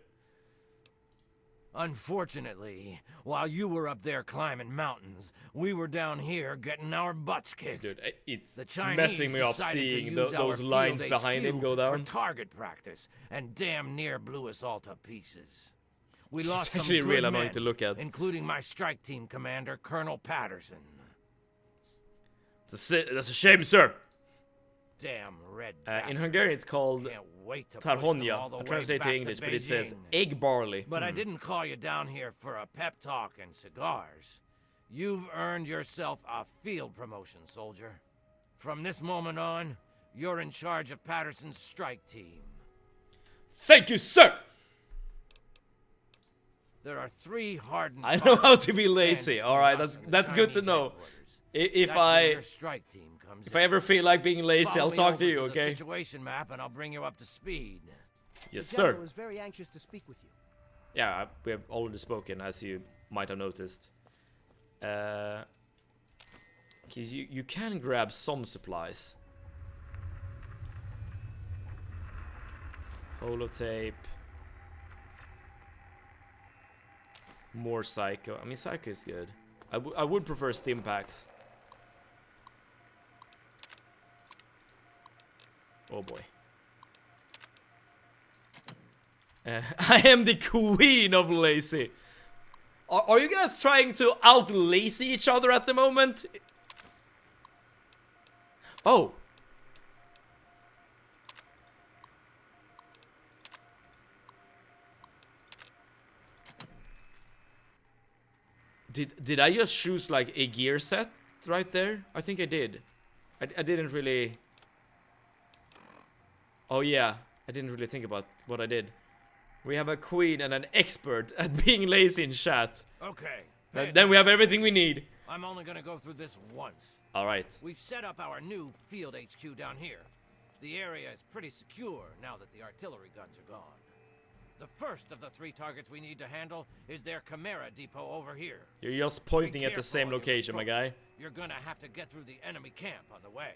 Speaker 15: Unfortunately, while you were up there climbing mountains, we were down here getting our butts kicked.
Speaker 1: Dude, it's
Speaker 15: the Chinese
Speaker 1: messing me up seeing those lines behind him go down.
Speaker 15: For target practice, and damn near blew us all to pieces. We lost
Speaker 1: it's actually
Speaker 15: some
Speaker 1: real
Speaker 15: good
Speaker 1: annoying
Speaker 15: men,
Speaker 1: to look at.
Speaker 15: including my strike team commander, Colonel Patterson.
Speaker 1: That's a shame, sir.
Speaker 15: Damn red
Speaker 1: in Hungarian it's called tarhonya. I translate to English, but it says egg barley.
Speaker 15: But I didn't call you down here for a pep talk and cigars. You've earned yourself a field promotion, soldier. From this moment on, you're in charge of Patterson's strike team.
Speaker 1: Thank you, sir!
Speaker 15: There are 3 hardened...
Speaker 1: I know how to be lazy, alright, that's good to know. If I ever feel like being lazy, I'll talk to you, okay?
Speaker 15: Situation map, and I'll bring you up to speed.
Speaker 1: Yes,
Speaker 16: the
Speaker 1: sir.
Speaker 16: general is very anxious to speak with you.
Speaker 1: Yeah, we have already spoken, as you might have noticed. You can grab some supplies. Holotape. More Psycho. I mean, Psycho is good. I would prefer stim packs. Oh boy. I am the queen of lazy. Are you guys trying to out-lazy each other at the moment? Oh. Did I just choose like a gear set right there? I think I did. I didn't really... Oh yeah, I didn't really think about what I did. We have a queen and an expert at being lazy in chat.
Speaker 15: Okay.
Speaker 1: Then we have everything we need.
Speaker 15: I'm only gonna go through this once.
Speaker 1: Alright.
Speaker 15: We've set up our new field HQ down here. The area is pretty secure now that the artillery guns are gone. The first of the 3 targets we need to handle is their Chimera depot over here.
Speaker 1: You're just pointing at the same location, my guy.
Speaker 15: You're gonna have to get through the enemy camp on the way.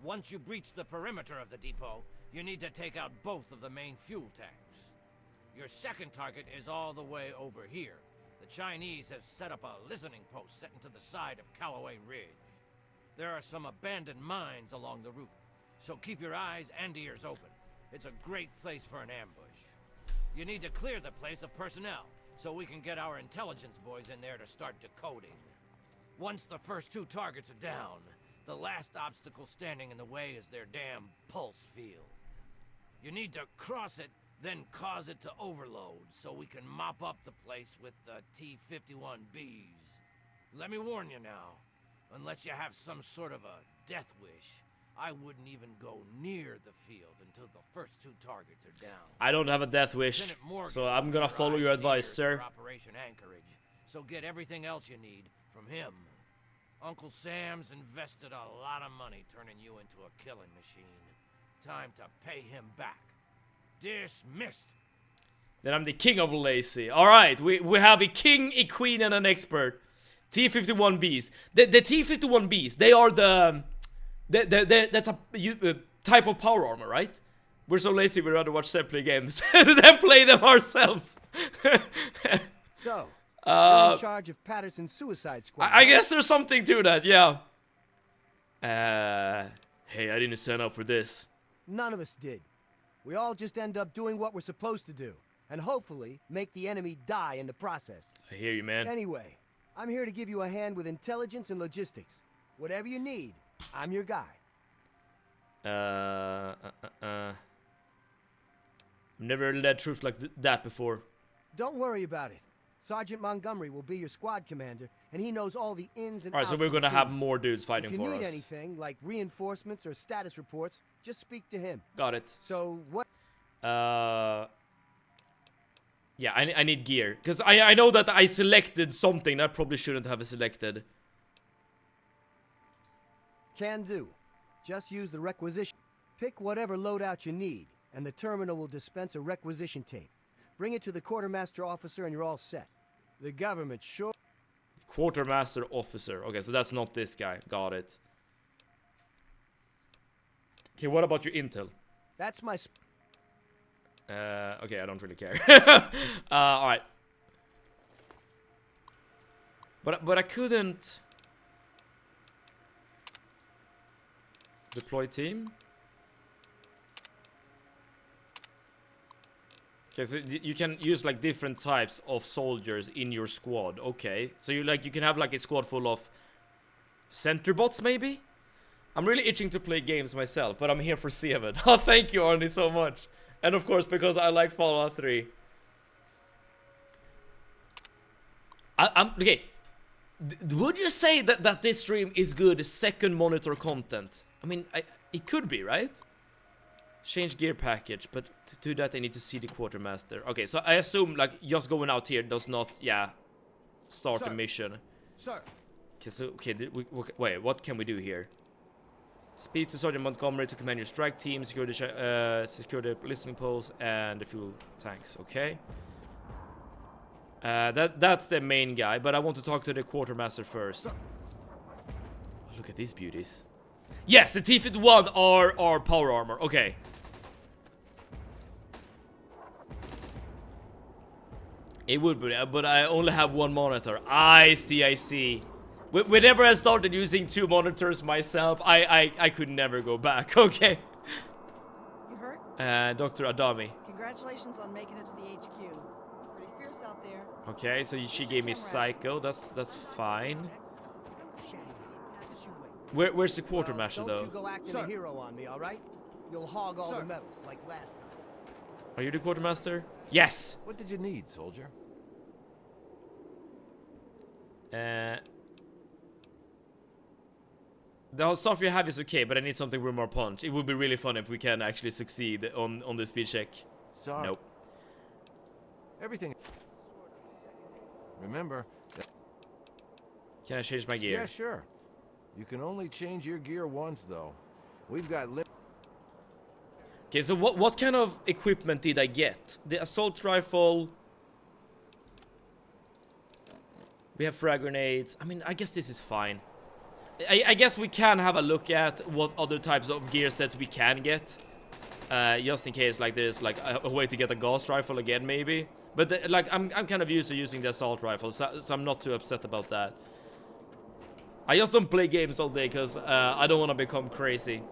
Speaker 15: Once you breach the perimeter of the depot, you need to take out both of the main fuel tanks. Your second target is all the way over here. The Chinese have set up a listening post set into the side of Callaway Ridge. There are some abandoned mines along the route, so keep your eyes and ears open. It's a great place for an ambush. You need to clear the place of personnel, so we can get our intelligence boys in there to start decoding. Once the first 2 targets are down, the last obstacle standing in the way is their damn pulse field. You need to cross it, then cause it to overload, so we can mop up the place with the T-51Bs. Let me warn you now, unless you have some sort of a death wish, I wouldn't even go near the field until the first 2 targets are down.
Speaker 1: I don't have a death wish, so I'm gonna follow your advice, sir.
Speaker 15: Operation Anchorage, so get everything else you need from him. Uncle Sam's invested a lot of money turning you into a killing machine. Time to pay him back. Dismissed.
Speaker 1: Then I'm the king of lazy. Alright, we have a king, a queen, and an expert. T-51Bs. The T-51Bs, they are that's a type of power armor, right? We're so lazy we'd rather watch Seb play games than play them ourselves.
Speaker 7: So, you're in charge of Patterson's suicide squad.
Speaker 1: I guess there's something to that, yeah. Hey, I didn't sign up for this.
Speaker 7: None of us did. We all just end up doing what we're supposed to do, and hopefully make the enemy die in the process.
Speaker 1: I hear you, man.
Speaker 7: Anyway, I'm here to give you a hand with intelligence and logistics. Whatever you need, I'm your guy.
Speaker 1: Never led troops like that before.
Speaker 7: Don't worry about it. Sergeant Montgomery will be your squad commander, and he knows all the ins and outs.
Speaker 1: Alright, so we're gonna have more dudes fighting for us.
Speaker 7: If you need anything, like reinforcements or status reports, just speak to him.
Speaker 1: Got it.
Speaker 7: So, what?
Speaker 1: Yeah, I need gear. Because I know that I selected something that I probably shouldn't have selected.
Speaker 7: Can do. Just use the requisition. Pick whatever loadout you need, and the terminal will dispense a requisition tape. Bring it to the quartermaster officer and you're all set. The government sure...
Speaker 1: Quartermaster officer. Okay, so that's not this guy. Got it. Okay, what about your intel?
Speaker 7: That's my...
Speaker 1: Okay, I don't really care. Alright. But I couldn't... Deploy team? Okay, so you can use like different types of soldiers in your squad. Okay, so you can have like a squad full of center bots maybe? I'm really itching to play games myself, but I'm here for 7. Oh, thank you, Arnie, so much. And of course, because I like Fallout 3. Okay. Would you say that this stream is good second monitor content? I mean, it could be, right? Change gear package, but to do that I need to see the quartermaster. Okay, so I assume like just going out here does not, start the mission.
Speaker 7: Sir.
Speaker 1: Okay, so wait, what can we do here? Speak to Sergeant Montgomery to command your strike team, secure the listening post and the fuel tanks. Okay. That's the main guy, but I want to talk to the quartermaster first. Oh, look at these beauties. Yes, the T-Fit 1 are power armor. Okay. It would be, but I only have one monitor. I see. Whenever I started using 2 monitors myself, I could never go back. Okay.
Speaker 16: You hurt?
Speaker 1: Dr. Adami.
Speaker 16: Congratulations on making it to the HQ. It's pretty fierce out there.
Speaker 1: Okay, so she gave me Psycho. That's fine. Where's the quartermaster though?
Speaker 17: Don't you go acting a hero on me, all right? You'll hog all the medals like last time.
Speaker 1: Are you the quartermaster? Yes.
Speaker 15: What did you need, soldier?
Speaker 1: The stuff you have is okay, but I need something with more punch. It would be really fun if we can actually succeed on the speed check.
Speaker 15: Sorry.
Speaker 1: Nope.
Speaker 15: Everything. Remember.
Speaker 1: Can I change my gear?
Speaker 15: Yeah, sure. You can only change your gear once, though. We've got.
Speaker 1: Okay, so what kind of equipment did I get? The assault rifle. We have frag grenades. I mean, I guess this is fine. I guess we can have a look at what other types of gear sets we can get. Just in case, like, there's like a way to get a ghost rifle again, maybe. But like, I'm kind of used to using the assault rifle, so I'm not too upset about that. I just don't play games all day because I don't want to become crazy.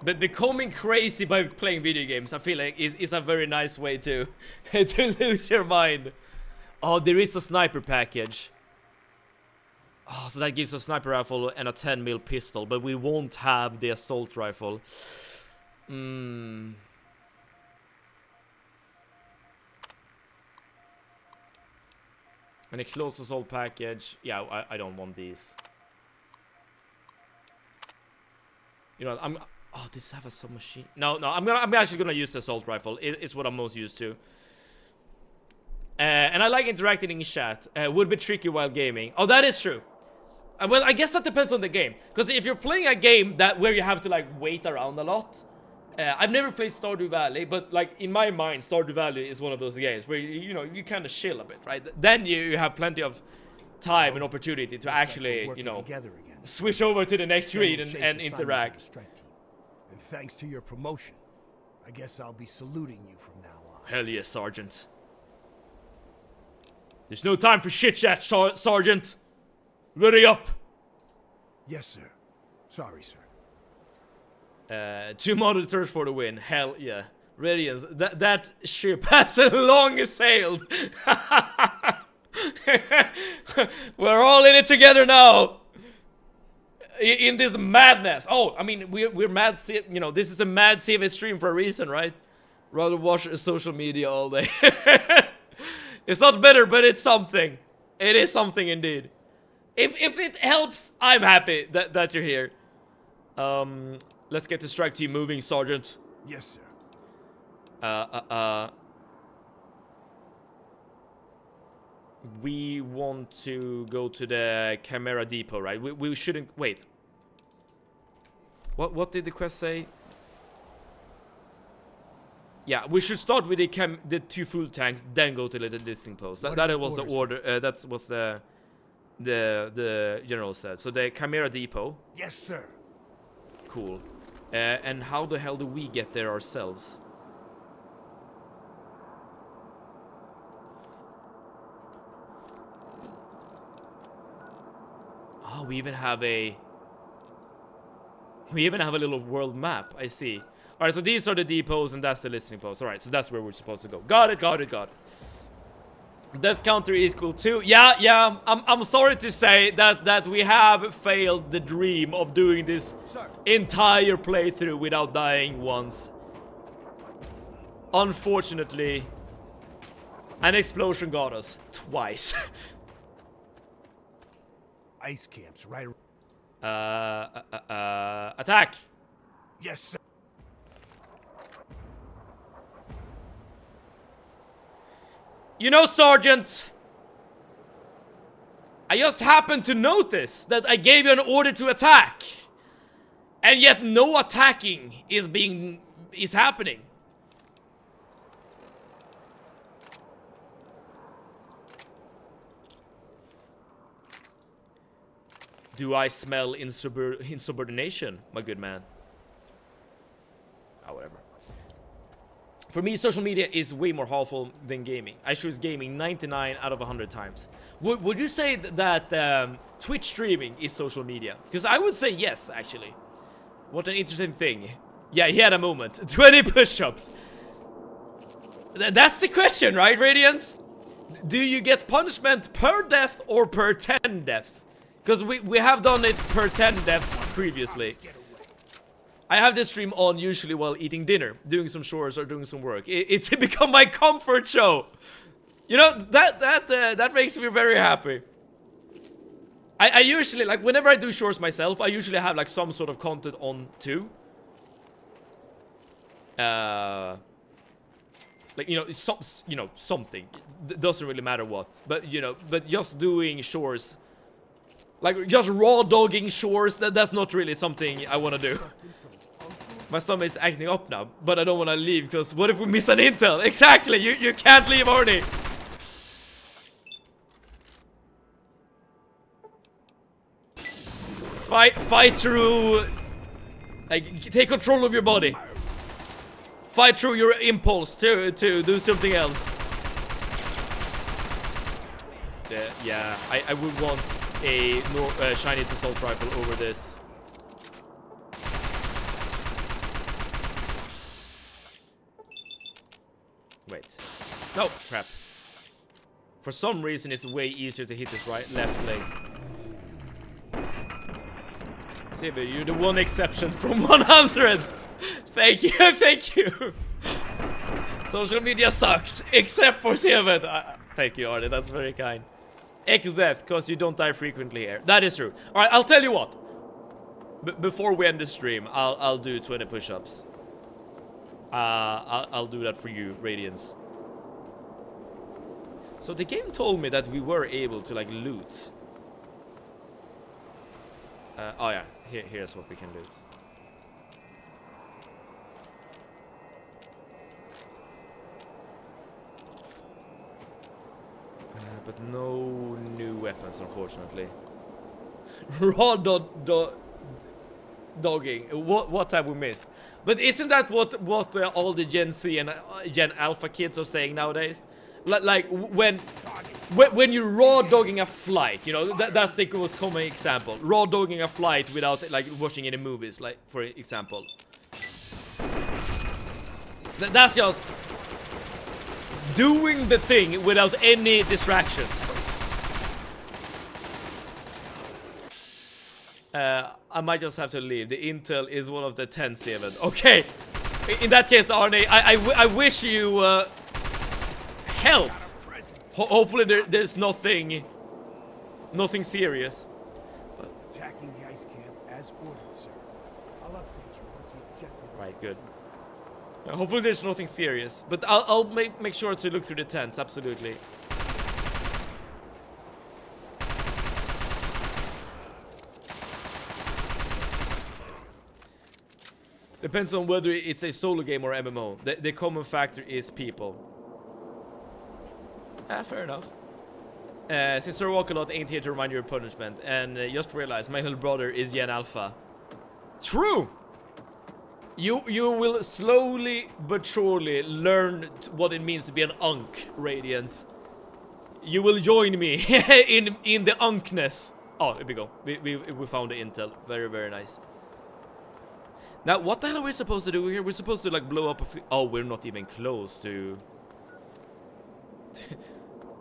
Speaker 1: But becoming crazy by playing video games, I feel like is a very nice way to to lose your mind. Oh, there is a sniper package. Oh, so that gives us a sniper rifle and a 10mm pistol, but we won't have the assault rifle. And a close assault package. Yeah, I don't want these. You know, oh, does this have a submachine? No, I'm actually gonna use the assault rifle. It's what I'm most used to. And I like interacting in chat. Would be tricky while gaming. Oh, that is true. Well, I guess that depends on the game. Because if you're playing a game where you have to like wait around a lot. I've never played Stardew Valley, but like in my mind, Stardew Valley is one of those games where you know you kind of chill a bit, right? Then you have plenty of time and opportunity to actually, you know, switch over to the next screen and interact.
Speaker 7: And thanks to your promotion, I guess I'll be saluting you from now on.
Speaker 1: Hell yes, Sergeant. There's no time for shit chat, Sergeant. Ready up.
Speaker 7: Yes, sir. Sorry, sir.
Speaker 1: 2 monitors for the win. Hell yeah. Radiance. That ship has long sailed. We're all in it together now. In this madness. Oh, I mean, we're mad. You know, this is the mad CV stream for a reason, right? Rather watch social media all day. It's not better, but it's something. It is something indeed. If it helps, I'm happy that you're here. Let's get the strike team moving, Sergeant.
Speaker 7: Yes, sir.
Speaker 1: We want to go to the Chimera Depot, right? We shouldn't wait. What did the quest say? Yeah, we should start with the 2 fuel tanks, then go to the listing post. That was the order. That's what the general said. So the Chimera Depot.
Speaker 7: Yes, sir.
Speaker 1: Cool. And how the hell do we get there ourselves? Oh, we even have a little world map. I see. All right, so these are the depots and that's the listening post. All right, so that's where we're supposed to go. Got it. Death counter is equal to. Yeah. I'm sorry to say that we have failed the dream of doing this entire playthrough without dying once. Unfortunately, an explosion got us twice.
Speaker 7: Ice camps, right?
Speaker 1: Attack.
Speaker 7: Yes, sir.
Speaker 1: You know, Sergeant, I just happened to notice that I gave you an order to attack, and yet no attacking is happening. Do I smell insubordination, my good man? Ah, whatever. For me, social media is way more harmful than gaming. I choose gaming 99 out of 100 times. Would you say that Twitch streaming is social media? Because I would say yes, actually. What an interesting thing. Yeah, he had a moment. 20 push-ups. That's the question, right, Radiance? Do you get punishment per death or per 10 deaths? Because we have done it per 10 deaths previously. I have this stream on usually while eating dinner, doing some chores or doing some work. It's become my comfort show. You know, that makes me very happy. I usually, like, whenever I do chores myself, I usually have, like, some sort of content on, too. Like, you know, something. Doesn't really matter what. But, you know, but just doing chores. Like, just raw dogging chores, that's not really something I want to do. My stomach is acting up now, but I don't want to leave, because what if we miss an intel? Exactly, you can't leave, Arnie. Fight through, like, take control of your body. Fight through your impulse to do something else. Yeah, I would want a Chinese assault rifle over this. Wait. No, crap. For some reason, it's way easier to hit this left leg. Sibby, you're the one exception from 100. Thank you, thank you. Social media sucks, except for 7. Thank you, Arnie, that's very kind. X-death, because you don't die frequently here. That is true. Alright, I'll tell you what. Before we end the stream, I'll do 20 push-ups. I'll do that for you, Radiance. So the game told me that we were able to, like, loot. Oh yeah, here's what we can loot. But no new weapons, unfortunately. Raw dogging. What have we missed? But isn't that what all the Gen Z and Gen Alpha kids are saying nowadays? Like when you're raw dogging a flight, you know, that's the most common example. Raw dogging a flight without, like, watching any movies, like, for example. That's just doing the thing without any distractions. I might just have to leave. The intel is one of the 10-7. Okay. In that case, Arnie, I wish you help. Hopefully there's nothing serious.
Speaker 7: Attacking the ice camp as ordered, sir. I'll update you once you objective.
Speaker 1: Right, good. Hopefully there's nothing serious, but I'll make sure to look through the tents, absolutely. Depends on whether it's a solo game or MMO. The common factor is people. Fair enough. Since Sir Walkalot ain't here to remind you of punishment, and just realize my little brother is Gen Alpha. True! You will slowly but surely learn what it means to be an unk, Radiance. You will join me in the unkness. Oh, here we go. We found the intel. Very, very nice. Now, what the hell are we supposed to do here? We're supposed to, like, blow up a oh, we're not even close to...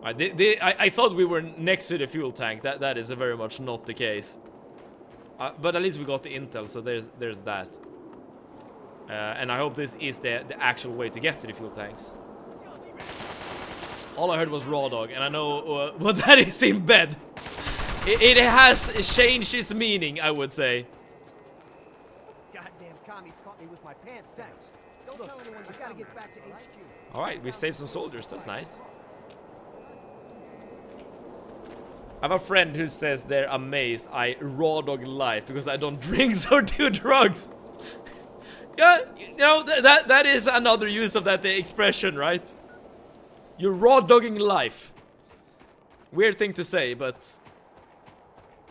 Speaker 1: I thought we were next to the fuel tank. That is very much not the case. But at least we got the intel, so there's that. And I hope this is the actual way to get to the fuel tanks. All I heard was raw dog, and I know what that is in bed. It has changed its meaning, I would say.
Speaker 17: Goddamn commies caught me with my pants. Thanks. Don't tell anyone. I gotta get back to HQ.
Speaker 1: All right, we saved some soldiers. That's nice. I have a friend who says they're amazed I raw dog life because I don't drink or do drugs. Yeah, you know, that is another use of that expression, right? You're raw dogging life. Weird thing to say, but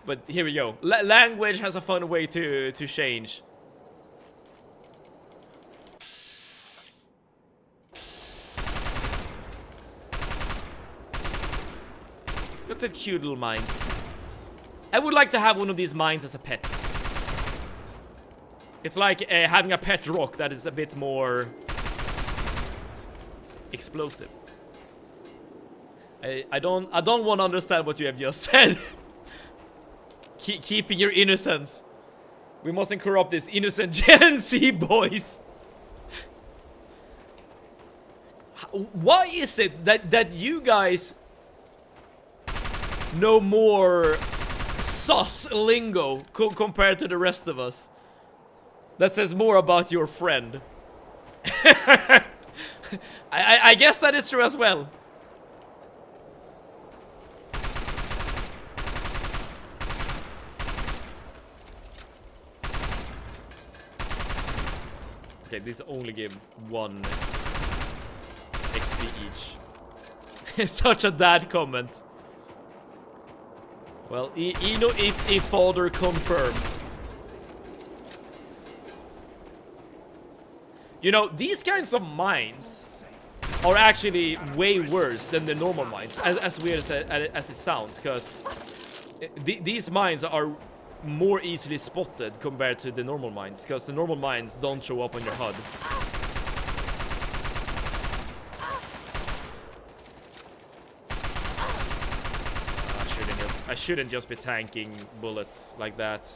Speaker 1: But here we go. Language has a fun way to change. Look at cute little mines. I would like to have one of these mines as a pet. It's like having a pet rock that is a bit more explosive. I don't want to understand what you have just said. Keeping your innocence. We mustn't corrupt this innocent Gen Z boys. Why is it that you guys know more sus lingo compared to the rest of us? That says more about your friend. I guess that is true as well. Okay, this only give 1 XP each. Such a dad comment. Well, Ino is a father confirmed. You know, these kinds of mines are actually way worse than the normal mines, as weird as it sounds, because these mines are more easily spotted compared to the normal mines, because the normal mines don't show up on your HUD. I shouldn't just be tanking bullets like that.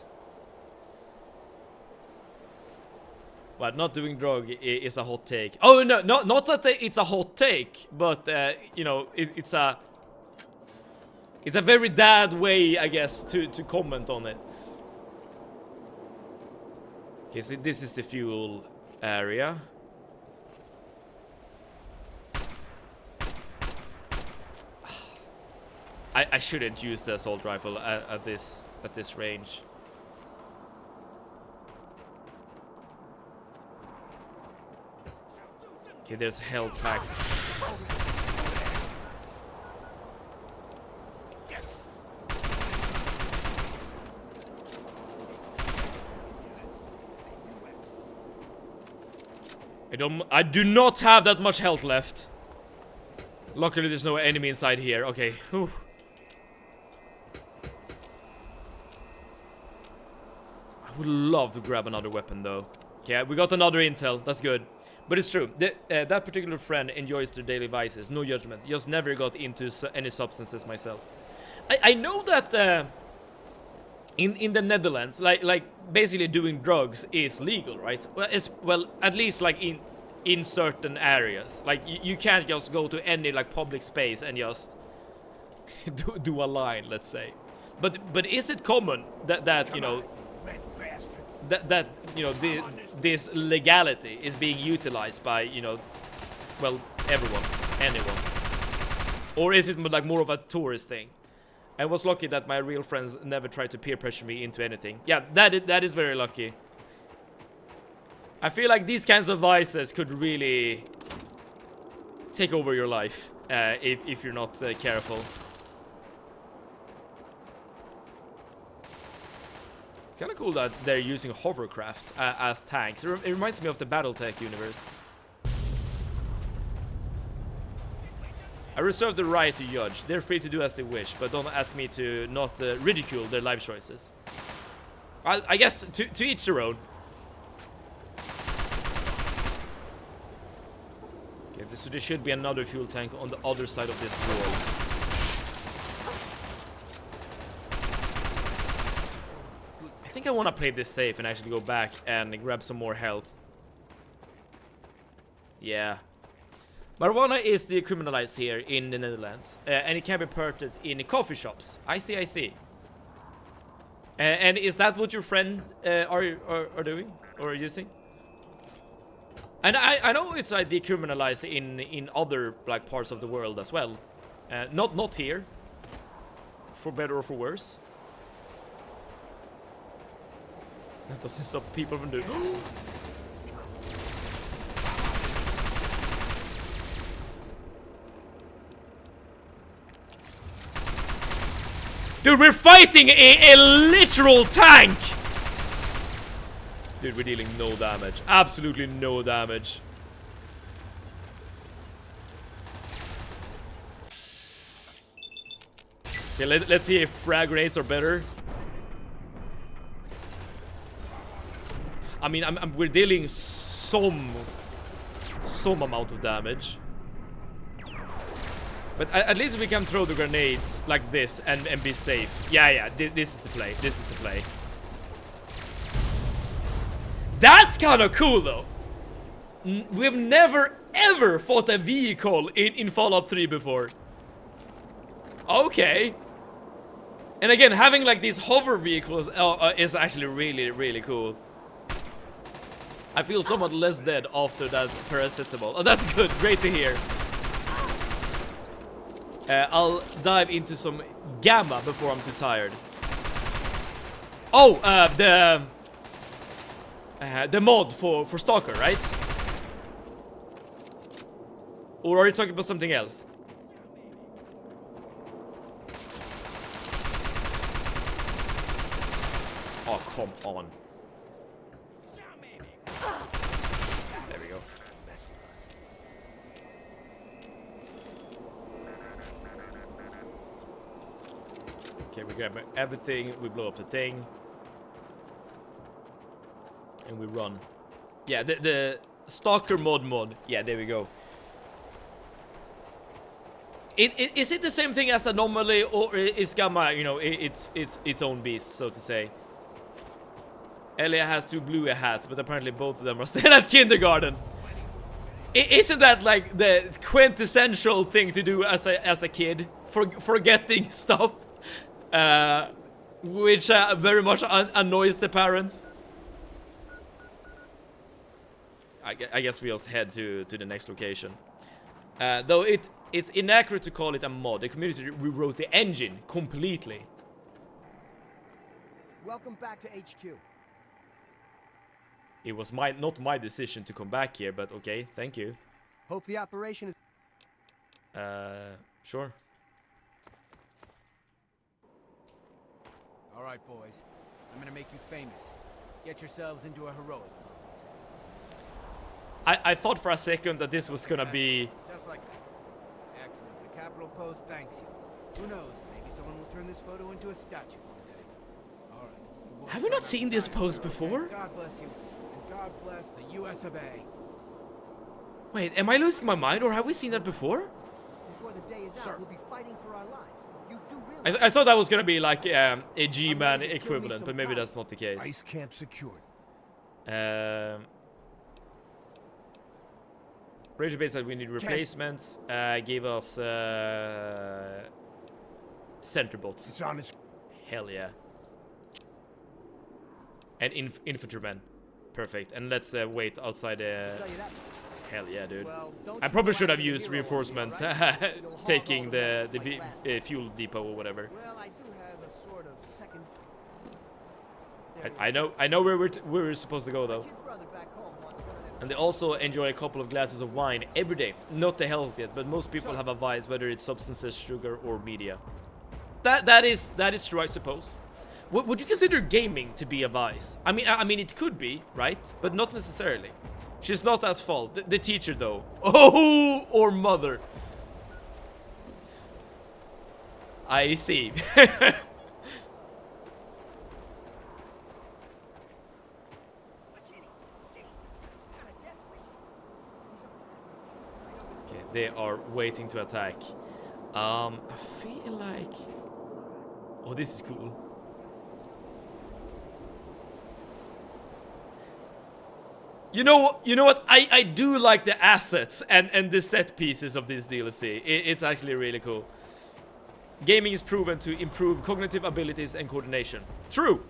Speaker 1: But not doing drug is a hot take. Oh no, not that it's a hot take, but you know, it's a very dad way, I guess, to comment on it. Okay, so this is the fuel area. I shouldn't use the assault rifle at this range. Okay, there's health pack. I do not have that much health left. Luckily, there's no enemy inside here. Okay. Whew. I would love to grab another weapon, though. Okay, we got another intel. That's good. But it's true. That particular friend enjoys their daily vices. No judgment. Just never got into any substances myself. I know that in the Netherlands, like basically doing drugs is legal, right? Well, at least like in certain areas. Like you can't just go to any like public space and just do a line, let's say. But is it common that you know that you know this legality is being utilized by, you know, well, anyone, or is it like more of a tourist thing? I was lucky that my real friends never tried to peer pressure me into anything. Yeah, that is very lucky. I feel like these kinds of vices could really take over your life if you're not careful. It's kind of cool that they're using hovercraft as tanks. It reminds me of the BattleTech universe. I reserve the right to judge. They're free to do as they wish, but don't ask me to not ridicule their life choices. I guess to each their own. Okay, so there should be another fuel tank on the other side of this wall. I think I want to play this safe and actually go back and grab some more health. Yeah. Marijuana is decriminalized here in the Netherlands, and it can be purchased in coffee shops. I see. And is that what your friend are doing or using? And I know it's decriminalized in other like parts of the world as well. Not here, for better or for worse. That doesn't stop people from doing. Dude, we're fighting a literal tank! Dude, we're dealing no damage. Absolutely no damage. Okay, let's see if frag grenades are better. I mean, we're dealing some amount of damage. But at least we can throw the grenades like this and be safe. Yeah, this is the play. This is the play. That's kind of cool, though. We've never, ever fought a vehicle in Fallout 3 before. Okay. And again, having like these hover vehicles is actually really, really cool. I feel somewhat less dead after that paracetamol. Oh, that's good. Great to hear. I'll dive into some gamma before I'm too tired. Oh, the mod for Stalker, right? Or are you talking about something else? Oh, come on. There we go. Okay, we grab everything, we blow up the thing. And we run. Yeah, the Stalker mod. Yeah, there we go. Is it the same thing as Anomaly, or is Gamma, you know, it's its own beast, so to say? Elia has 2 blue hats, but apparently both of them are still at kindergarten. Isn't that like the quintessential thing to do as a kid? Forgetting stuff, which very much annoys the parents. I guess we just head to the next location. Though it's inaccurate to call it a mod. The community rewrote the engine completely.
Speaker 17: Welcome back to HQ.
Speaker 1: It was not my decision to come back here, but okay, thank you.
Speaker 17: Hope the operation is...
Speaker 1: Sure.
Speaker 13: All right, boys. I'm gonna make you famous. Get yourselves into a heroic.
Speaker 1: I thought for a second that this was gonna be...
Speaker 13: Just like that. Excellent. The Capitol Post thanks you. Who knows? Maybe someone will turn this photo into a statue one day. All right.
Speaker 1: Have we not seen this post before?
Speaker 13: God bless you. And God bless the US of A.
Speaker 1: Wait, am I losing my mind, or have we seen that before?
Speaker 17: Before the day is out, we'll be fighting for our lives. You do realize...
Speaker 1: I thought that was gonna be like a G-Man equivalent, but maybe that's not the case.
Speaker 7: Ice camp secured.
Speaker 1: Radio base said we need replacements. Gave us center bots.
Speaker 7: It's on his...
Speaker 1: Hell yeah. And infantrymen. Perfect. And let's wait outside the... Hell yeah, dude. I probably should have used reinforcements, taking the fuel depot or whatever.
Speaker 17: Well, I do have a sort of second...
Speaker 1: I know where we're supposed to go though. And they also enjoy a couple of glasses of wine every day. Not the healthiest, but most people have a vice, whether it's substances, sugar, or media. That is true, I suppose. Would you consider gaming to be a vice? I mean, it could be, right? But not necessarily. She's not at fault. The teacher, though. Oh, or mother. I see. They are waiting to attack. I feel like... Oh, this is cool. You know what? I do like the assets and the set pieces of this DLC. It's actually really cool. Gaming is proven to improve cognitive abilities and coordination. True!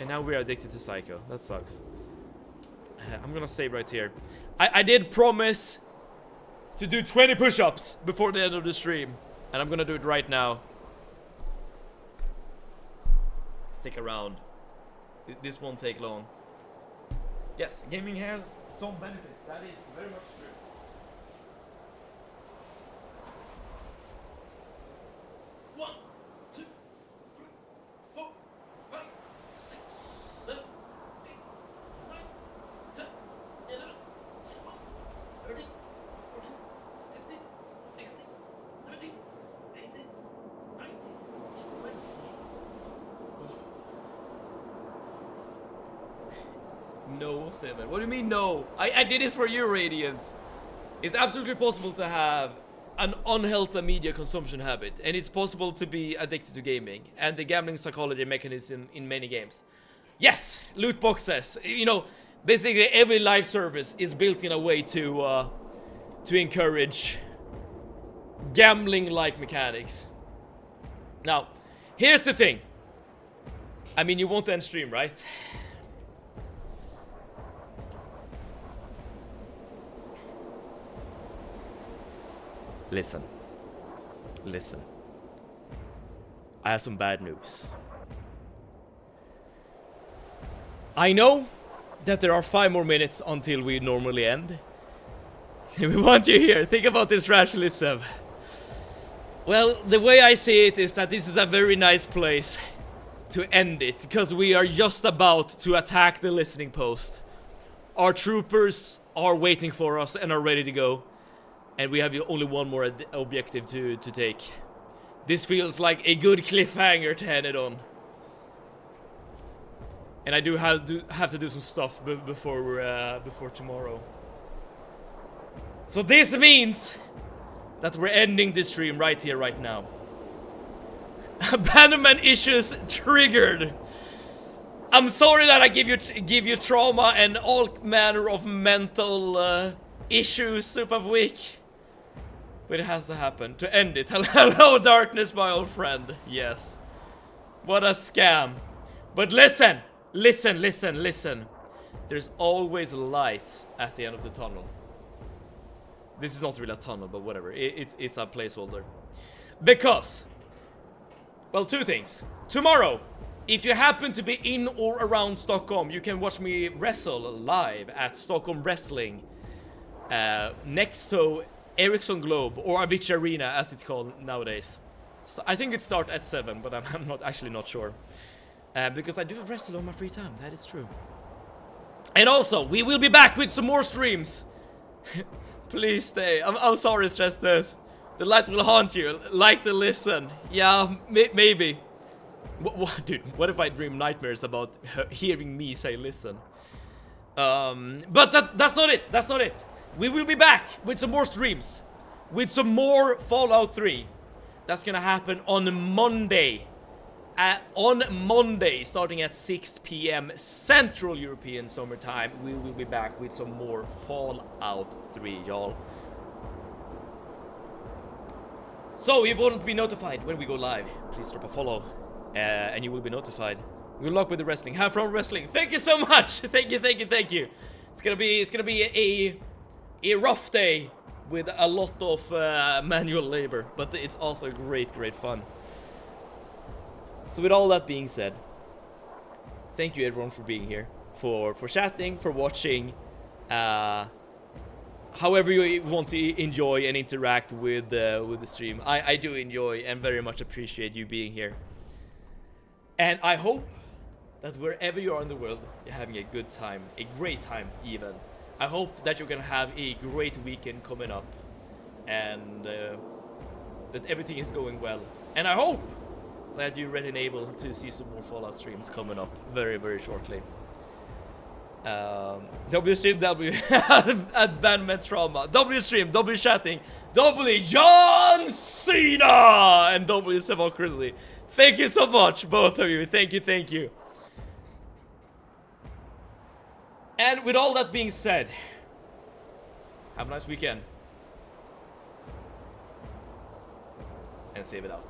Speaker 1: And now we are addicted to Psycho. That sucks. I'm gonna save right here. I did promise to do 20 push-ups before the end of the stream, and I'm gonna do it right now. Stick around. This won't take long. Yes, gaming has some benefits. That is very much true. One, two, No, Seven. What do you mean no? I did this for you, Radiance. It's absolutely possible to have an unhealthy media consumption habit, and it's possible to be addicted to gaming and the gambling psychology mechanism in many games. Yes, loot boxes. You know, basically every live service is built in a way to encourage gambling-like mechanics. Now, here's the thing. I mean, you want to end stream, right? Listen. Listen. I have some bad news. I know that there are 5 more minutes until we normally end. We want you here. Think about this rationally, Sev. Well, the way I see it is that this is a very nice place to end it, because we are just about to attack the listening post. Our troopers are waiting for us and are ready to go. And we have only one more objective to take. This feels like a good cliffhanger to end it on. And I do have to do some stuff before tomorrow. So this means that we're ending this stream right here, right now. Abandonment issues triggered. I'm sorry that I give you trauma and all manner of mental issues super week. But it has to happen to end it. Hello, darkness, my old friend. Yes. What a scam. But listen. There's always light at the end of the tunnel. This is not really a tunnel, but whatever. It's a placeholder. Because, well, 2 things. Tomorrow, if you happen to be in or around Stockholm, you can watch me wrestle live at Stockholm Wrestling. Next to Ericsson Globe, or Avicii Arena as it's called nowadays. I think it starts at 7, but I'm not sure. Because I do wrestle on my free time, that is true. And also, we will be back with some more streams. Please stay. I'm sorry, stress this. The light will haunt you, like to listen. Yeah, maybe. Dude, what if I dream nightmares about hearing me say listen? But that's not it, that's not it. We will be back with some more streams, with some more Fallout 3. That's gonna happen on Monday. Starting at 6 p.m. Central European Summertime, we will be back with some more Fallout 3, y'all. So, if you want to be notified when we go live, please drop a follow, and you will be notified. Good luck with the wrestling. Have fun wrestling. Thank you so much. Thank you. It's gonna be a rough day with a lot of manual labor, but it's also great fun. So with all that being said, thank you everyone for being here, for chatting, for watching, however you want to enjoy and interact with the stream. I do enjoy and very much appreciate you being here. And I hope that wherever you are in the world, you're having a good time, a great time even. I hope that you're gonna have a great weekend coming up, and that everything is going well. And I hope that you're ready and able to see some more Fallout streams coming up very shortly. W stream, W abandonment trauma, W stream, W chatting, W John Cena, and W Democracy. Thank you so much, both of you. Thank you. And with all that being said, have a nice weekend. And save it out.